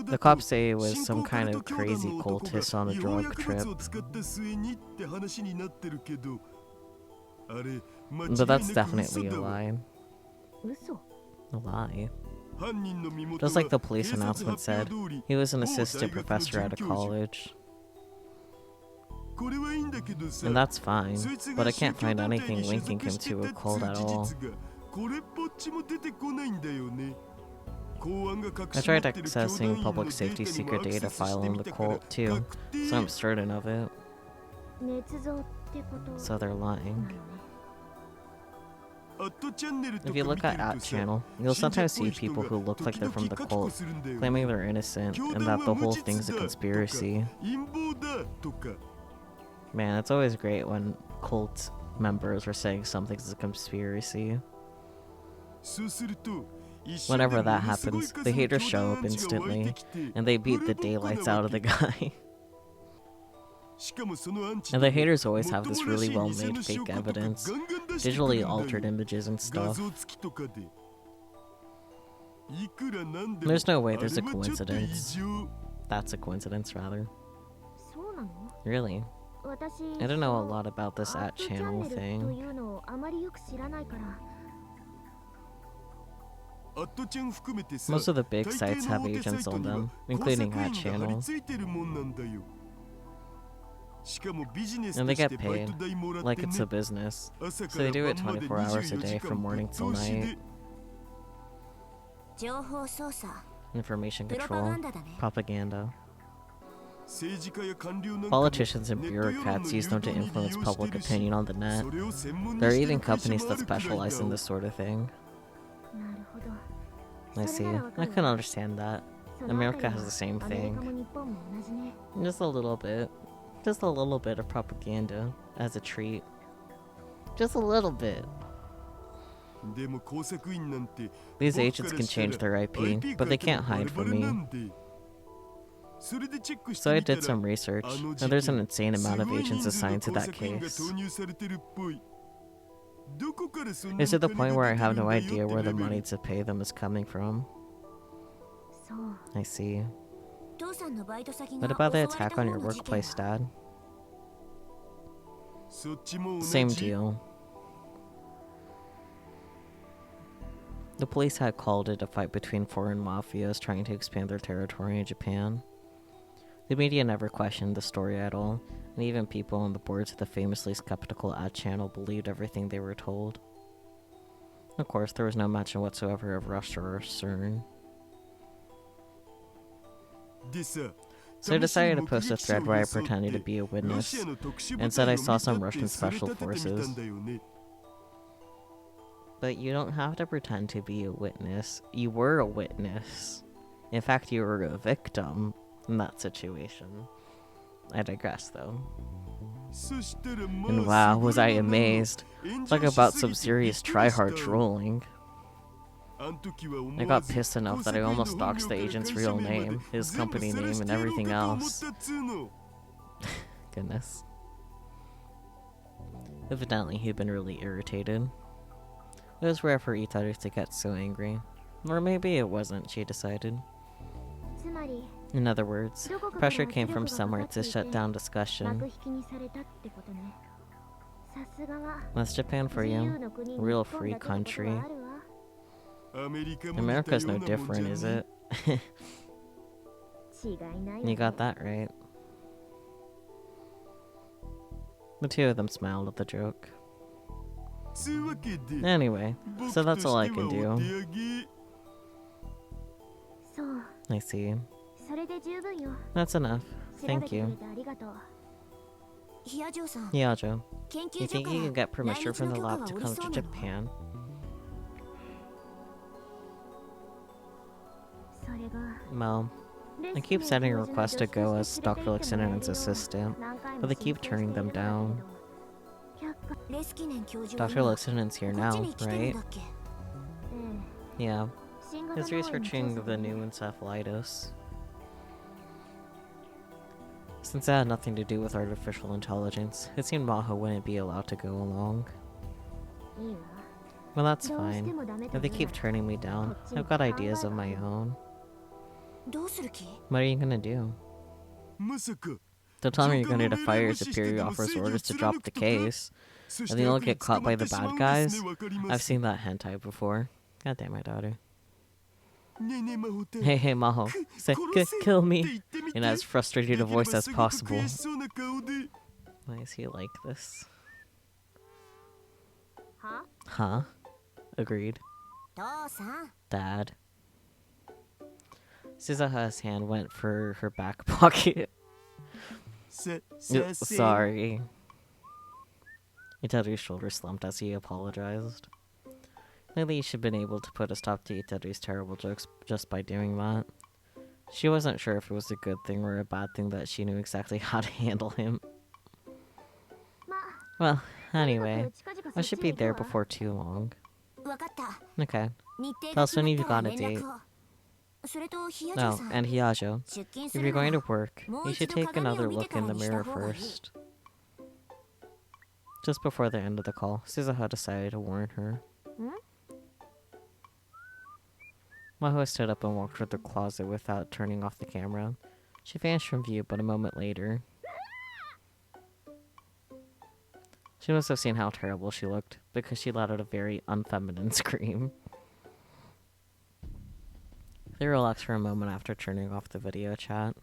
The cops say it was some kind of crazy cultist on a drug trip. But that's definitely a lie. 嘘。 A lie. Just like the police announcement said, he was an assistant professor at a college. And that's fine, but I can't find anything linking him to a cult at all. I tried accessing public safety secret data file on the cult too, so I'm certain of it. 捏造ってこと。 So they're な lying. のね。 If you look at @channel, you'll sometimes see people who look like they're from the cult, claiming they're innocent and that the whole thing's a conspiracy. Man, it's always great when cult members are saying something's a conspiracy. Whenever that happens, the haters show up instantly, and they beat the daylights out of the guy. And the haters always have this really well-made fake evidence, digitally altered images and stuff. There's no way there's a coincidence. That's a coincidence, rather. そうなの？ Really? 私、 I don't know a lot about this アットチャン @channel ネルと thing. いうのをあまりよく知らないから。 Most of the big sites have agents on them, including @channel. And they get paid, like it's a business. So they do it 24 hours a day from morning till night. 情報操作。 Information プロパガ control, ンダだね。 propaganda. Politicians and bureaucrats use them to influence public opinion on the net. There are even companies that specialize in this sort of thing. なるほど。 I そ see. れならわか I る can わ。 understand that. そのあたりは America has the same アメリ thing. カも日本も同じね。 Just a little bit. Just a little bit of propaganda as a treat. Just a little bit. These agents can change their IP, but they can't hide from me. So I did some research, and there's an insane amount of agents assigned to that case. It's to the point where I have no idea where the money to pay them is coming from. そう。 I see. 父さんのバイト先 What が about the 襲われた attack 方 on の your 事件 workplace, は Dad? Same deal. The police had called it a fight between foreign mafias trying to expand their territory in Japan. The media never questioned the story at all, and even people on the boards of the famously skeptical @channel believed everything they were told. Of course, there was no mention whatsoever of Russia or CERN. So I decided to post a thread where I pretended to be a witness, and said I saw some Russian special forces. But you don't have to pretend to be a witness. You were a witness. In fact, you were a victim in that situation. I digress, though. And wow, was I amazed. Talk about some serious try-hard trolling. I got pissed enough that I almost doxed the agent's real name, his company name, and everything else. Goodness. Evidently, he'd been really irritated. It was rare for Itaru to get so angry. Or maybe it wasn't, she decided. つまり In other words, pressure came from somewhere to shut down discussion. 幕引きにされたってことね。さすがは That's Japan for 自 you. 由の国に Real 日本 free だけのこと country. はあるわ。 America's no different, is it? 違いないわ You ね got that right. The two of them smiled at the joke. Anyway, so that's all I can do. そう I see. それで十分よ。 That's enough. 調べ Thank てくれ you. てありがとう。ヒアジョーさん Yajo, 研 you 究所 think か you can ら get permission 来日 from の the 許可 lab が to 下り come そ to うなの Japan? それが Well, I keep sending requests to go as Dr. Lixinen's assistant, but they keep turning them down. レスキネン教授は Dr. 今 Lixinen's here こっち now, に来てるん right? だっけ Yeah, 新型 he's 脳炎の調 researching 査 the で new encephalitis. Since that had nothing to do with artificial intelligence, it seemed Maho wouldn't be allowed to go along. いいわ。 Well, that's どうして fine. もダメと If they 言う keep なら turning me down, I've got ideas of my own. どうする気 What are you gonna do? Don't tell me you're gonna defy your superior officer's orders to drop the case, and then you'll get caught by the bad guys? I've seen that hentai before. God damn my daughter. Hey, hey, Maho. Say, kill me! In as frustrated a voice as possible. Why is he like this? は Huh? Agreed. 父さん Dad. Suzuha's hand went for her back pocket. Sorry. Itaru's shoulder slumped as he apologized. Lately, she'd been able to put a stop to Itaru's terrible jokes just by doing that. She wasn't sure if it was a good thing or a bad thing that she knew exactly how to handle him. ま Well, あ anyway, 近々 I そっ should ちへ be 行く there わ before too long. わかった Okay. 日程 Tell が us when 決 you've まった got ら a 連 date. 絡をそれとヒアジョ Oh, さん and Hiajo. 出勤す If る you're な going ら to work, you should take another look in the mirror first. Just before the end of the call, Suzuha decided to warn her. Maho stood up and walked toward the closet without turning off the camera. She vanished from view, but a moment later... She must have seen how terrible she looked, because she let out a very unfeminine scream. They relaxed for a moment after turning off the video chat.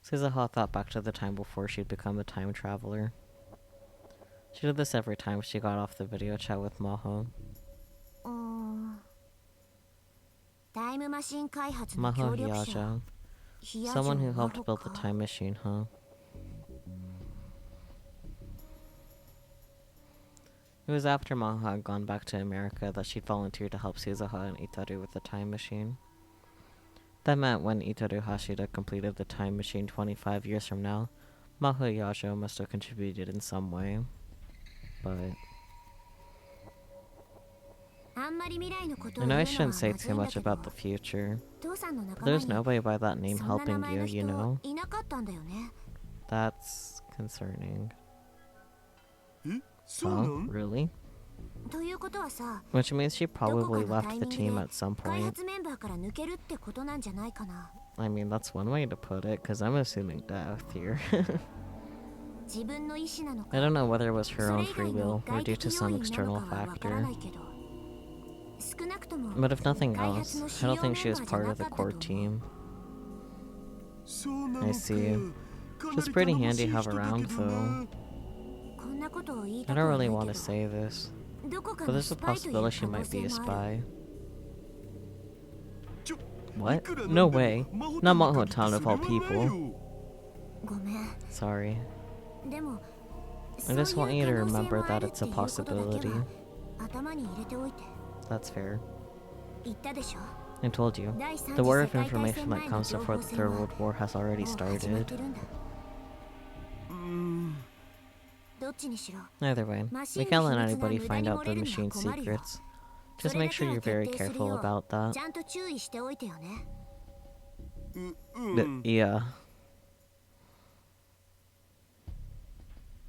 Suzuha thought back to the time before she'd become a time traveler. She did this every time she got off the video chat with Maho. タイムマシン開発の Maho 協力者 Hiajo. ヒアジョ Someone who 真帆 helped build the か time machine, huh? It was after Maho had gone back to America that she'd volunteered to help Suzuha and Itaru with the time machine. That meant when Itaru Hashida completed the time machine 25 years from now, Maho Hiajo must have contributed in some way. But... あんまり未来のことを I 言う know の I は shouldn't ま say ず too いんだ much けど about the future, 父さんの仲 but 間 there's に nobody by that name そんな名 helping 前 you, の you 人 know? いなかったんだよね That's concerning. Huh? Really? ということはさ Which means she どこか probably の left タイ the ミング team で at some 開 point. 発メンバーから抜けるってことなんじゃないかな I mean, that's one way to put it, because I'm assuming death here. 自分の意思なの I か don't know whether it was そ her れ own 以 free 外の will or 外 due 的 to 要 some 因なの external かはわからな factor. いけど少なくとも But if nothing 開 else, 発の I 主 don't 要 think メ she ン was バーじゃ part な of か the ったと core 思う team. I see. She's pretty handy to have around, though. こんなことを言い I たく don't はな really い want け to ど say this, どこか but の there's ス a パイという possibility she 可能 might be 性 a もある spy. What? No way. Not Maho-tan of all people. ごめん Sorry. でも I just want you to そういう可能性 remember もあ that るっ it's て a いうことだけ possibility. は頭に入れておいて That's fair. 言ったでしょ I told you. 第三 The 次 war 世 of 界大 information 戦 that 前の comes 情 before 報 the 戦 Third は World War has も already う始まって started. るんだどっちにしろ Either way, we can't let anybody find out the machine's secrets. Just make sure you're very careful about that. ちゃんと注意しておいてよね Yeah.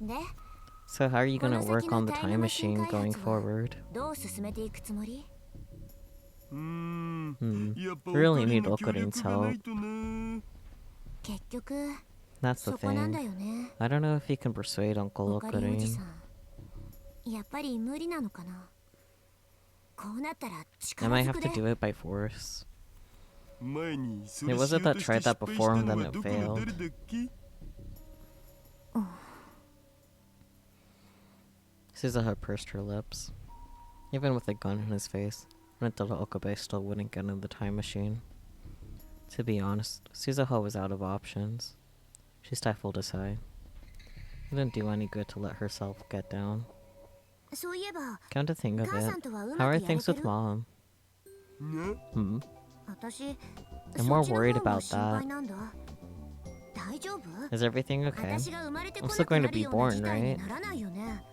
で So how are you こ gonna の work 先の on the タイム time マシン machine 開 going 発は forward? どう進めていくつもり We really need Okarin's help. 局 That's the そこなんだ thing. よね。 I don't know if he can persuade Uncle おかりおじ Okarin. さん、やっぱり無理なのかな。こうなったら I 力 might ず have く to で。 do it by force. 前にそ It れ was しよ it う that として tried that 失敗 before した and の then は it どこの failed. 誰だっけ？ Suzuha pursed her lips. Even with a gun in his face, Rintoto Okabe still wouldn't get in the time machine. To be honest, Suzuha was out of options. She stifled a sigh. It didn't do any good to let herself get down. そういえば、 Come to think of 母さ it, んとはう how ま are くやれ things て with る？ Mom? ね？ Hmm? 私、 I'm そ more っちの worried 方も about 心 that. 配なんだ。大丈夫？ Is everything okay? 私が生まれて I'm こ still なく going な to る be ような born, 事態に right? ならないよね。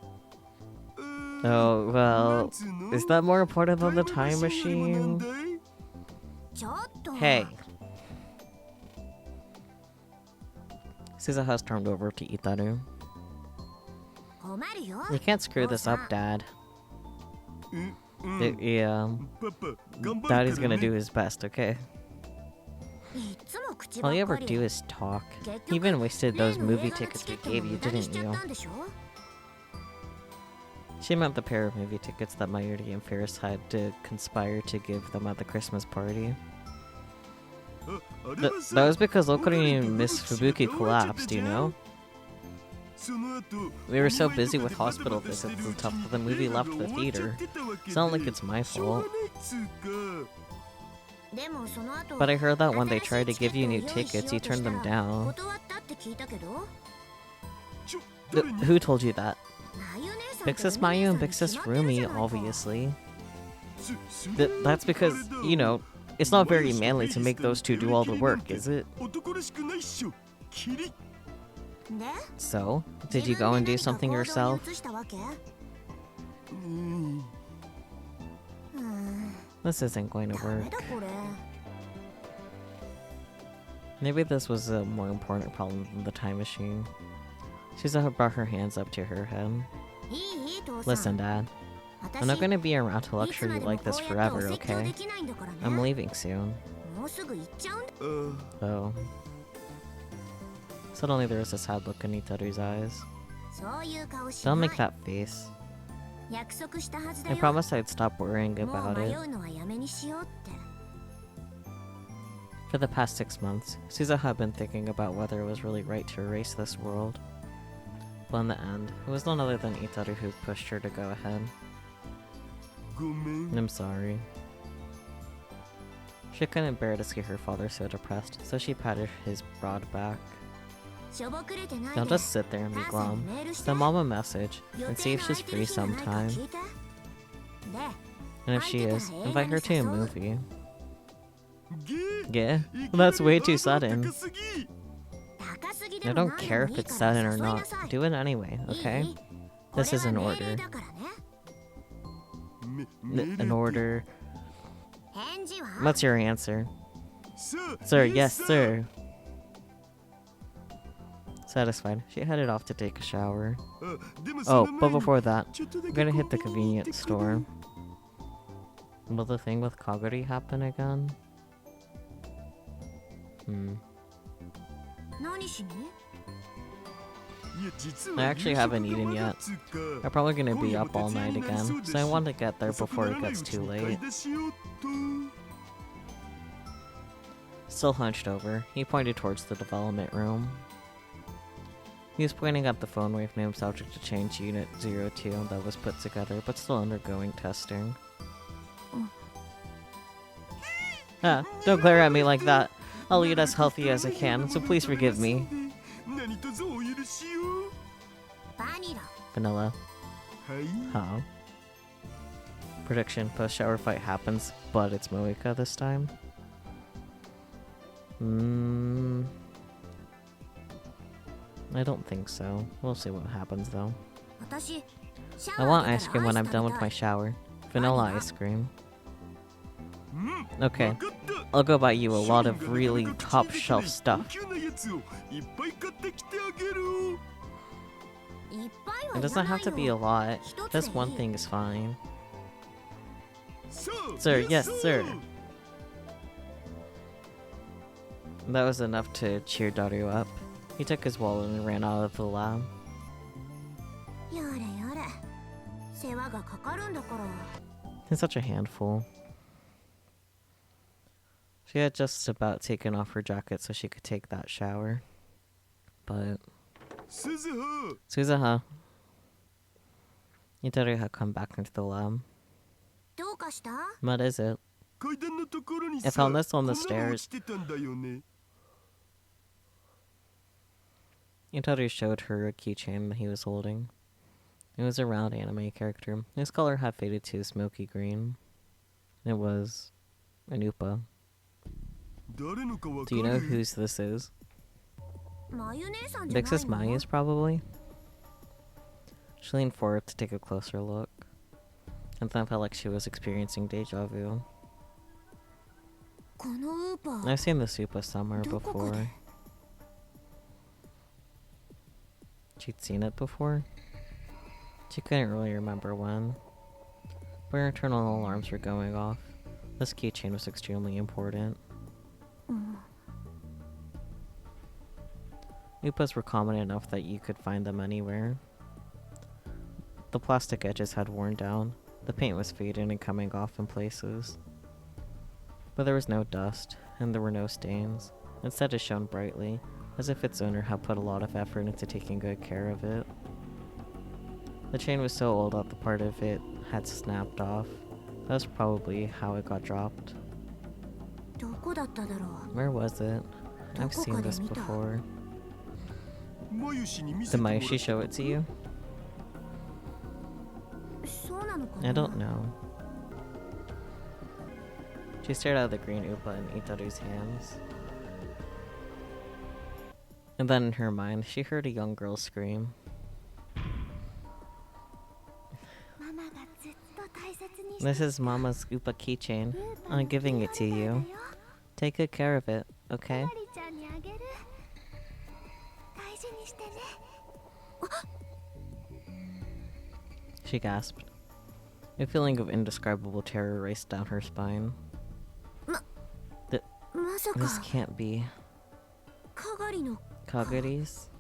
Oh, な well, んつうの？ is that more important than the タイ time ムマシンよりもなん machine? だい？ちょっと。 Hey. Suzuha stormed over to Itaru. 困るよ。 You can't screw this up, Dad. うん。 Yeah, パパ、頑張る Daddy's から gonna ね。 do his best, okay? いっつも口ば All っ you か ever り。 do is talk. 結 You 局 even wasted 例 those の映 movie 画の tickets チケ we ット gave も you, 無駄に didn't しちゃ you? ったんでしょ？ She meant the pair of movie tickets that Mayuri and Ferris had to conspire to give them at the Christmas party. あ、あれ Th はさ、 that was because オカリ Okarin と and Miss フブキ Fubuki が倒れちゃった collapsed, じ you ゃん。 know? その後、 We were so お祝い busy と with かでバタ hospital バタ visits してる and うち stuff に that the movie 映画 left が the 終わっちゃ theater. ってたわけ It's not で、 like it's my しょうが fault. ないっつうか。でもその後、 But I heard that when they 新 tried し to いチケ give you ッ new トを用意し tickets, よ you うとし turned た them ら down. 断ったって聞いたけど。誰に？ Who told you that? まゆ姉さんと Bixus 海姉 Mayu さ and んに Bixus 決まってるじゃ Rumi, ないか。 obviously. それは That's because, あれだ。 you know, it's not very manly to make those two do all the work, is it? 男らしくないっしょ。キリ。で、 So, did you go and do something 自分で何か行動に yourself? 移したわけ？うん。This isn't going to ダメ work. だこれ。 Maybe this was a more important problem than the time machine. Shizuha brought her hands up to her head. いいいい父さん。 Listen, Dad. 私 I'm not going to be around to いつ lecture ま you でも like こ this うやって forever, お説教 okay? できないんだからね。 I'm leaving soon. もうすぐ行っちゃうんだ。あ Oh. Suddenly there was a sad look in Itaru's eyes. そういう顔しな Don't い。 make that face. 約束したはずだ I よ。 promised I'd stop worrying もう about 迷 it. うのはやめにしようって。 For the past 6 months, Suzuha had been thinking about whether it was really right to erase this world. But in the end, it was none other than Itaru who pushed her to go ahead. ごめん。 I'm sorry. She couldn't bear to see her father so depressed, so she patted his broad back. しょぼくれてない Don't で。 just sit there and be 母さん glum. にメールして Send mom a message 予 and see 定 if の she's 空いてる free 日がないか sometime. 聞いて。で、 And if she is, invite her to a movie. ゲー。 Yeah? いき Well, な that's り way ハ too ードル sudden. 高すぎ。高すぎで I も don't ない care の if いい it's から sudden or 誘いな not. さい。 Do it anyway, い okay? い？ This これ is は an 命令 order. だからね。命令 An って。 order. 返事は？ What's your answer? さあ Sir, yes, さあ sir. Satisfied, she headed off to take a shower. あでもそ Oh, の but 前に before that, ちょっとだ I'm け gonna こ hit the こを convenience 見てくる。 store. Will the thing with Kaguri happen again? Hmm. 何しに？いや実 I は actually 夕 haven't 食が eaten まだ yet. っつうか I'm probably gonna be 今夜も up all 徹夜 night になり again, そうだ so I し want to get there 遅く before な it らないう gets ち too に買い late. 出しようっと。 Still hunched over, he pointed towards the development room. He was pointing at the phone wave name subject to change Unit 02 that was put together, but still undergoing testing. Ah, don't glare at me like that. I'll eat as healthy as I can, so please forgive me. 何卒お許しを。バニラ。 Vanilla. はい。 Huh? Prediction, post-shower fight happens, but it's Moeka this time? I don't think so. We'll see what happens though. 私、シ I ャワー want 出 ice た cream ら when ア I'm イス done 食 with べた my い。 shower. Vanilla Vanilla. ice cream. うん。 Okay, わかった。 I'll go buy you a lot of 商品が really なかなか top 口にでき shelf ない stuff. 高級なやつをいっぱい買ってきてあげる。いっぱいは It いら doesn't な have to い be a よ。 lot. 一つ Just で one いい。 thing is fine. さあ Sir, yes, sir. That was enough to cheer Daru up. He took his wallet and ran out of the lab. やれやれ世話がかかるんだから。 He's such a handful. She had just about taken off her jacket so she could take that shower. But... Suzuha! Itaru had come back into the lab. どうかした？ What is it? 階段のところに I さ、 found this on こんな the の落 stairs. ちてたんだよね。 Itaru showed her a keychain that he was holding. It was a round anime character. His color had faded to smoky green. It was an Upa. 誰のかわか Do you know る？ whose this is? まゆ姉さんじゃない Vix's の？ Mayu's probably. She leaned forward to take a closer look, and then felt like she was experiencing deja vu. このウーパー I've seen this Upa somewhere どこかで before. She'd seen it before? She couldn't really remember when. But her internal alarms were going off. This keychain was extremely important. Upas were common enough that you could find them anywhere. The plastic edges had worn down. The paint was fading and coming off in places. But there was no dust, and there were no stains. Instead it shone brightly, as if its owner had put a lot of effort into taking good care of it. The chain was so old that the part of it had snapped off. That was probably how it got dropped. どこだっただろう？ Where was it? I've seen this どこかで見た。 before. マユシに見せ Did てもらっ Mayushi た show it to you? そうなのかな？ I don't know. She stared at the green Upa in Itaru's hands. And then in her mind, she heard a young girl scream. ママがずっと大切にして This is Mama's Upa keychain. I'm giving it to you. Take good care of it, okay? マリちゃんにあげる。大事にしてね。 She gasped. A feeling of indescribable terror raced down her spine. まさ This か can't be. かがりの Kaguri's?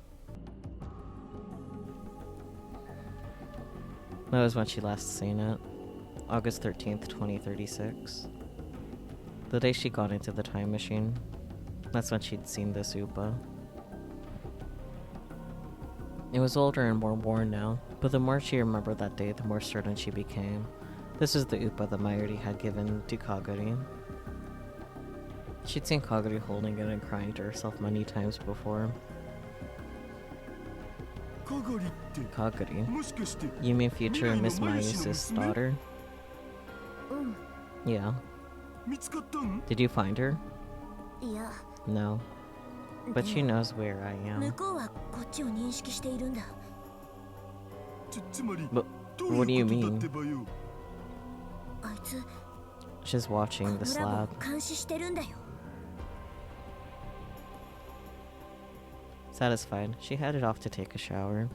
That was when she last seen it. August 13th, 2036. The day she got into the time machine. That's when she'd seen this Upa. It was older and more worn now, but the more she remembered that day, the more certain she became. This is the Upa that Mayuri had given to Kaguri. She'd seen Kaguri holding it and crying to herself many times before. かがりって Kaguri? もしかして You mean future Mayuri Miss no Mayushi no Mayu's musume? daughter? うん Yeah. 見つかったん？ Did you find her? いや No. But で she も knows where I 向 am. こうはこっちを認識しているんだ。つまり But ど what do う you いうことだ mean? ってばよ。あいつ She's こ watching の this ラボを lab. 監視してるんだよ。 Satisfied, she headed off to take a shower.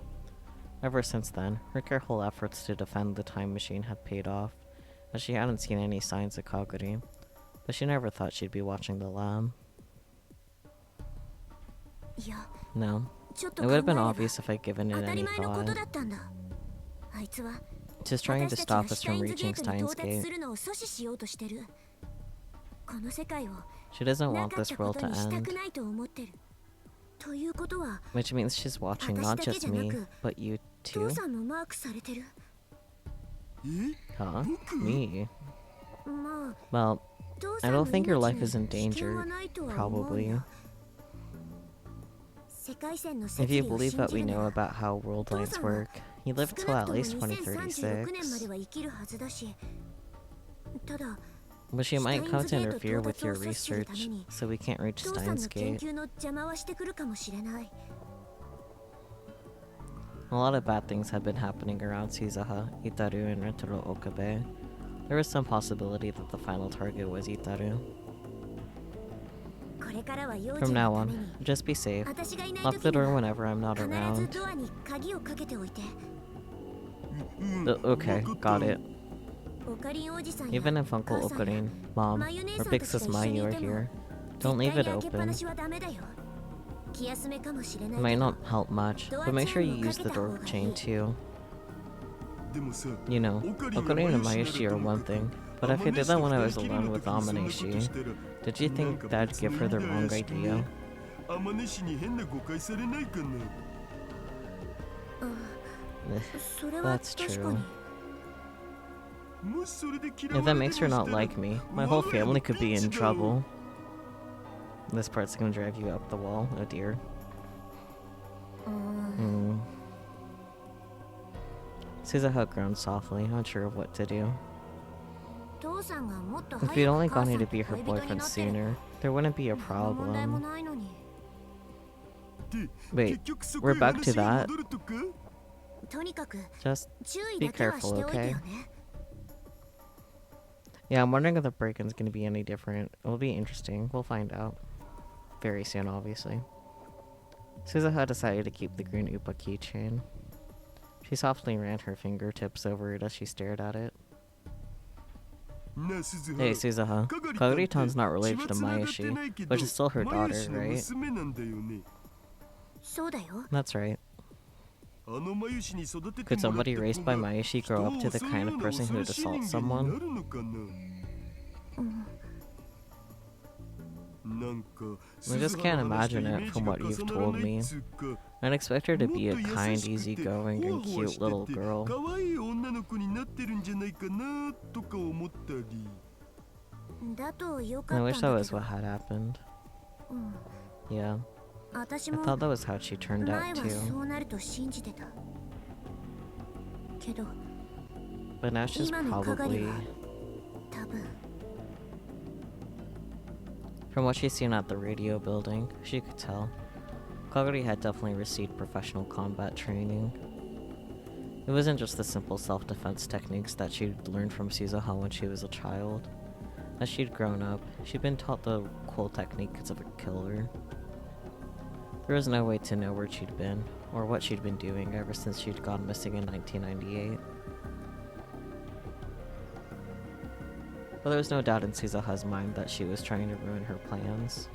Ever since then, her careful efforts to defend the time machine had paid off, as she hadn't seen any signs of Kaguri. But she never thought she'd be watching the lab. いや No. ちょっと It 考 would え have れ been ば obvious if I'd given 当 it たり any 前のこと thought. だったんだ。あいつは Just trying to 私たちが stop us シュタイ from ンズゲ reaching ートに Steins 到達 Gate. するのを阻止しようとしてる。この世界を She doesn't な want かっ this たこ world と to にした end. くないと思ってる。ということは Which means she's watching 私 not だけ just じゃな me, く but you 父 too? さんもマークされてる。え？ Huh? 僕？ Me? まあ Well, 父 I さんの don't think your 命 life に is in 危険 danger, はないとは思うん probably. だ。世界線の If 摂 you 理を believe 信 what じ we るな know ら about how world lines 父さんは work, you live 少 till な at くとも least 2036年まで 2036. は生きるはずだし、ただ But she might come to Steins Gate interfere 到 with 達を your 阻止するため research, に so we can't reach 父さん Steins の研 Gate. 究の邪魔はしてくるかもしれない。 A lot of bad things had been happening around Suzaha, Itaru, and Rentaro Okabe. There was some possibility that the final target was Itaru. これからは幼 From 児 now のた on, めに just be safe. 私がいない Lock the 時に door は whenever I'm not 必ず around. ドアに鍵をかけておいて。うん。 Okay, わかった got it. オカリンおじさんや Even if Uncle 母さんや Okarin, Mom, マユ姉 or さん Big たちが Sis 一緒にい Mayu are ても here, Don't leave it 絶対に開けっぱ open. なしはダメだよ。気休めかもしれない It け might ど not help much, but make sure you use the door chain too. でもさ、 You know, オカリが Okabe and マユ Mayushi シ are ならとも one かく thing, but if I did that when I was alone with アマネ Amane シと二人きりの時にそんなこと Shi, したら did you think that'd give her the wrong idea? アマネシに変な誤解されないかな。それは That's 確か true. に。もしそれで嫌 If わ that れ makes て her も not したら like me, my whole family could be in trouble. This part's gonna drive you up the wall, oh dear. うーん Suzuha groaned softly, unsure of what to do. 父さんがもっと If 早 you'd く only 母 gone さ here ん to と be her 恋人に boyfriend なってれば sooner, there wouldn't be a 何の問題も problem. ないのに。で Wait, 結局そ we're こへ back to 話が that? 戻るとか。とにかく Just 注意 be だけは careful, しておいて okay? よね。 Yeah, I'm wondering if the break-in's gonna be any different. It'll be interesting. We'll find out. Very soon, obviously. Suzuha decided to keep the green Upa keychain. She softly ran her fingertips over it as she stared at it. なあ、鈴 Hey, 葉。 Suzuha. かがり Kaguri-tan's not 血 related は to 繋がって Mayashi, ないけど but she's still her マヤ daughter, シの right? 娘なんだよね。そうだよ。 That's right. あのマユシに育て Could てもらった somebody 子 raised が by Mayashi 人 grow を up to the 襲う kind よ of うな person 恐 who'd ろしい assault 人間に someone? なるのかな。なんか I just can't imagine it from what you've told me. I'd expect her to be a kind, easygoing, and cute little girl. 可愛い女の子になってるんじゃないかなとか思ったり。だとよか I った wish ん that だ was けど what。had happened. うん Yeah, 私 I も thought that was how she turned 前 out は too. そうなると信じてた。けど But now she's 今の係 probably, は多分 from what she's seen at the radio building, she could tell. Kaguri had definitely received professional combat training. It wasn't just the simple self-defense techniques that she'd learned from Suzuha when she was a child. As she'd grown up, she'd been taught the cool techniques of a killer. There was no way to know where she'd been, or what she'd been doing ever since she'd gone missing in 1998. But there was no doubt in Suzuha's mind that she was trying to ruin her plans.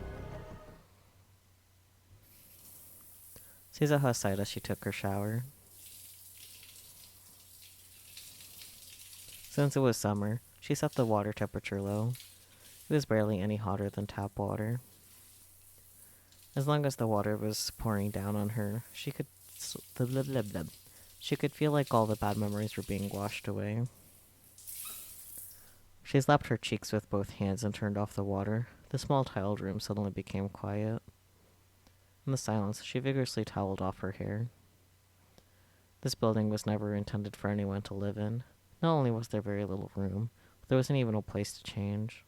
Suzuha sighed as she took her shower. Since it was summer, she set the water temperature low. It was barely any hotter than tap water. As long as the water was pouring down on her, she could feel like all the bad memories were being washed away. She slapped her cheeks with both hands and turned off the water. The small tiled room suddenly became quiet. In the silence, she vigorously toweled off her hair. This building was never intended for anyone to live in. Not only was there very little room, but there wasn't even a place to change.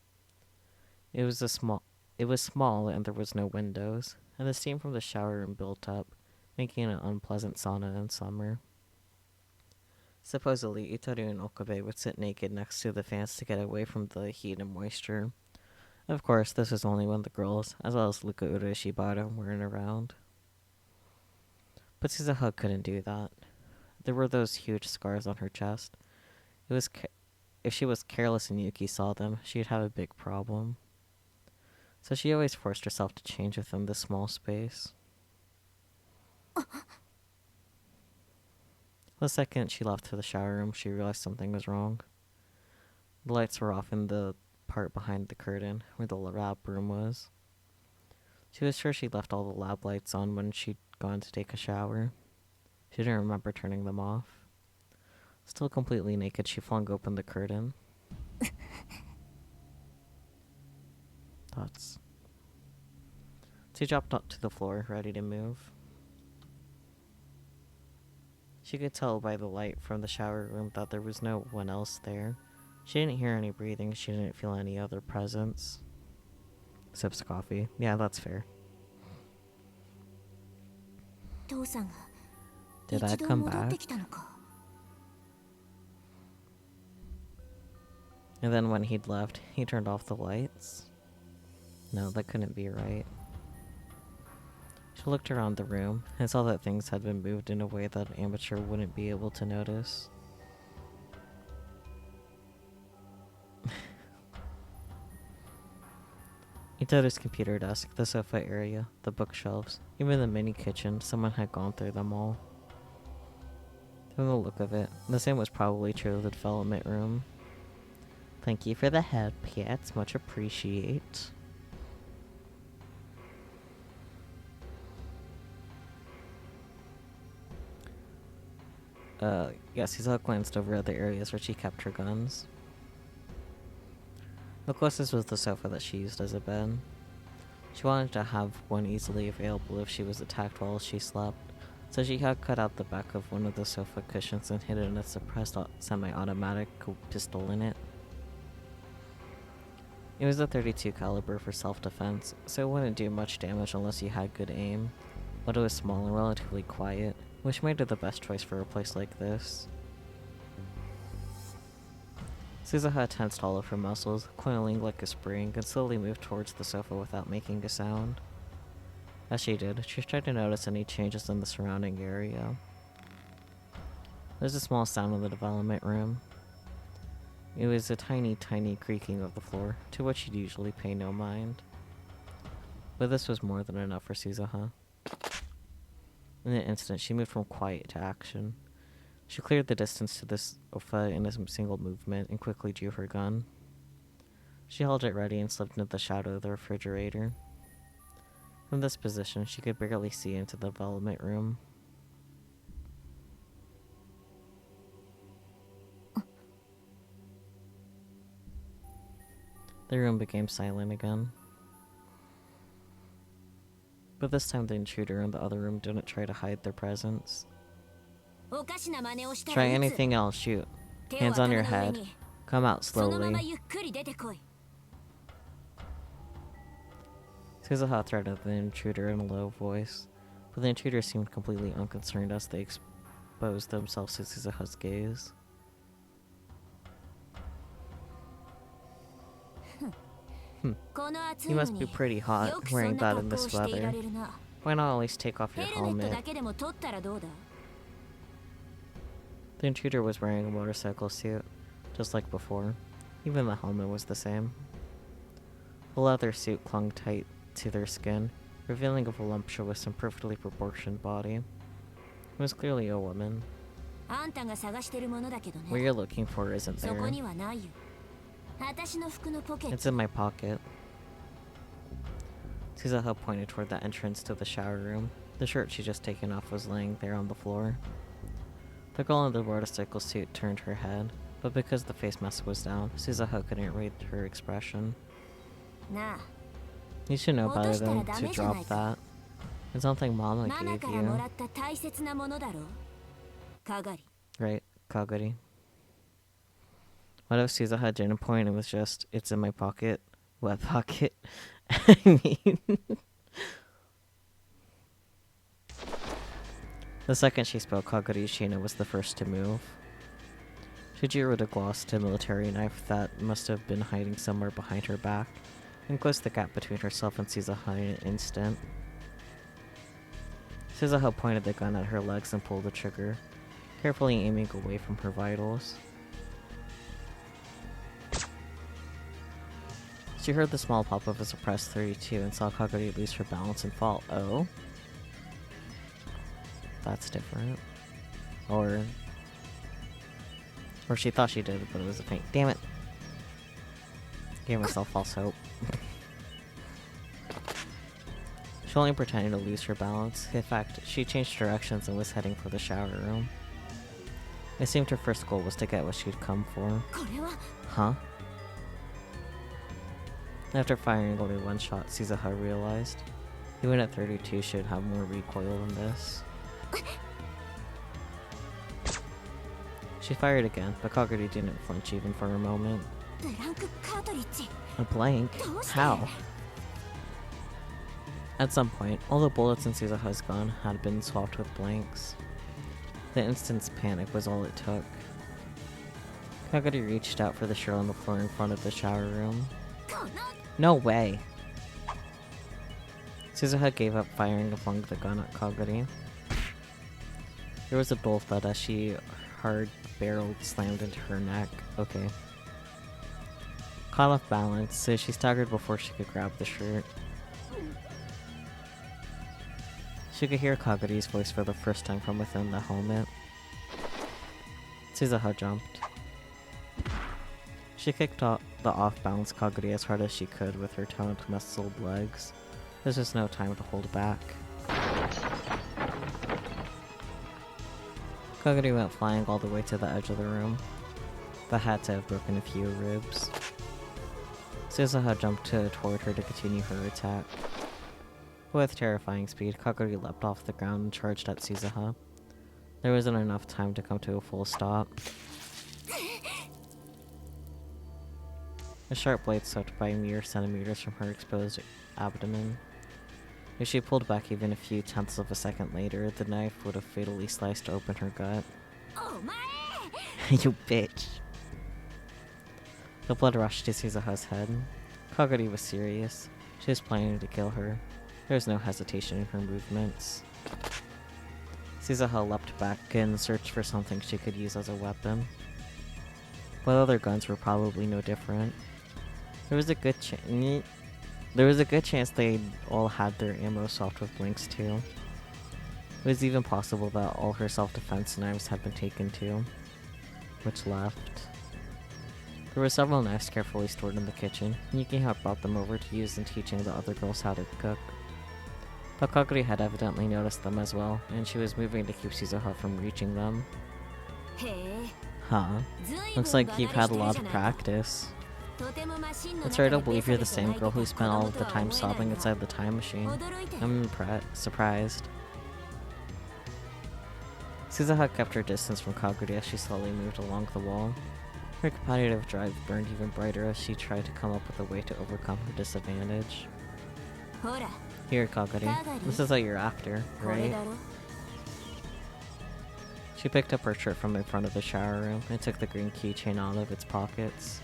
It was small and there was no windows, and the steam from the shower room built up, making it an unpleasant sauna in summer. Supposedly, Itaru and Okabe would sit naked next to the fans to get away from the heat and moisture. Of course, this was only when the girls, as well as Luka Ura Shibata, weren't around. But Suzuha couldn't do that. There were those huge scars on her chest. If she was careless and Yuki saw them, she'd have a big problem. So she always forced herself to change within this small space. The second she left for the shower room, she realized something was wrong. The lights were off in the part behind the curtain, where the lab room was. She was sure she'd left all the lab lights on when she'd gone to take a shower. She didn't remember turning them off. Still completely naked, she flung open the curtain. Thoughts. She dropped to the floor, ready to move. She could tell by the light from the shower room that there was no one else there. She didn't hear any breathing, she didn't feel any other presence. Sips coffee. Yeah, that's fair. 父さんが Did I 一度 come 戻って back? きたのか。 And then when he'd left, he turned off the lights? No, that couldn't be right. She looked around the room and saw that things had been moved in a way that an amateur wouldn't be able to notice. Itoru's computer desk, the sofa area, the bookshelves, even the mini kitchen, someone had gone through them all. From the look of it, the same was probably true of the development room. Thank you for the head pats, much appreciate. Yes, Hisawa glanced over other areas where she kept her guns. The closest was the sofa that she used as a bed. She wanted to have one easily available if she was attacked while she slept, so she had cut out the back of one of the sofa cushions and hidden a suppressed semi-automatic pistol in it. It was a .32 caliber for self-defense, so it wouldn't do much damage unless you had good aim, but it was small and relatively quiet, which made it the best choice for a place like this. Suzuha tensed all of her muscles, coiling like a spring, and slowly moved towards the sofa without making a sound. As she did, she tried to notice any changes in the surrounding area. There's a small sound in the development room. It was a tiny, tiny creaking of the floor, to which she'd usually pay no mind. But this was more than enough for Suzuha. In an instant, she moved from quiet to action. She cleared the distance to this sofa in a single movement and quickly drew her gun. She held it ready and slipped into the shadow of the refrigerator. From this position, she could barely see into the development room. The room became silent again. But this time the intruder in the other room didn't try to hide their presence. Try anything else, shoot. Hands on your head. Come out slowly. Suzuha threatened the intruder in a low voice, but the intruder seemed completely unconcerned as they exposed themselves to Suzuha's gaze. You must be pretty hot, wearing that in this weather. Why not at least take off your helmet? The intruder was wearing a motorcycle suit, just like before. Even the helmet was the same. The leather suit clung tight to their skin, revealing a voluptuous and perfectly proportioned body. It was clearly a woman. What you're looking for isn't there. It's in my pocket. Suzuha pointed toward the entrance to the shower room. The shirt she'd just taken off was laying there on the floor. The girl in the motorcycle suit turned her head, but because the face mask was down, Suzuha couldn't read her expression. You should know better than to drop that. It's something Mama gave you. Right, Kagari. What if Suzuha didn't point and was just, it's in my pocket? What pocket? I mean... The second she spoke, Kagari Shina was the first to move. She drew with a glossed military knife that must have been hiding somewhere behind her back, and closed the gap between herself and Suzuha in an instant. Suzuha pointed the gun at her legs and pulled the trigger, carefully aiming away from her vitals. She heard the small pop of a suppressed .32 and saw Kagari lose her balance and fall. Oh? That's different. Or she thought she did, but it was a feint. Damn it! Gave myself false hope. She only pretended to lose her balance. In fact, she changed directions and was heading for the shower room. It seemed her first goal was to get what she'd come for. Huh? After firing only one shot, Suzuha realized even at .32 should have more recoil than this. She fired again, but Kagari didn't flinch even for a moment. A blank? How? At some point, all the bullets in Suzuha's gun had been swapped with blanks. The instant's panic was all it took. Kagari reached out for the shirt on the floor in front of the shower room. No way! Suzuha gave up firing and flung the gun at Kagari. There was a dull thud as she hard-barreled slammed into her neck. Okay. caught off balance, so she staggered before she could grab the shirt. She could hear Kaguri's voice for the first time from within the helmet. Suzuha jumped. She kicked off the off-balance Kaguri as hard as she could with her toned, muscled legs. There was just no time to hold back. Kaguri went flying all the way to the edge of the room, but had to have broken a few ribs. Suzuha jumped toward her to continue her attack. With terrifying speed, Kaguri leapt off the ground and charged at Suzuha. There wasn't enough time to come to a full stop. A sharp blade swept by mere centimeters from her exposed abdomen. If she pulled back even a few tenths of a second later, the knife would have fatally sliced open her gut. You bitch. The blood rushed to Suzuha's head. Kaguri was serious. She was planning to kill her. There was no hesitation in her movements. Suzuha leapt back and searched for something she could use as a weapon. But other guns were probably no different. There was a good chance they all had their ammo swapped with blinks too. It was even possible that all her self-defense knives had been taken too. Which left? There were several knives carefully stored in the kitchen, and Yuki had brought them over to use in teaching the other girls how to cook. But Kaguri had evidently noticed them as well, and she was moving to keep Suzuha from reaching them. Huh. Looks like you've had a lot of practice. It's hard to believe you're the same girl who spent all of the time sobbing inside the time machine. I'm surprised. Suzuha kept her distance from Kaguri as she slowly moved along the wall. Her competitive drive burned even brighter as she tried to come up with a way to overcome her disadvantage. Here, Kaguri. This is what you're after, right? She picked up her shirt from in front of the shower room and took the green keychain out of its pockets.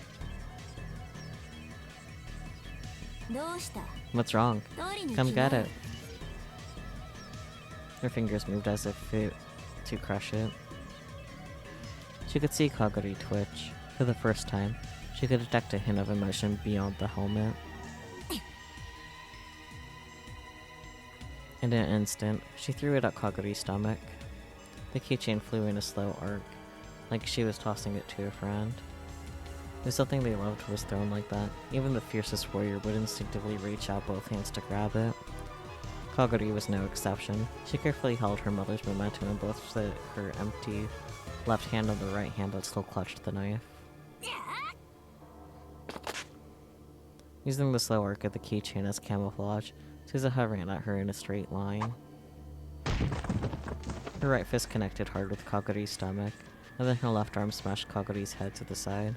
What's wrong? Come get it. Her fingers moved as if to crush it. She could see Kaguri twitch. For the first time, she could detect a hint of emotion beyond the helmet. In an instant, she threw it at Kaguri's stomach. The keychain flew in a slow arc, like she was tossing it to a friend. If something they loved was thrown like that, even the fiercest warrior would instinctively reach out both hands to grab it. Kaguri was no exception. She carefully held her mother's memento in both her empty left hand and the right hand that still clutched the knife. Using the slow arc of the keychain as camouflage, Suzuha ran at her in a straight line. Her right fist connected hard with Kaguri's stomach, and then her left arm smashed Kaguri's head to the side.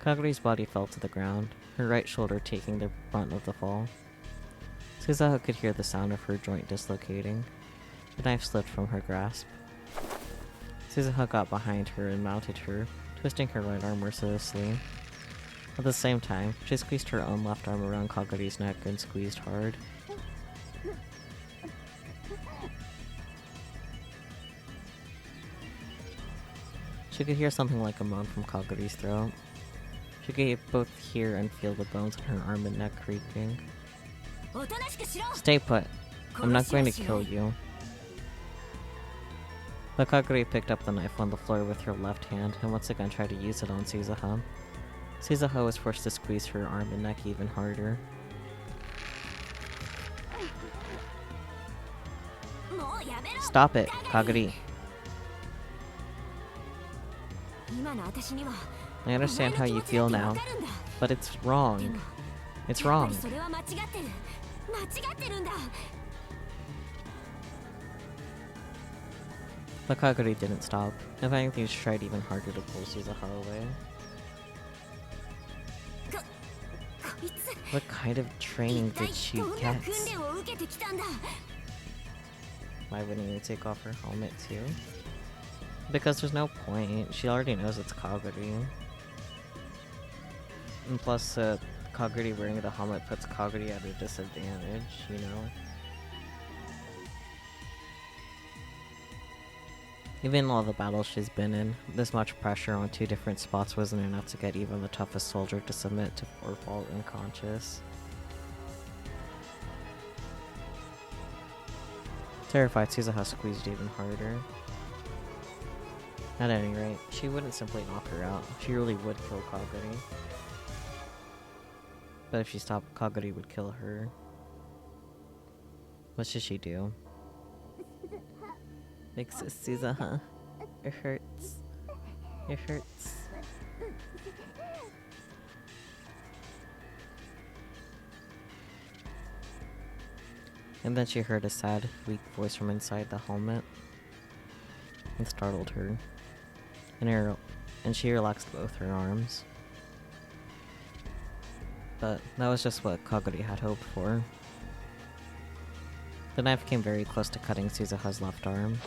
Kaguri's body fell to the ground, her right shoulder taking the brunt of the fall. Suzuha could hear the sound of her joint dislocating. The knife slipped from her grasp. Suzuha got behind her and mounted her, twisting her right arm mercilessly. At the same time, she squeezed her own left arm around Kaguri's neck and squeezed hard. She could hear something like a moan from Kaguri's throat. She could both hear and feel the bones in her arm and neck creaking. Stay put. I'm not going to kill you. But Kaguri picked up the knife on the floor with her left hand and once again tried to use it on Suzuha. Suzuha was forced to squeeze her arm and neck even harder. Stop it, Kaguri. I understand how you feel now, but it's wrong. It's wrong. But Kaguri didn't stop. If anything, she tried even harder to pull Suzuha away. What kind of training did she get? Why wouldn't you take off her helmet too? Because there's no point. She already knows it's Kaguri. And plus, Kaguri wearing the helmet puts Kaguri at a disadvantage, you know? Even all the battles she's been in, this much pressure on 2 different spots wasn't enough to get even the toughest soldier to submit to or fall unconscious. Terrified, Suzuha squeezed even harder. At any rate, she wouldn't simply knock her out. She really would kill Kaguri. But if she stopped, Kaguri would kill her. What should she do? Makes Suzuha. It hurts. It hurts. And then she heard a sad, weak voice from inside the helmet. It startled her. And she relaxed both her arms. But that was just what Kaguri had hoped for. The knife came very close to cutting Suzuha's left arm.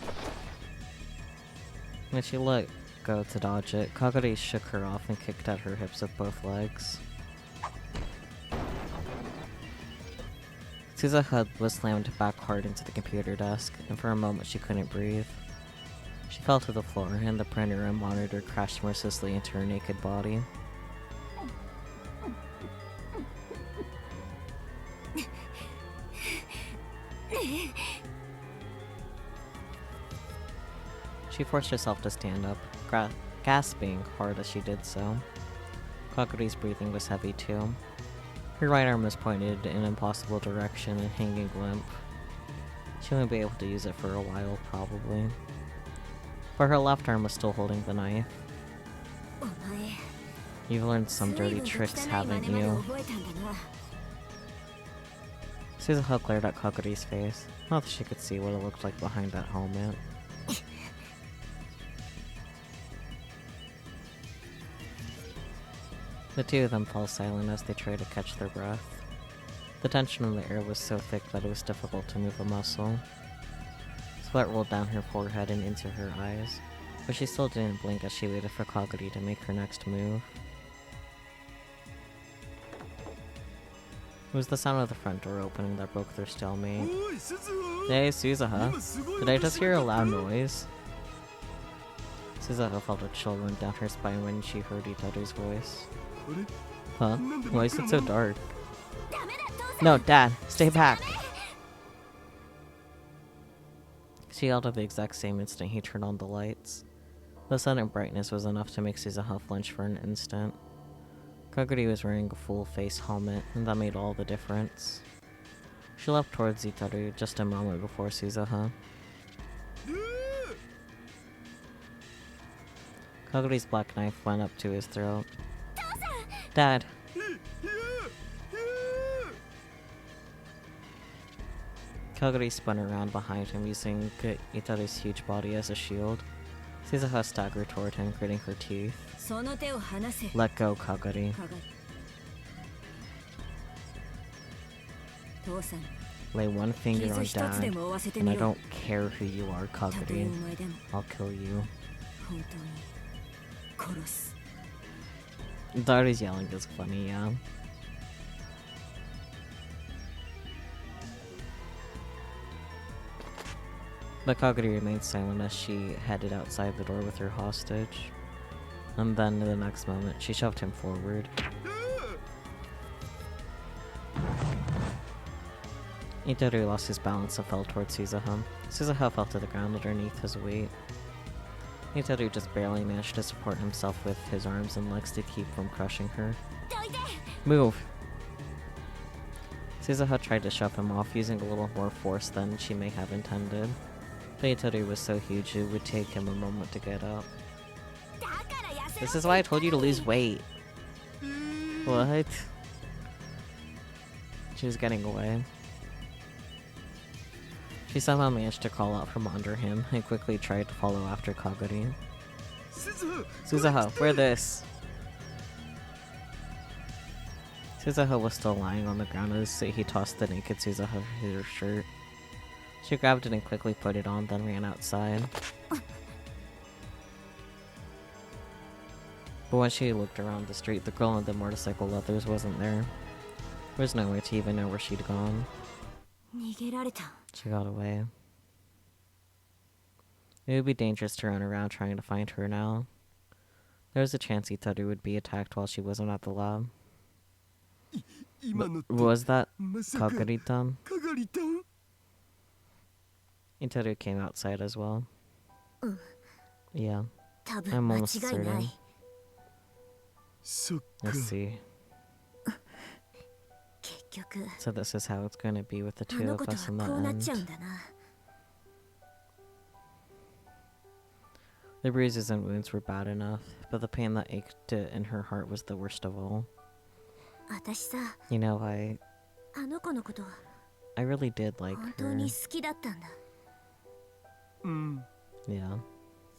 When she let go to dodge it, Kaguri shook her off and kicked at her hips with both legs. Suzuha was slammed back hard into the computer desk, and for a moment she couldn't breathe. She fell to the floor, and the printer and monitor crashed mercilessly into her naked body. She forced herself to stand up, gasping hard as she did so. Kaguri's breathing was heavy too. Her right arm was pointed in an impossible direction and hanging limp. She wouldn't be able to use it for a while, probably. But her left arm was still holding the knife. You've learned some dirty tricks, haven't you? Suzuha glared at Kaguri's face. Not that she could see what it looked like behind that helmet. The two of them fell silent as they tried to catch their breath. The tension in the air was so thick that it was difficult to move a muscle. Sweat rolled down her forehead and into her eyes, but she still didn't blink as she waited for Kaguri to make her next move. It was the sound of the front door opening that broke their stalemate. Hey, Suzuha. Did I just hear a loud noise? Suzuha felt a chill run down her spine when she heard Itaru's voice. Huh? Why is it so dark? No, Dad, stay back! She yelled at the exact same instant he turned on the lights. The sudden brightness was enough to make Suzuha flinch for an instant. Kaguri was wearing a full-face helmet, and that made all the difference. She leapt towards Itaru just a moment before Suzuha. Kaguri's black knife went up to his throat. Dad! Kaguri spun around behind him, using Itaru's huge body as a shield. Suzuha staggered toward him, gritting her teeth. Let go, Kaguri. Lay one finger on Dad, and I don't care who you are, Kaguri. I'll kill you. Itaru's yelling is funny, yeah. But Kaguri remained silent as she headed outside the door with her hostage. And then, in the next moment, she shoved him forward. Itaru lost his balance and fell towards Suzuha. Suzuha fell to the ground underneath his weight. Itaru just barely managed to support himself with his arms and legs to keep from crushing her. Move! Suzuha tried to shove him off, using a little more force than she may have intended. But Itaru was so huge it would take him a moment to get up. This is why I told you to lose weight. What? She was getting away. She somehow managed to crawl out from under him and quickly tried to follow after Kaguri. Suzuha, wear this! Suzuha was still lying on the ground as he tossed the naked Suzuha her shirt. She grabbed it and quickly put it on, then ran outside. But when she looked around the street, the girl in the motorcycle leathers wasn't there. There was no way to even know where she'd gone. She got away. It would be dangerous to run around trying to find her now. There was a chance Itaru would be attacked while she wasn't at the lab. 今のって Was that まさか Kagari-tan? かがりたん Itaru came outside as well. Yeah, 多 I'm 分間 almost 違いな certain. い。そっか Let's see. 結局 So this is how it's going to be with the あ two の of 子と us in は the こうなっちゃう end. んだな。 The bruises and wounds were bad enough, but the pain that ached in her heart was the worst of all. 私さ、 You know, I あの子のことは really did like 本当 her. に好きだったんだ。うん Yeah.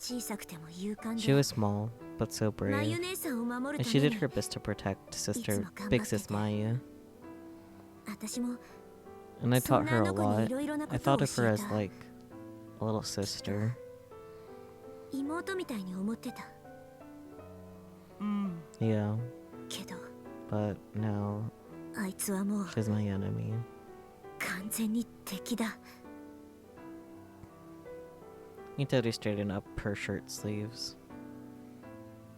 小さくても勇敢 She で was small, but so マ brave. ユ姉さんを守る And た she め did に her best to protect sister, いつも頑張ってて。 big sis Mayu. 私も And I そん taught な her あ a の子に lot. いろいろなこ I とを thought of 教 her え as た。 like a little sister. 妹みたいに思ってた。うん Yeah, けど but no, あいつはもう she's my enemy. 完全に敵だ。 Itaru straightened up her shirt sleeves.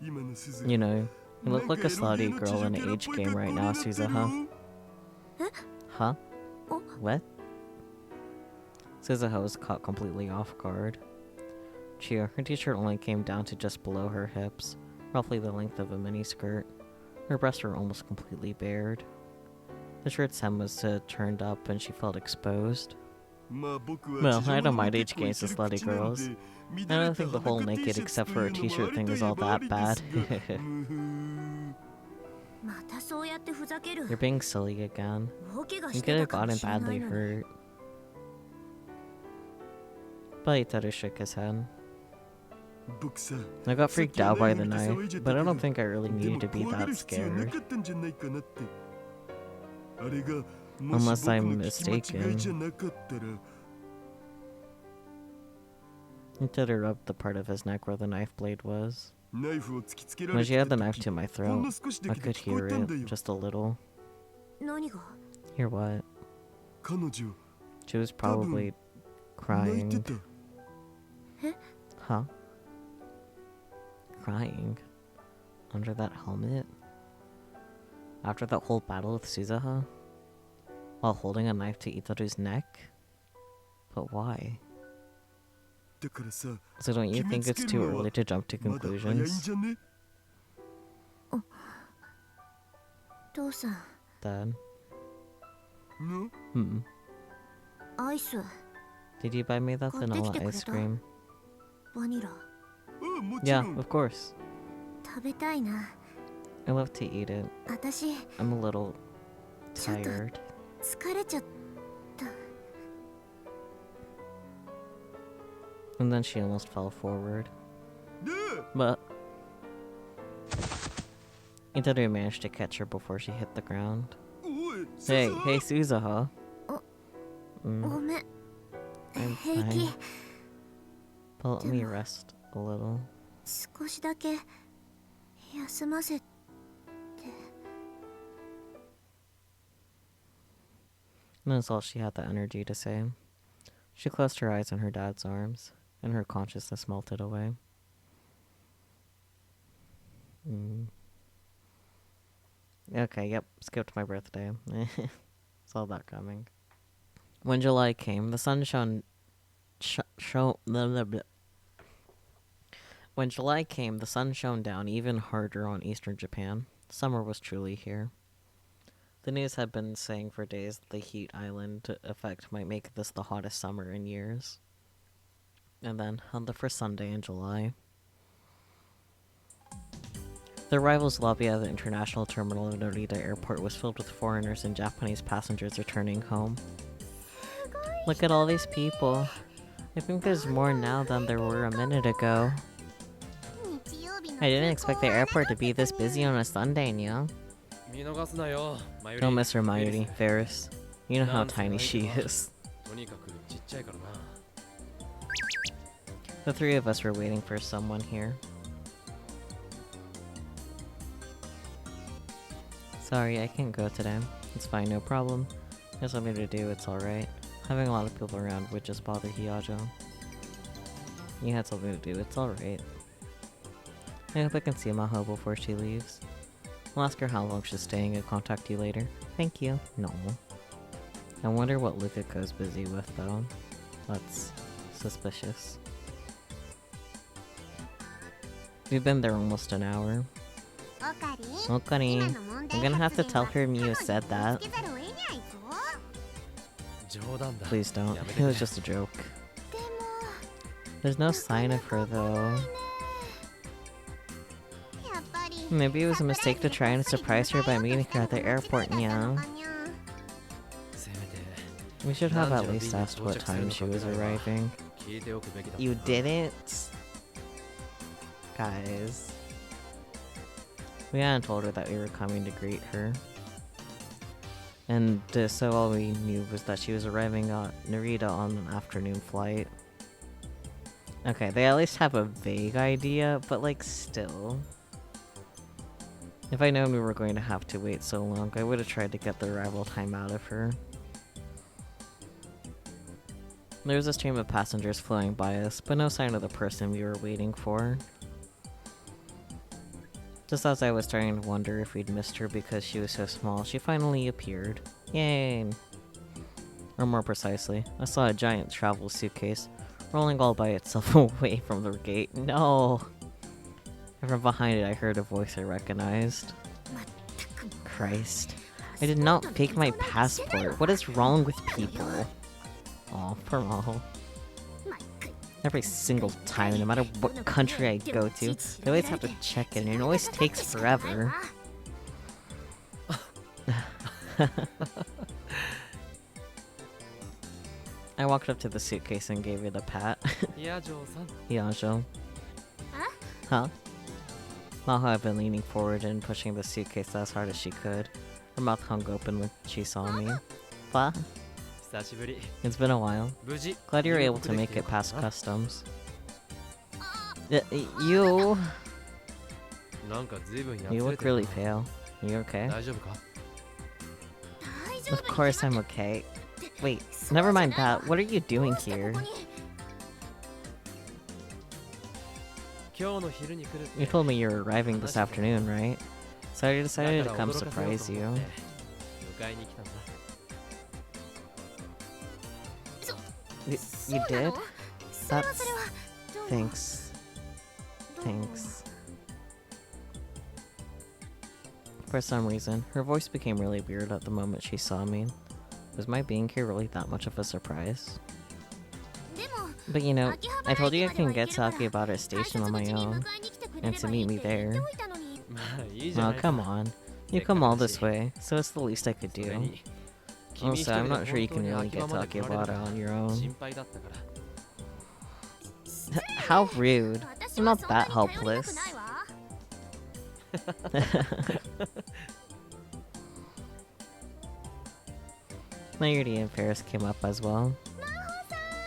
今の鈴 You know, you な look ん like a かエロゲ slutty ーの girl 地 in 上 an キャラっ age ぽい game 格好 right に now, なってる Suzuha. よ Huh? What? Suzuha was caught completely off guard. Her t-shirt only came down to just below her hips, roughly the length of a miniskirt. Her breasts were almost completely bared. The shirt's hem was turned up and she felt exposed. まあ僕は Well, 地上 I の don't も mind 結 age 構い games け to る slutty 口なん girls. で I 乱れ don't た think the whole 裸 naked T シャ except ツ for a というのも t-shirt あり thing と is いえ all ばあ that り bad. ですがむふまたそうやってふざける。 You're being silly again. 大怪我 You して could た have かも gotten しれな badly いのに。 hurt. But Itaru shook his head. 僕さ I got さっ freaked きは out ナイ by フ the 見て knife, 騒いじゃった but I け don't ど think I really で needed も to be 怖が that る必要な scared. かったんじゃないかなってあれがも Unless し僕 I'm の聞き間違いじゃ mistaken. なかったら Itaru rubbed the part of his neck where the knife blade was. ナイフを突きつけら When れ she てた had the knife 時 to my ほんの throat, 少しだ I けど could 聞こ hear えたんだ it, よ just a little. 何が Hear what? 彼女 She was 多分 probably 泣いて crying. た Huh? Crying? Under that helmet? After that whole battle with Suzuha? While holding a knife to Itaru's neck? But why? だからさ So don't you think it's too early to jump to まだ早いん conclusions? じゃね父さん、 Dad? の アイス、 Did you buy me that 買ってき vanilla てくれ ice た cream? バニラ。ああもち Yeah, ろん of course. 食べたいな。 I love to eat it. 私、 I'm a little ちょっと tired. 疲れちゃった。 And then she almost fell forward. ね But Itaru managed to catch her before she hit the ground. えおい Hey, 鈴 hey, Suzuha. ご Mm, めん。 I'm 平気 fine.。But let me rest a little. 少しだけ休ませて。 And that's all she had the energy to say. She closed her eyes on her dad's arms, and her consciousness melted away. Okay, yep, skipped my birthday. Saw that coming. When July came, the sun shone. When July came, the sun shone down even harder on eastern Japan. Summer was truly here. The news had been saying for days that the heat island effect might make this the hottest summer in years. And then, on the first Sunday in July, the arrivals lobby at the international terminal of Narita Airport was filled with foreigners and Japanese passengers returning home. Look at all these people. I think there's more now than there were a minute ago. 日曜日の I didn't expect the 空港は airport to be this busy on a Sunday, Nya. 見逃すなよ、マユリ。 No, Mr. Mayuri, フェリス Ferris. You know how なんせ tiny 相 she 手は is. とにかくちっちゃいからな。 The three of us were waiting for someone here. Sorry, I can't go today. It's fine, no problem. There's something to do, it's alright. Having a lot of people around would just bother Hiyajo. You had something to do. It's alright. I hope I can see Maho before she leaves. I'll ask her how long she's staying and contact you later. Thank you. No. I wonder what Lukiko's busy with, though. That's suspicious. We've been there almost an hour. Okabe, I'm gonna have to tell her Miu said that. Please don't. It was just a joke. There's no sign of her, though. Maybe it was a mistake to try and surprise her by meeting her at the airport, yeah. We should have at least asked what time she was arriving. You didn't? Guys. We hadn't told her that we were coming to greet her. And so all we knew was that she was arriving at Narita on an afternoon flight. Okay, they at least have a vague idea, but like still. If I'd known we were going to have to wait so long, I would have tried to get the arrival time out of her. There was a stream of passengers flowing by us, but no sign of the person we were waiting for. Just as I was starting to wonder if we'd missed her because she was so small, she finally appeared. Yay! Or more precisely, I saw a giant travel suitcase rolling all by itself away from the gate. No! And from behind it I heard a voice I recognized. Christ. I did not fake my passport. What is wrong with people? Aw, poor Maho. Every single time, no matter what country I go to, they always have to check in, and it always takes forever. I walked up to the suitcase and gave it a pat. Yajo. Huh? Maho had been leaning forward and pushing the suitcase as hard as she could. Her mouth hung open when she saw me. What? It's been a while. Glad you were able to make it past customs. You look really pale. Are you okay? Of course I'm okay. Wait, never mind that. What are you doing here? You told me you were arriving this afternoon, right? So I decided to come surprise you. You did? That's... Thanks. Thanks. For some reason, her voice became really weird at the moment she saw me. Was my being here really that much of a surprise? But you know, I told you I can get to Akihabara Station on my own, and to meet me there. Oh, come on. You come all this way, so it's the least I could do. Also, I'm not sure you can really get to Akihabara on your own. How rude. I'm not that helpless. Mayuri and Ferris came up as well.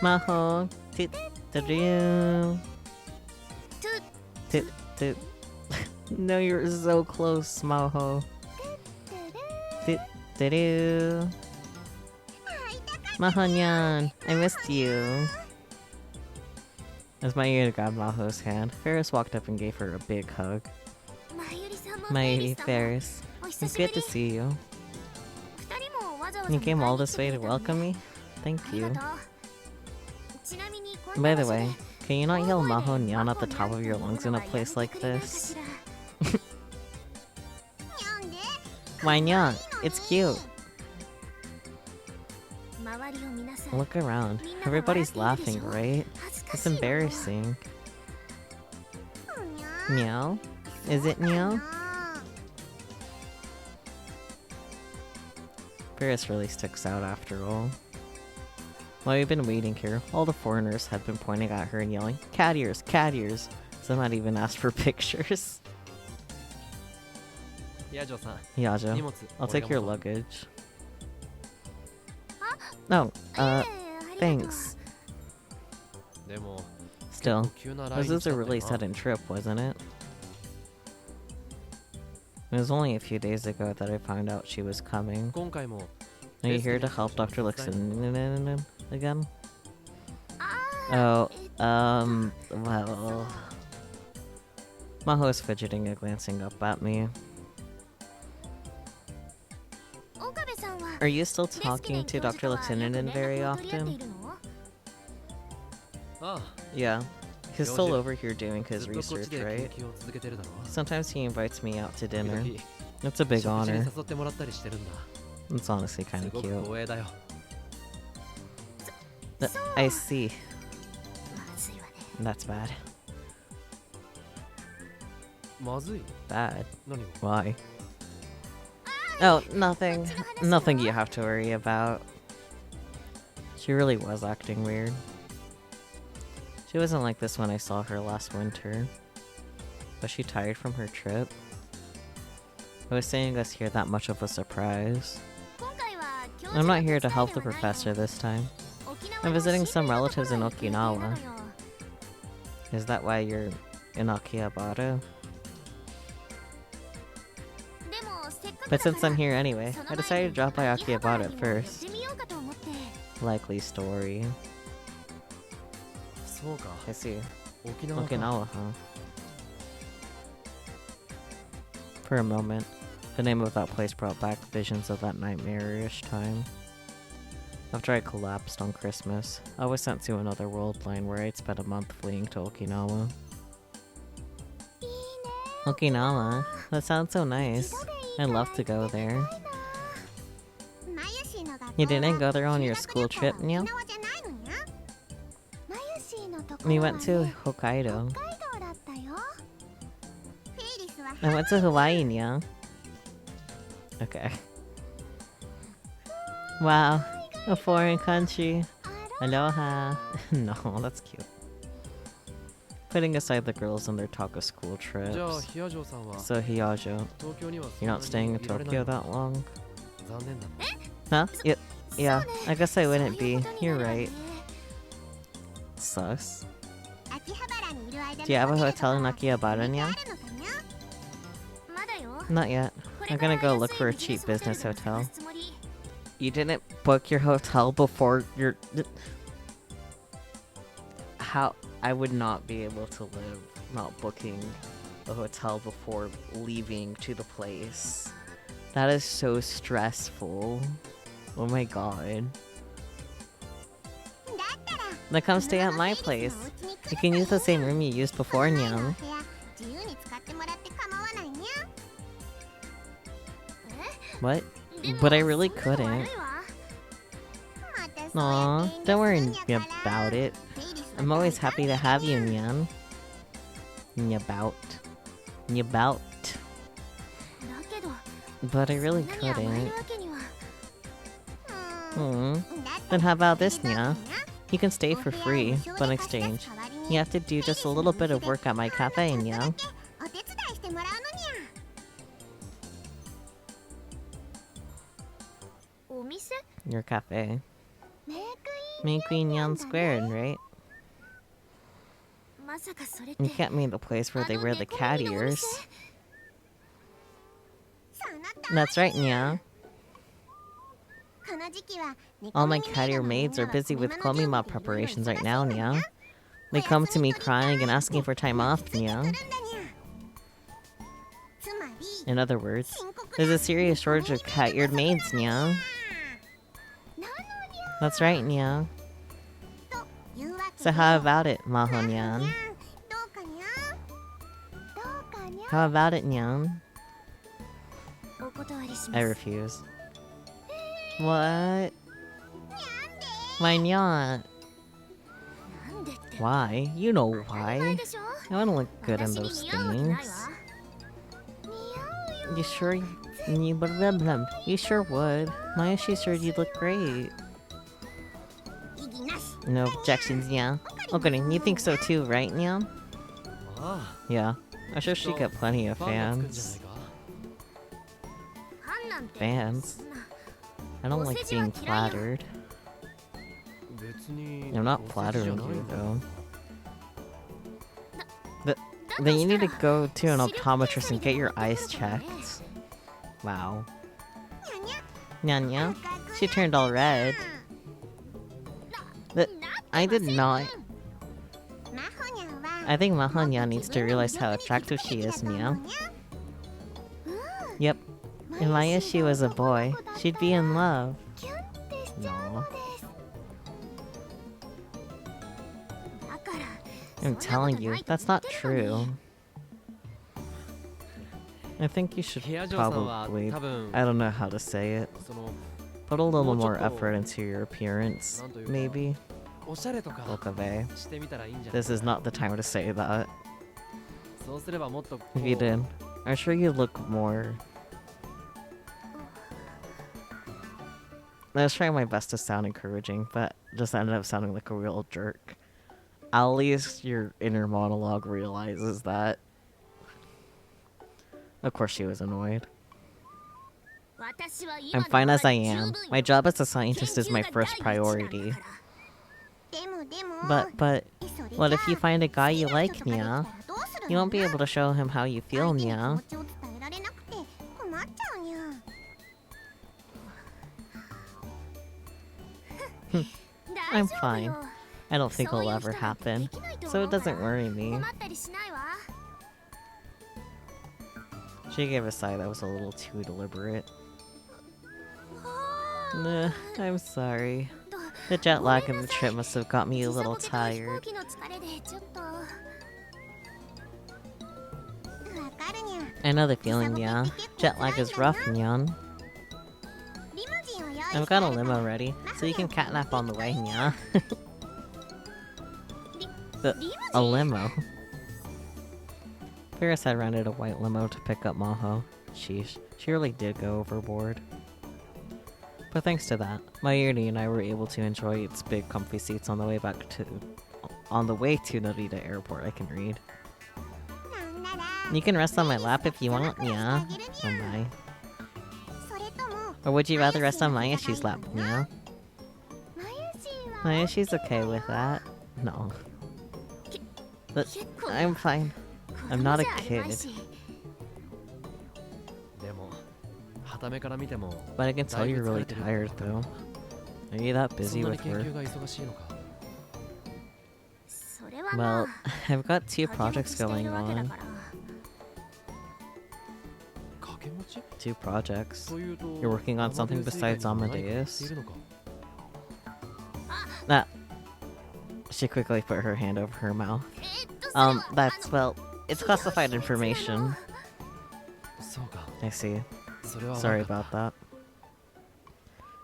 Maho! Tutturu! Toot. No, you're so close, Maho. Tutturu! Maho-nyan! I missed you! As Mayuri grabbed Maho's hand, Ferris walked up and gave her a big hug. Mayuri, Ferris, it's good to see you. You came all this way to welcome me? Thank you. By the way, can you not yell Maho-nyan at the top of your lungs in a place like this? Why not? It's cute. Look around. Everybody's laughing, right? It's embarrassing. Meow? Is it meow? Ferris really sticks out after all. While we've been waiting here, all the foreigners had been pointing at her and yelling, "Cat ears! Cat ears!" Some had even asked for pictures. Yajo, I'll take your luggage. No, thanks. Still, this was a really sudden trip, wasn't it? It was only a few days ago that I found out she was coming. Are you here to help Dr. Lixon again? Oh, Well... Maho is fidgeting and glancing up at me. Okabe-san wa Are you still レスキ talking レン to 教授 Dr. とはよく Lexinen 連 very 絡を取り合ってい often? るの？ああ Yeah. He's still Yoji. over here doing his ずっとこっち research, で right? 研究を続けてるだろ Sometimes he invites me out to 時々 dinner. It's a big 食事に honor. 誘ってもらったりしてるんだ It's honestly す kind of ごく cute. 光栄だよ I see. まずいわね。 That's bad. まずい Bad. 何が Why? Oh, nothing. Nothing you have to worry about. She really was acting weird. She wasn't like this when I saw her last winter. Was she tired from her trip? I was seeing us here that much of a surprise. 今回は教授 I'm の not here to 手伝い help で the はないの。 professor this time. 沖縄 I'm の visiting some シールのとこ relatives in ろへ行く予定なの Okinawa. よ。 Is that why you're in Akihabara? でもせっかく But だから since I'm here anyway, その I 前に decided to drop by 秋葉原 Akihabara に at も寄っ first. てみようかと思って。 Likely story. そうか I see. 沖縄か Okinawa, huh? For a moment, the name of that place brought back visions of that nightmarish time. After I collapsed on Christmas, I was sent to another world line where I'd spent a month fleeing to Okinawa. いいね。 Okinawa? That sounds so nice. 一度でいい I'd から love to go there. 行きたいな。マユシーの学校は You didn't go there on your 修 school 学旅行は trip, Neil? 沖縄じゃないのにゃ。マユシーのところ We は went to ね Hokkaido. 北海道だったよ。フェイリスは I went to Hawaii, Nya. Okay. Wow, a foreign country. あら Aloha. No, that's cute. Putting aside the girls and their talk of school じゃあ trips. ヒヤジョーさんは So, Hiyajo, 東京には you're not staying in いられない Tokyo that long? 残念だ Huh? Yeah, そうね I guess I そうい wouldn't う be. ことにな You're るわ right. ね。 Sucks. 秋葉原にいる間の Do you have a ホテルと hotel in か Akihabara, ある Nya? のかにゃ。まだよ。 Not yet. こ I'm れから gonna go 安い look for a ビジネ cheap スホテル business でも探 hotel. すつもり。 You didn't book your hotel before your... How... I would not be able to live not booking a hotel before leaving to the place. That is so stressful. Oh my god. だったら Then come stay at my place. You can use the same room you used before, Nyang. 自由に使ってもらって構わないにゃ。 What? でも But I really そんなの couldn't. 悪いわ。またそう Aw, やって don't 遠 worry 慮するんやから about it. フェイリスは I'm always 大 happy to 歓迎 have you, にゃ。 Nyan. Nyabout. Nyabout. だけど But I そ really んなに甘え couldn't. るわけには。Hmm. だった Then ら how about this, 手伝 Nya? ってにゃ。 You can stay お for 部屋を free, 無償 but in で貸し出 exchange, す代わり you に have to do just a little bit of work at my cafe, ちょっ Nya. とだけお手伝いしてもらうのにゃ。お店 Your cafe. メイクイン Main Queen Nyan Squared, right? まさかそれって You can't mean the place where they wear the cat ears. その通 That's right, Nya. この時期は All my cat ear maids are busy with komima preparations right now, Nya. They come to me crying and asking for time off, Nya. つまり In other words, there's a serious shortage of cat-eared maids, Nya. なのに That's right, Nya. というわけ So で how about it, Maho なのに Nyan? どうかにゃどうかにゃ How about it, Nyan? お断りします I refuse. What? Why not? なんでって Why? You know 当たり前 why. でしょ I wouldn't look good in 私に those 似合うわけないわ things. 似合うよ You sure? You sure would. Mayoshi said you'd look great. 異議なし No objections, Nya. Okay, you think so too, right, Nya? あ Yeah. I'm sure she got plenty あ of ファンがつくんじゃな fans. いかファンなんて Fans? そんな I don't like being flattered. 別に I'm not お世辞じゃ flattering ない you んだ though. だ Then you と need し to たら go to an 視力 optometrist 検 and 査 get に your 持って eyes くるからね checked. Wow. にゃにゃ Nya, she turned all red. な I did not. I think Mahanya needs to realize how attractive she is, Mia. Yep. If Mayashi was a boy, she'd be in love. No. I'm telling you, that's not true. I think you should 部屋嬢さんは probably, 多分 I don't know how to say it, その put a little more もうちょっと effort into your appearance, なんというか maybe. おしゃれとか Okabe. してみたらいいんじゃない This is not the time to say that. そうすればもっとこ If you う did, I'm sure you'd look more... I was trying my best to sound encouraging, but just ended up sounding like a real jerk. At least your inner monologue realizes that. Of course she was annoyed. I'm fine as I am. My job as a scientist is my first priority. But, what if you find a guy you like, Mia? You won't be able to show him how you feel, Mia. I'm fine. I don't think it'll ever happen, so it doesn't worry me. She gave a sigh that was a little too deliberate. Nah, I'm sorry. The jet lag and the trip must have got me a little tired. I know the feeling, yeah. Jet lag is rough, Nyan. I've got a limo ready, so you can catnap on the way, yeah. A limo? Ferris had rented a white limo to pick up Maho. Sheesh, she really did go overboard. But thanks to that, Mayuri and I were able to enjoy its big comfy seats on the way back to... On the way to Narita Airport, I can read. You can rest on my lap if you want, yeah. Oh my. Or would you rather rest on Mayashi's lap, yeah? Mayashi's okay with that. No. But I'm fine. I'm not a kid. でも傍目から見ても But I can tell you're really tired, though. Are you that そ busy んなに with 研 work? 究が忙しいのか Well, I've got 2 projects going on. 掛け持ち 2 projects. というと You're working on something アマデウス以外 besides にも何かやって Amadeus? いるのか That. She quickly put her hand over her mouth. That's, well, it's classified information. そうか I see. それは Sorry 悪かった about that.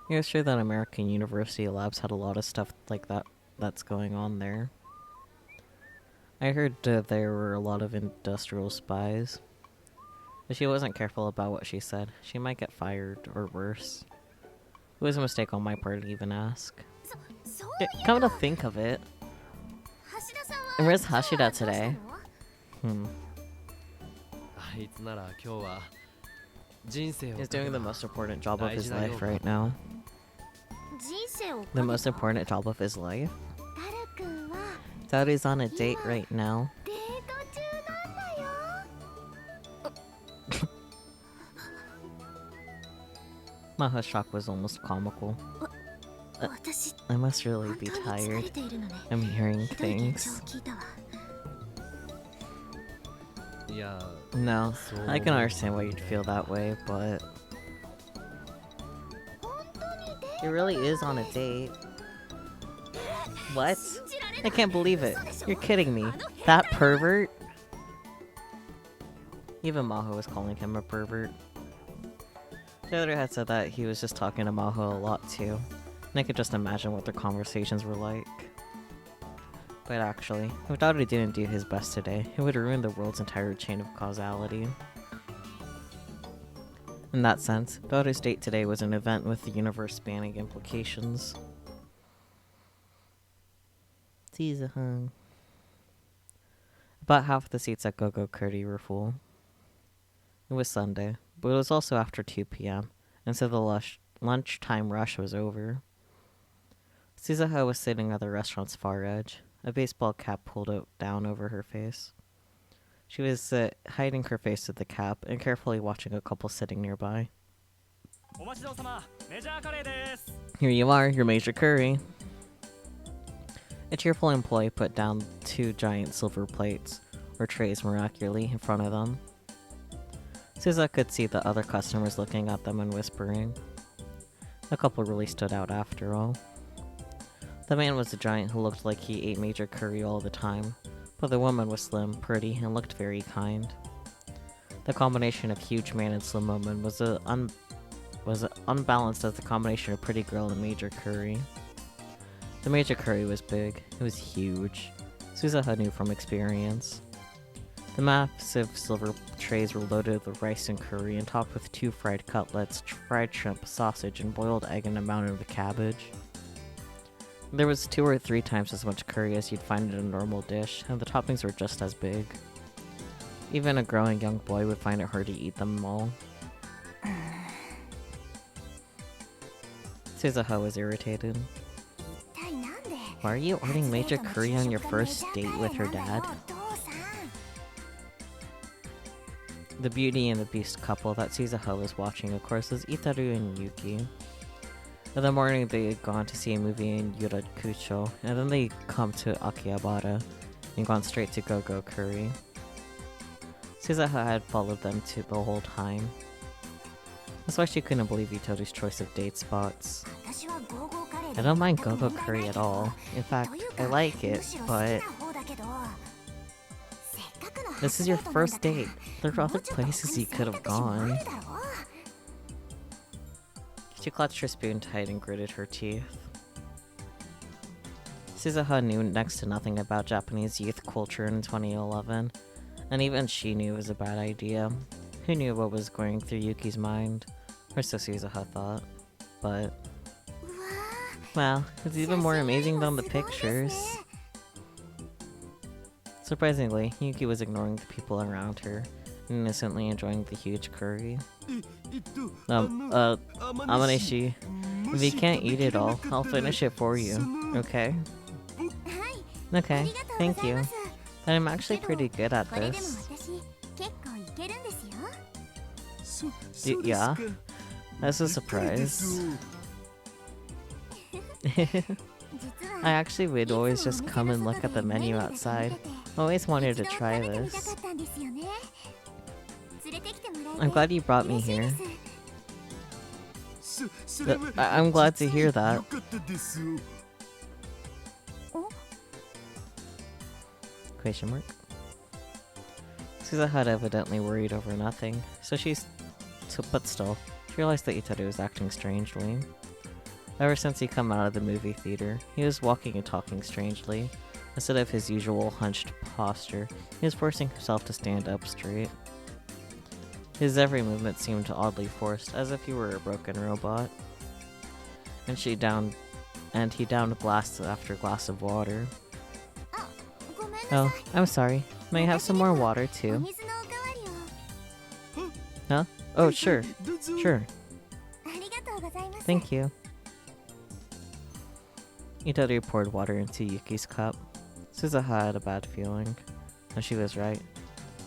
It was true that American university labs had a lot of stuff like that's going on there. I heard there were a lot of industrial spies. If she wasn't careful about what she said, she might get fired or worse. It was a mistake on my part to even ask. Come to think of it. And where's Hashida today? Hmm. あいつなら今日は人生を He's doing the most important job of his 大事な用 life か right now. The most important job of his life? Daddy's on a date right now. Maho's shock was almost comical. I must really be tired. I'm hearing things. いや No, I can understand why you'd feel that way, but... He really is on a date. What? I can't believe it. You're kidding me. That pervert? Even Maho was calling him a pervert. The other had said that he was just talking to Maho a lot too. And I could just imagine what their conversations were like. But actually, if Dottie didn't do his best today, it would ruin the world's entire chain of causality. In that sense, Dottie's date today was an event with the universe-spanning implications. Tease-a-hung. About half the seats at Go-Go Curdy were full. It was Sunday, but it was also after 2 p.m., and so the lunchtime rush was over. Suzuha was sitting at the restaurant's far edge, a baseball cap pulled down over her face. She was hiding her face with the cap and carefully watching a couple sitting nearby. Here you are, your major curry. A cheerful employee put down 2 giant silver plates, or trays miraculously, in front of them. Suza could see the other customers looking at them and whispering. A couple really stood out after all. The man was a giant who looked like he ate major curry all the time, but the woman was slim, pretty, and looked very kind. The combination of huge man and slim woman was unbalanced as the combination of pretty girl and major curry. The major curry was big. It was huge. Suzuha knew from experience. The massive silver trays were loaded with rice and curry and topped with 2 fried cutlets, fried shrimp, sausage, and boiled egg and a mountain of cabbage. There was 2 or 3 times as much curry as you'd find in a normal dish, and the toppings were just as big. Even a growing young boy would find it hard to eat them all. Suzuha was irritated. Why are you ordering major curry on your first date with her dad? The Beauty and the Beast couple that Suzuha was watching, of course, was Itaru and Yuki. In the morning, they had gone to see a movie in Yurakucho, and then they come to Akihabara and gone straight to Goooo Curry. Suzuha had followed them to the whole time. That's why she couldn't believe Itaru's choice of date spots. I don't mind Goooo Curry at all. In fact, I like it, but this is your first date. There are other places you could have gone. She clutched her spoon tight and gritted her teeth. Suzuha knew next to nothing about Japanese youth culture in 2011, and even she knew it was a bad idea. Who knew what was going through Yuki's mind? Or so Suzuha thought. But well, it's even more amazing than the pictures. Surprisingly, Yuki was ignoring the people around her, innocently enjoying the huge curry. Amaneshi, if you can't eat it all, I'll finish it for you, okay? Okay, thank you. But I'm actually pretty good at this. Yeah? That's a surprise. I actually would always just come and look at the menu outside. Always wanted to try this. I'm glad you brought me here. I'm glad to hear that. Question mark? Suzuha had evidently worried over nothing, so but still, she realized that Itaru was acting strangely. Ever since he'd come out of the movie theater, he was walking and talking strangely. Instead of his usual hunched posture, he was forcing himself to stand up straight. His every movement seemed oddly forced, as if he were a broken robot. And he downed glass after glass of water. Oh, I'm sorry. May I have some more water too? Huh? Oh, sure. Sure. Thank you. Itaru poured water into Yuki's cup. Suzuha had a bad feeling. And she was right.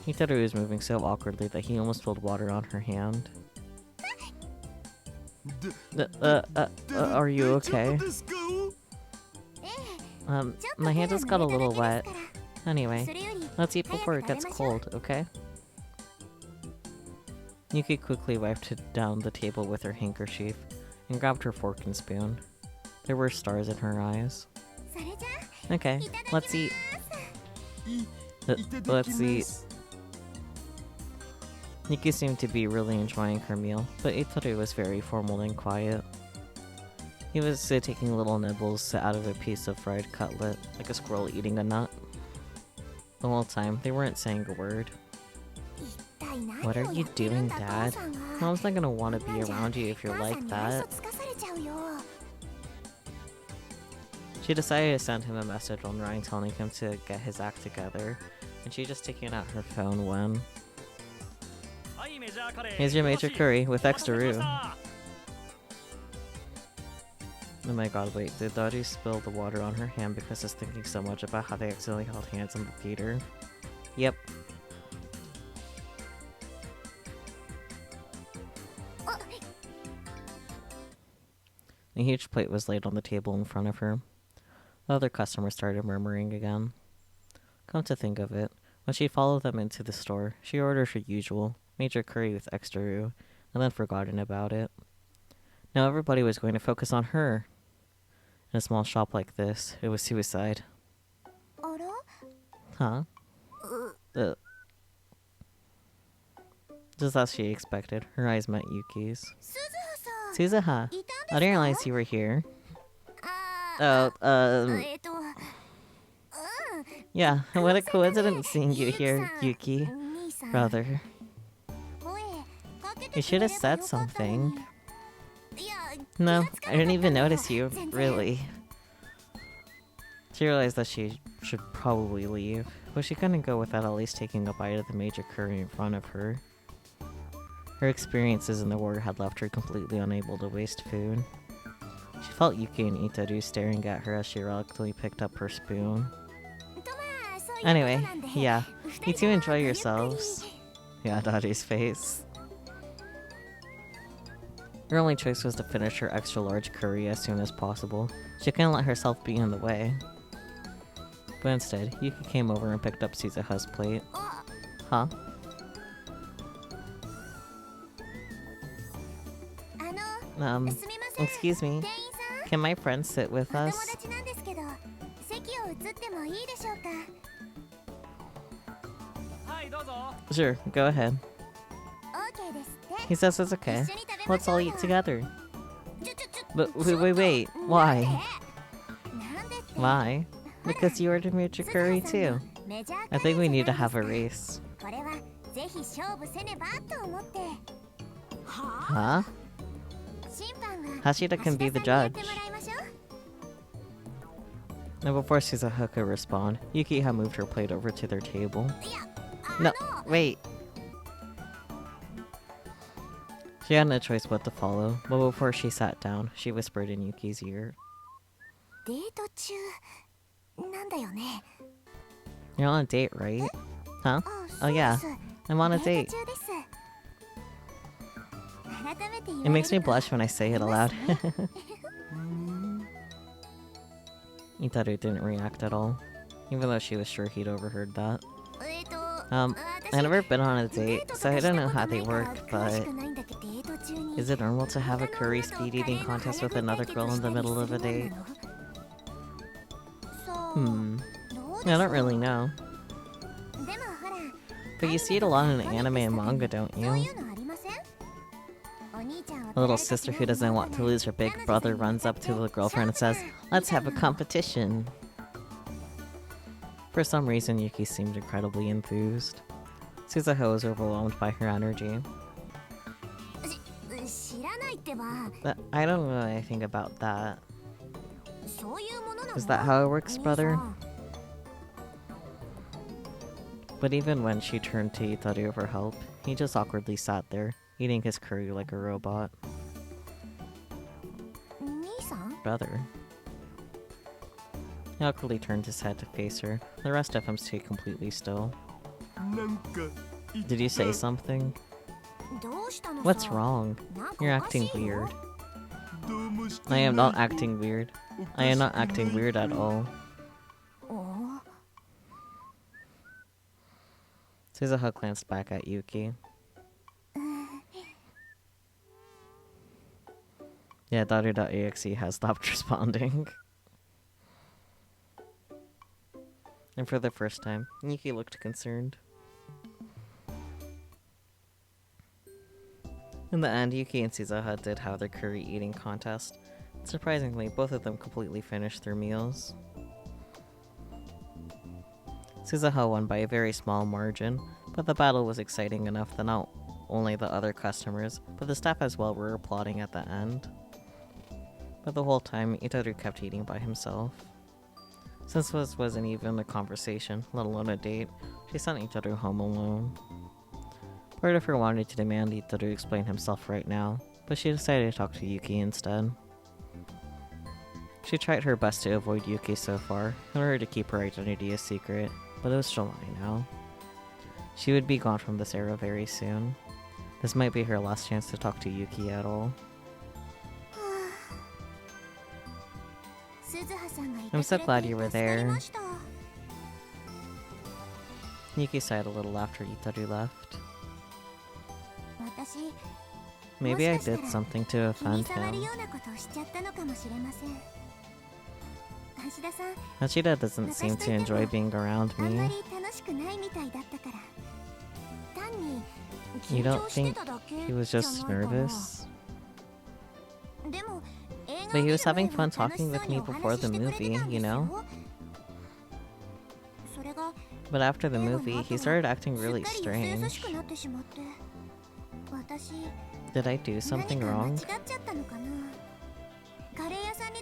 Itaru was moving so awkwardly that he almost spilled water on her hand. Are you okay? My hand just got a little wet. Anyway, let's eat before it gets cold, okay? Yuki quickly wiped down the table with her handkerchief and grabbed her fork and spoon. There were stars in her eyes. Okay, let's eat. Let's eat. Yuki seemed to be really enjoying her meal, but Itaru was very formal and quiet. He was taking little nibbles out of a piece of fried cutlet, like a squirrel eating a nut. The whole time, they weren't saying a word. What are you doing, Dad? Mom's not gonna want to be around you if you're like that. She decided to send him a message online telling him to get his act together, and she just taken out her phone when... Here's your major curry with extra roux. Oh my god, wait, did Dodgy spill the water on her hand because he's thinking so much about how they accidentally held hands in the theater? Yep. A huge plate was laid on the table in front of her. The other customers started murmuring again. Come to think of it, when she followed them into the store, she ordered her usual, major curry with extra roux, and then forgotten about it. Now everybody was going to focus on her. In a small shop like this, it was suicide. あら Huh? Just as she expected, her eyes met Yuki's. 鈴葉さん Suzuha, いたんですか I didn't realize you were here. あ Oh, えっと yeah, what a coincidence seeing you here, Yuki. 兄さん Brother, 声かけて you くれ should れ have ば said よかったのに something. いや No, 気がつか I な didn't かった even の notice you, 全然 really. She realized that she should probably leave, but she couldn't go without at least taking a bite of the major curry in front of her. Her experiences in the war had left her completely unable to waste food. She felt Yuki and Itaru staring at her as she reluctantly picked up her spoon. とまあそういうこと Anyway, なんで yeah, 二 you 人 two とも enjoy ごゆっくり yourselves. Yeah, Daddy's face. Her only choice was to finish her extra large curry as soon as possible. She couldn't let herself be in the way. But instead, Yuki came over and picked up Suzuha's plate. あ Huh? あの Um, すみません excuse me. 店員さん Can my friend sit with お友 us? 達なんですけど席を移ってもいいでしょうか Sure, go ahead. OK ですって He says it's okay. 一緒に食べま Let's しょ all うよ eat together. ちょ But ちょ wait, ちょっと why? なんでって Why? Because you ordered major 鈴 curry 葉さんの too. メジャー I カレ think ー we じ need to ゃない have a ですか race. これはぜひ勝負せねばと思っては Huh? 審判は Hashida can be the 橋田さん judge. にやってもらいましょう Now before Suzuha could respond, Yuki had moved her plate over to their table. いや No, wait. She had no choice but to follow, but before she sat down, she whispered in Yuki's ear. デート中なんだよね You're on a date, right? Huh? あ Oh そうで yeah, す I'm on a デー date. ト中です改めて言わ It れ makes me ると blush when I say it aloud. Itaru didn't react at all, even though she was sure he'd overheard that. えっと I've 私 never been on a デー date, トと so か I した don't know こと how な they いから work, 詳し but くないんだけどデート中に is it normal to have a curry speed eating contest with another girl in the middle of a date? そう Hmm, どう I でしょ don't う really know. でもほら But you see it a lot in anime and manga, don't そう you? いうのありませんお兄ちゃんは A little sister who doesn't want to lose her big brother runs up to the girlfriend and says, "Let's have a competition." For some reason, Yuki seemed incredibly enthused. Suzuha was overwhelmed by her energy. 知らないってば But I don't know anything about that. そういうものなの Is that how it works, お兄 brother? さん But even when she turned to Itaru for help, he just awkwardly sat there, eating his curry like a robot. 兄さん Brother. He awkwardly turned his head to face her. The rest of him stayed completely still. なんか言った Did you say something? どうしたのさ What's wrong? なんか You're おかしい acting よ weird. どうもして I am ない not acting weird. I am not acting weird at all. お Suzuha glanced back at Yuki. Yeah, Daru.exe has stopped responding. And for the first time, Yuki looked concerned. In the end, Yuki and Suzuha did have their curry eating contest. Surprisingly, both of them completely finished their meals. Suzuha won by a very small margin, but the battle was exciting enough that not only the other customers, but the staff as well were applauding at the end. But the whole time, Itaru kept eating by himself. Since this wasn't even a conversation, let alone a date, she sent Itaru home alone. Part of her wanted to demand Itaru explain himself right now, but she decided to talk to Yuki instead. She tried her best to avoid Yuki so far, in order to keep her identity a secret, but it was July now. She would be gone from this era very soon. This might be her last chance to talk to Yuki at all. 鈴葉 I'm so glad you were there. Yuki sighed a little after Itaru left. Maybe I did something to offend him. Hashida doesn't seem to enjoy being around me. You don't think he was just nervous? But he was having fun talking with me before the movie, you know? But after the movie, he started acting really strange. Did I do something wrong?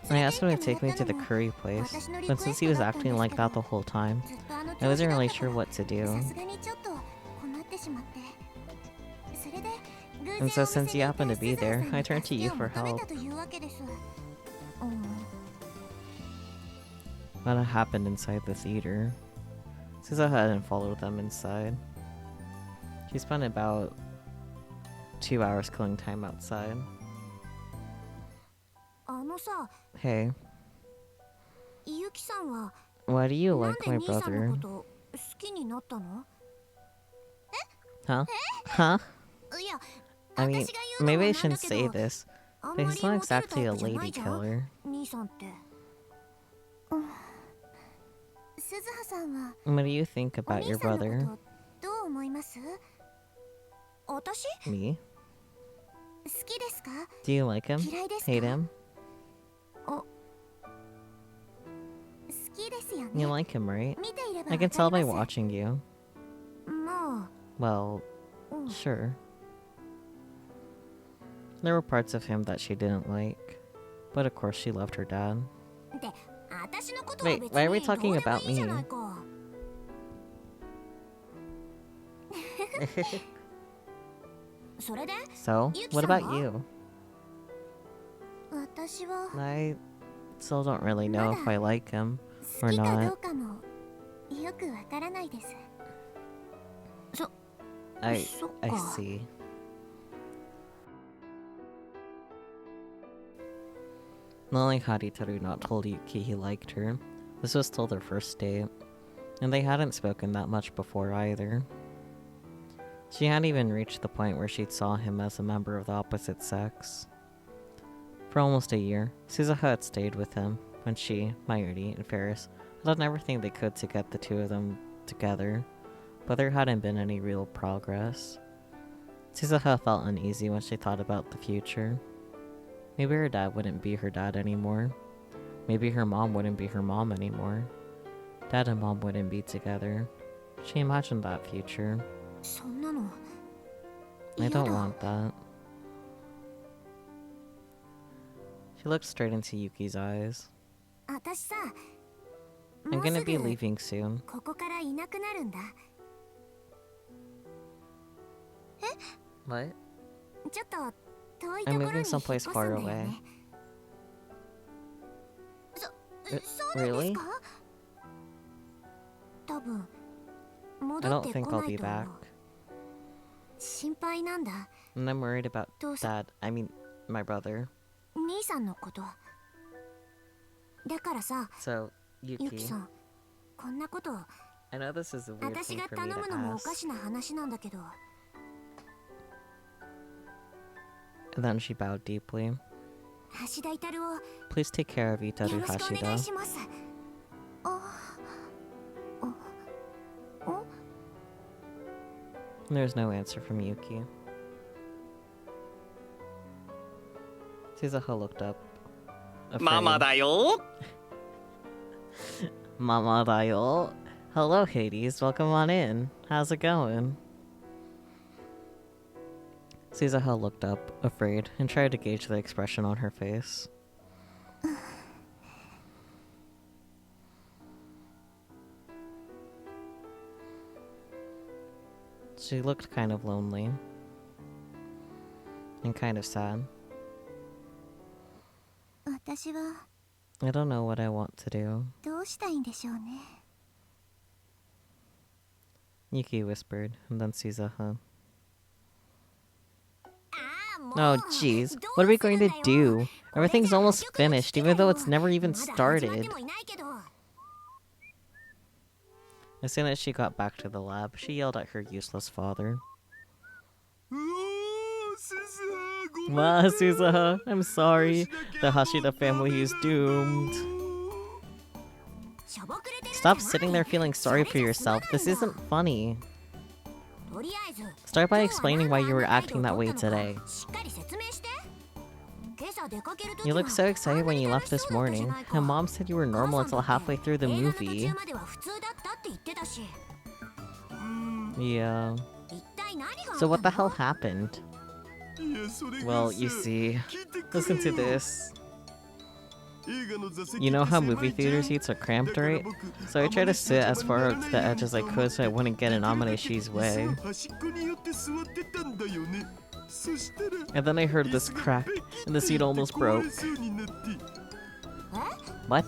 I asked him to take me to the curry place, but since he was acting like that the whole time, I wasn't really sure what to do. And so since you happened to be there, I turned to you for help. What happened inside the theater? Suzuha hadn't followed them inside. She spent about 2 hours killing time outside. Hey. Why do you like my brother? Huh? Huh? I mean, maybe I shouldn't say this, but he's not exactly a lady killer. What do you think about your brother? Me? Do you like him? Hate him? You like him, right? I can tell by watching you. Well, sure. There were parts of him that she didn't like, but of course she loved her dad. Wait, why are we talking about me? So, what about you? I still don't really know if I like him or not. I see. Not only had Itaru not told Yuki he liked her, this was still their first date, and they hadn't spoken that much before either. She hadn't even reached the point where she'd saw him as a member of the opposite sex. For almost a year, Suzuha had stayed with him when she, Mayuri, and Ferris had done everything they could to get the two of them together, but there hadn't been any real progress. Suzuha felt uneasy when she thought about the future. Maybe her dad wouldn't be her dad anymore. Maybe her mom wouldn't be her mom anymore. Dad and mom wouldn't be together. She imagined that future. I don't want that. She looked straight into Yuki's eyes. I'm gonna be leaving soon. What? I'm moving someplace far away. Really? I don't think I'll be back. And I'm worried about Dad. I mean, my brother. So, Yuki, I know this is a weird thing for me to ask. And then she bowed deeply. Please take care of Itaru Hashida. There's no answer from Yuki. Suzuha looked up. Mama da yo! Mama da yo. Hello, Hades. Welcome on in. How's it going? Suzuha looked up, afraid, and tried to gauge the expression on her face. She looked kind of lonely. And kind of sad. I don't know what I want to do. Yuki whispered, and then Suzuha. Oh, jeez. What are we going to do? Everything's almost finished, even though it's never even started. As soon as she got back to the lab, she yelled at her useless father. Ma, Suzuha, I'm sorry. The Hashida family is doomed. Stop sitting there feeling sorry for yourself. This isn't funny. Start by explaining why you were acting that way today. You looked so excited when you left this morning, and Mom said you were normal until halfway through the movie. Yeah. So what the hell happened? Well, you see, listen to this. You know how movie theater seats are cramped, right? So I tried to sit as far out to the edge as I could so I wouldn't get in Amaneshi's way. And then I heard this crack, and the seat almost broke. What?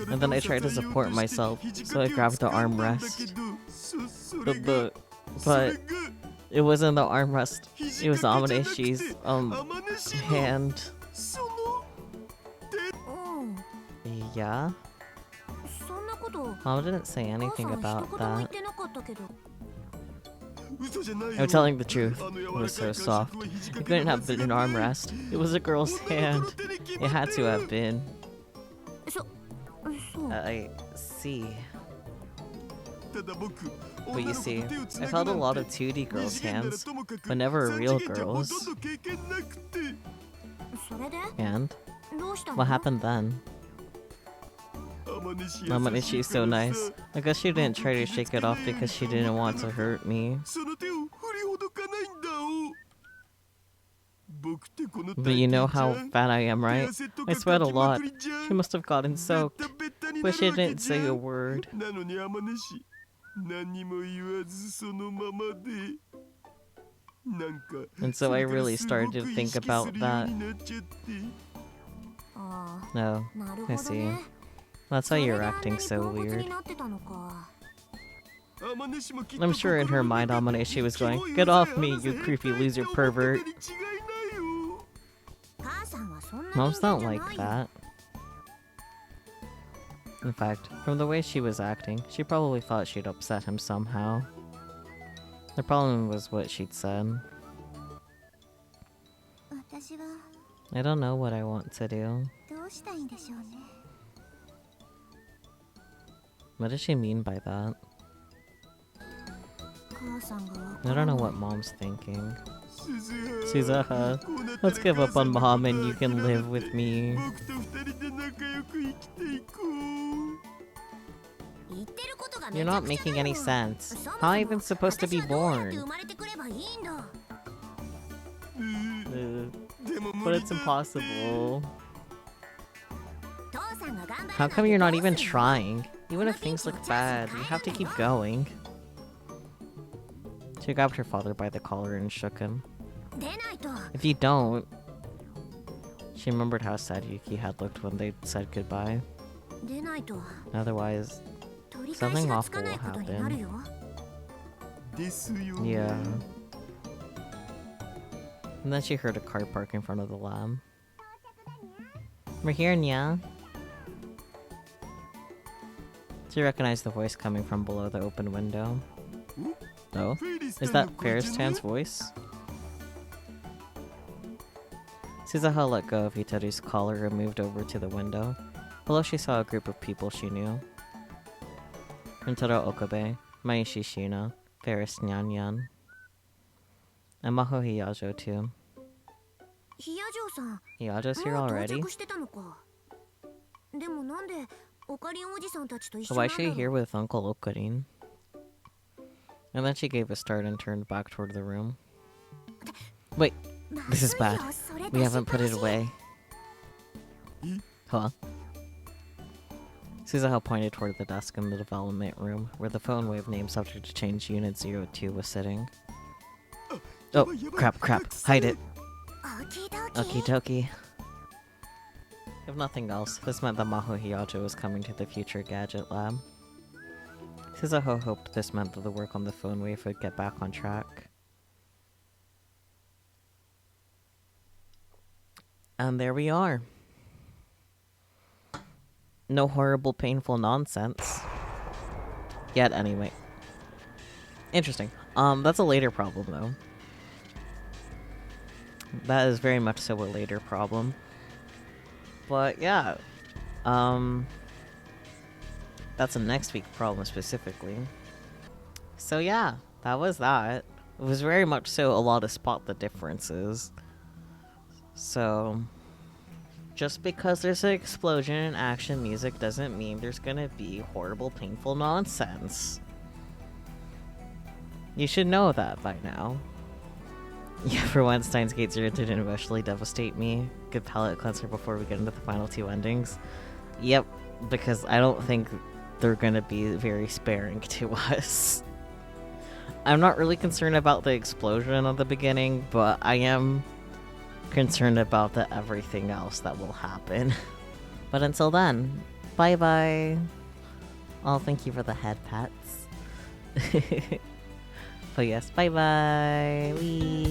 And then I tried to support myself, so I grabbed the armrest. But it wasn't the armrest. It was Amaneshi's hand. Yeah? Mom didn't say anything about that. I'm telling the truth. It was so soft. It couldn't have been an armrest. It was a girl's hand. It had to have been. I see. But you see, I've held a lot of 2D girls' hands, but never a real girl's. And? What happened then? Amaneshi's so nice. I guess she didn't try to shake it off because she didn't want to hurt me. But you know how fat I am, right? I sweat a lot. She must have gotten soaked. But she didn't say a word. And so I really started to think about that. No, I see. That's why you're acting so weird. I'm sure in her mind Amaneshi was going, "Get off me, you creepy loser pervert." Mom's not like that. In fact, from the way she was acting, she probably thought she'd upset him somehow. The problem was what she'd said. I don't know what I want to do. What does she mean by that? I don't know what Mom's thinking. Suzuha, let's give up on Mom and you can live with me. You're not making any sense. How am I even supposed to be born? But it's impossible. How come you're not even trying? Even if things look bad, you have to keep going. She grabbed her father by the collar and shook him. If you don't... She remembered how sad Yuki had looked when they said goodbye. Otherwise, something awful will happen. Yeah. And then she heard a car park in front of the lab. We're here, Nya. She recognized the voice coming from below the open window. Oh? Is that Ferris-tan's voice? Suzuha let go of Hitoru's collar and moved over to the window. Below she saw a group of people she knew. Rintaro Okabe, Maishi Shina, Ferris Nyanyan, and Maho Hiyajo too. Hiyajo's here already? So why is she here with Uncle Okarin? And then she gave a start and turned back toward the room. Wait, this is bad. We haven't put it away. Huh? Suzuha pointed toward the desk in the development room, where the phone wave name subject to change Unit 02 was sitting. Oh, crap, hide it. Okie dokie. If nothing else, this meant that Maho Hiyajo was coming to the future gadget lab. Suzuha hoped this meant that the work on the phone wave would get back on track. And there we are. No horrible, painful nonsense. Yet, anyway. Interesting. That's a later problem, though. That is very much so a later problem. But, yeah. That's a next week problem, specifically. So, yeah. That was that. It was very much so a lot of spot the differences. So... just because there's an explosion in action music doesn't mean there's gonna be horrible, painful nonsense. You should know that by now. Yeah, for one, Steins Gate 0 didn't eventually devastate me. Good palate cleanser before we get into the final two endings. Yep, because I don't think they're gonna be very sparing to us. I'm not really concerned about the explosion at the beginning, but I am concerned about the everything else that will happen. But until then, bye bye. Oh, thank you for the head pats. But yes, bye bye. Wee.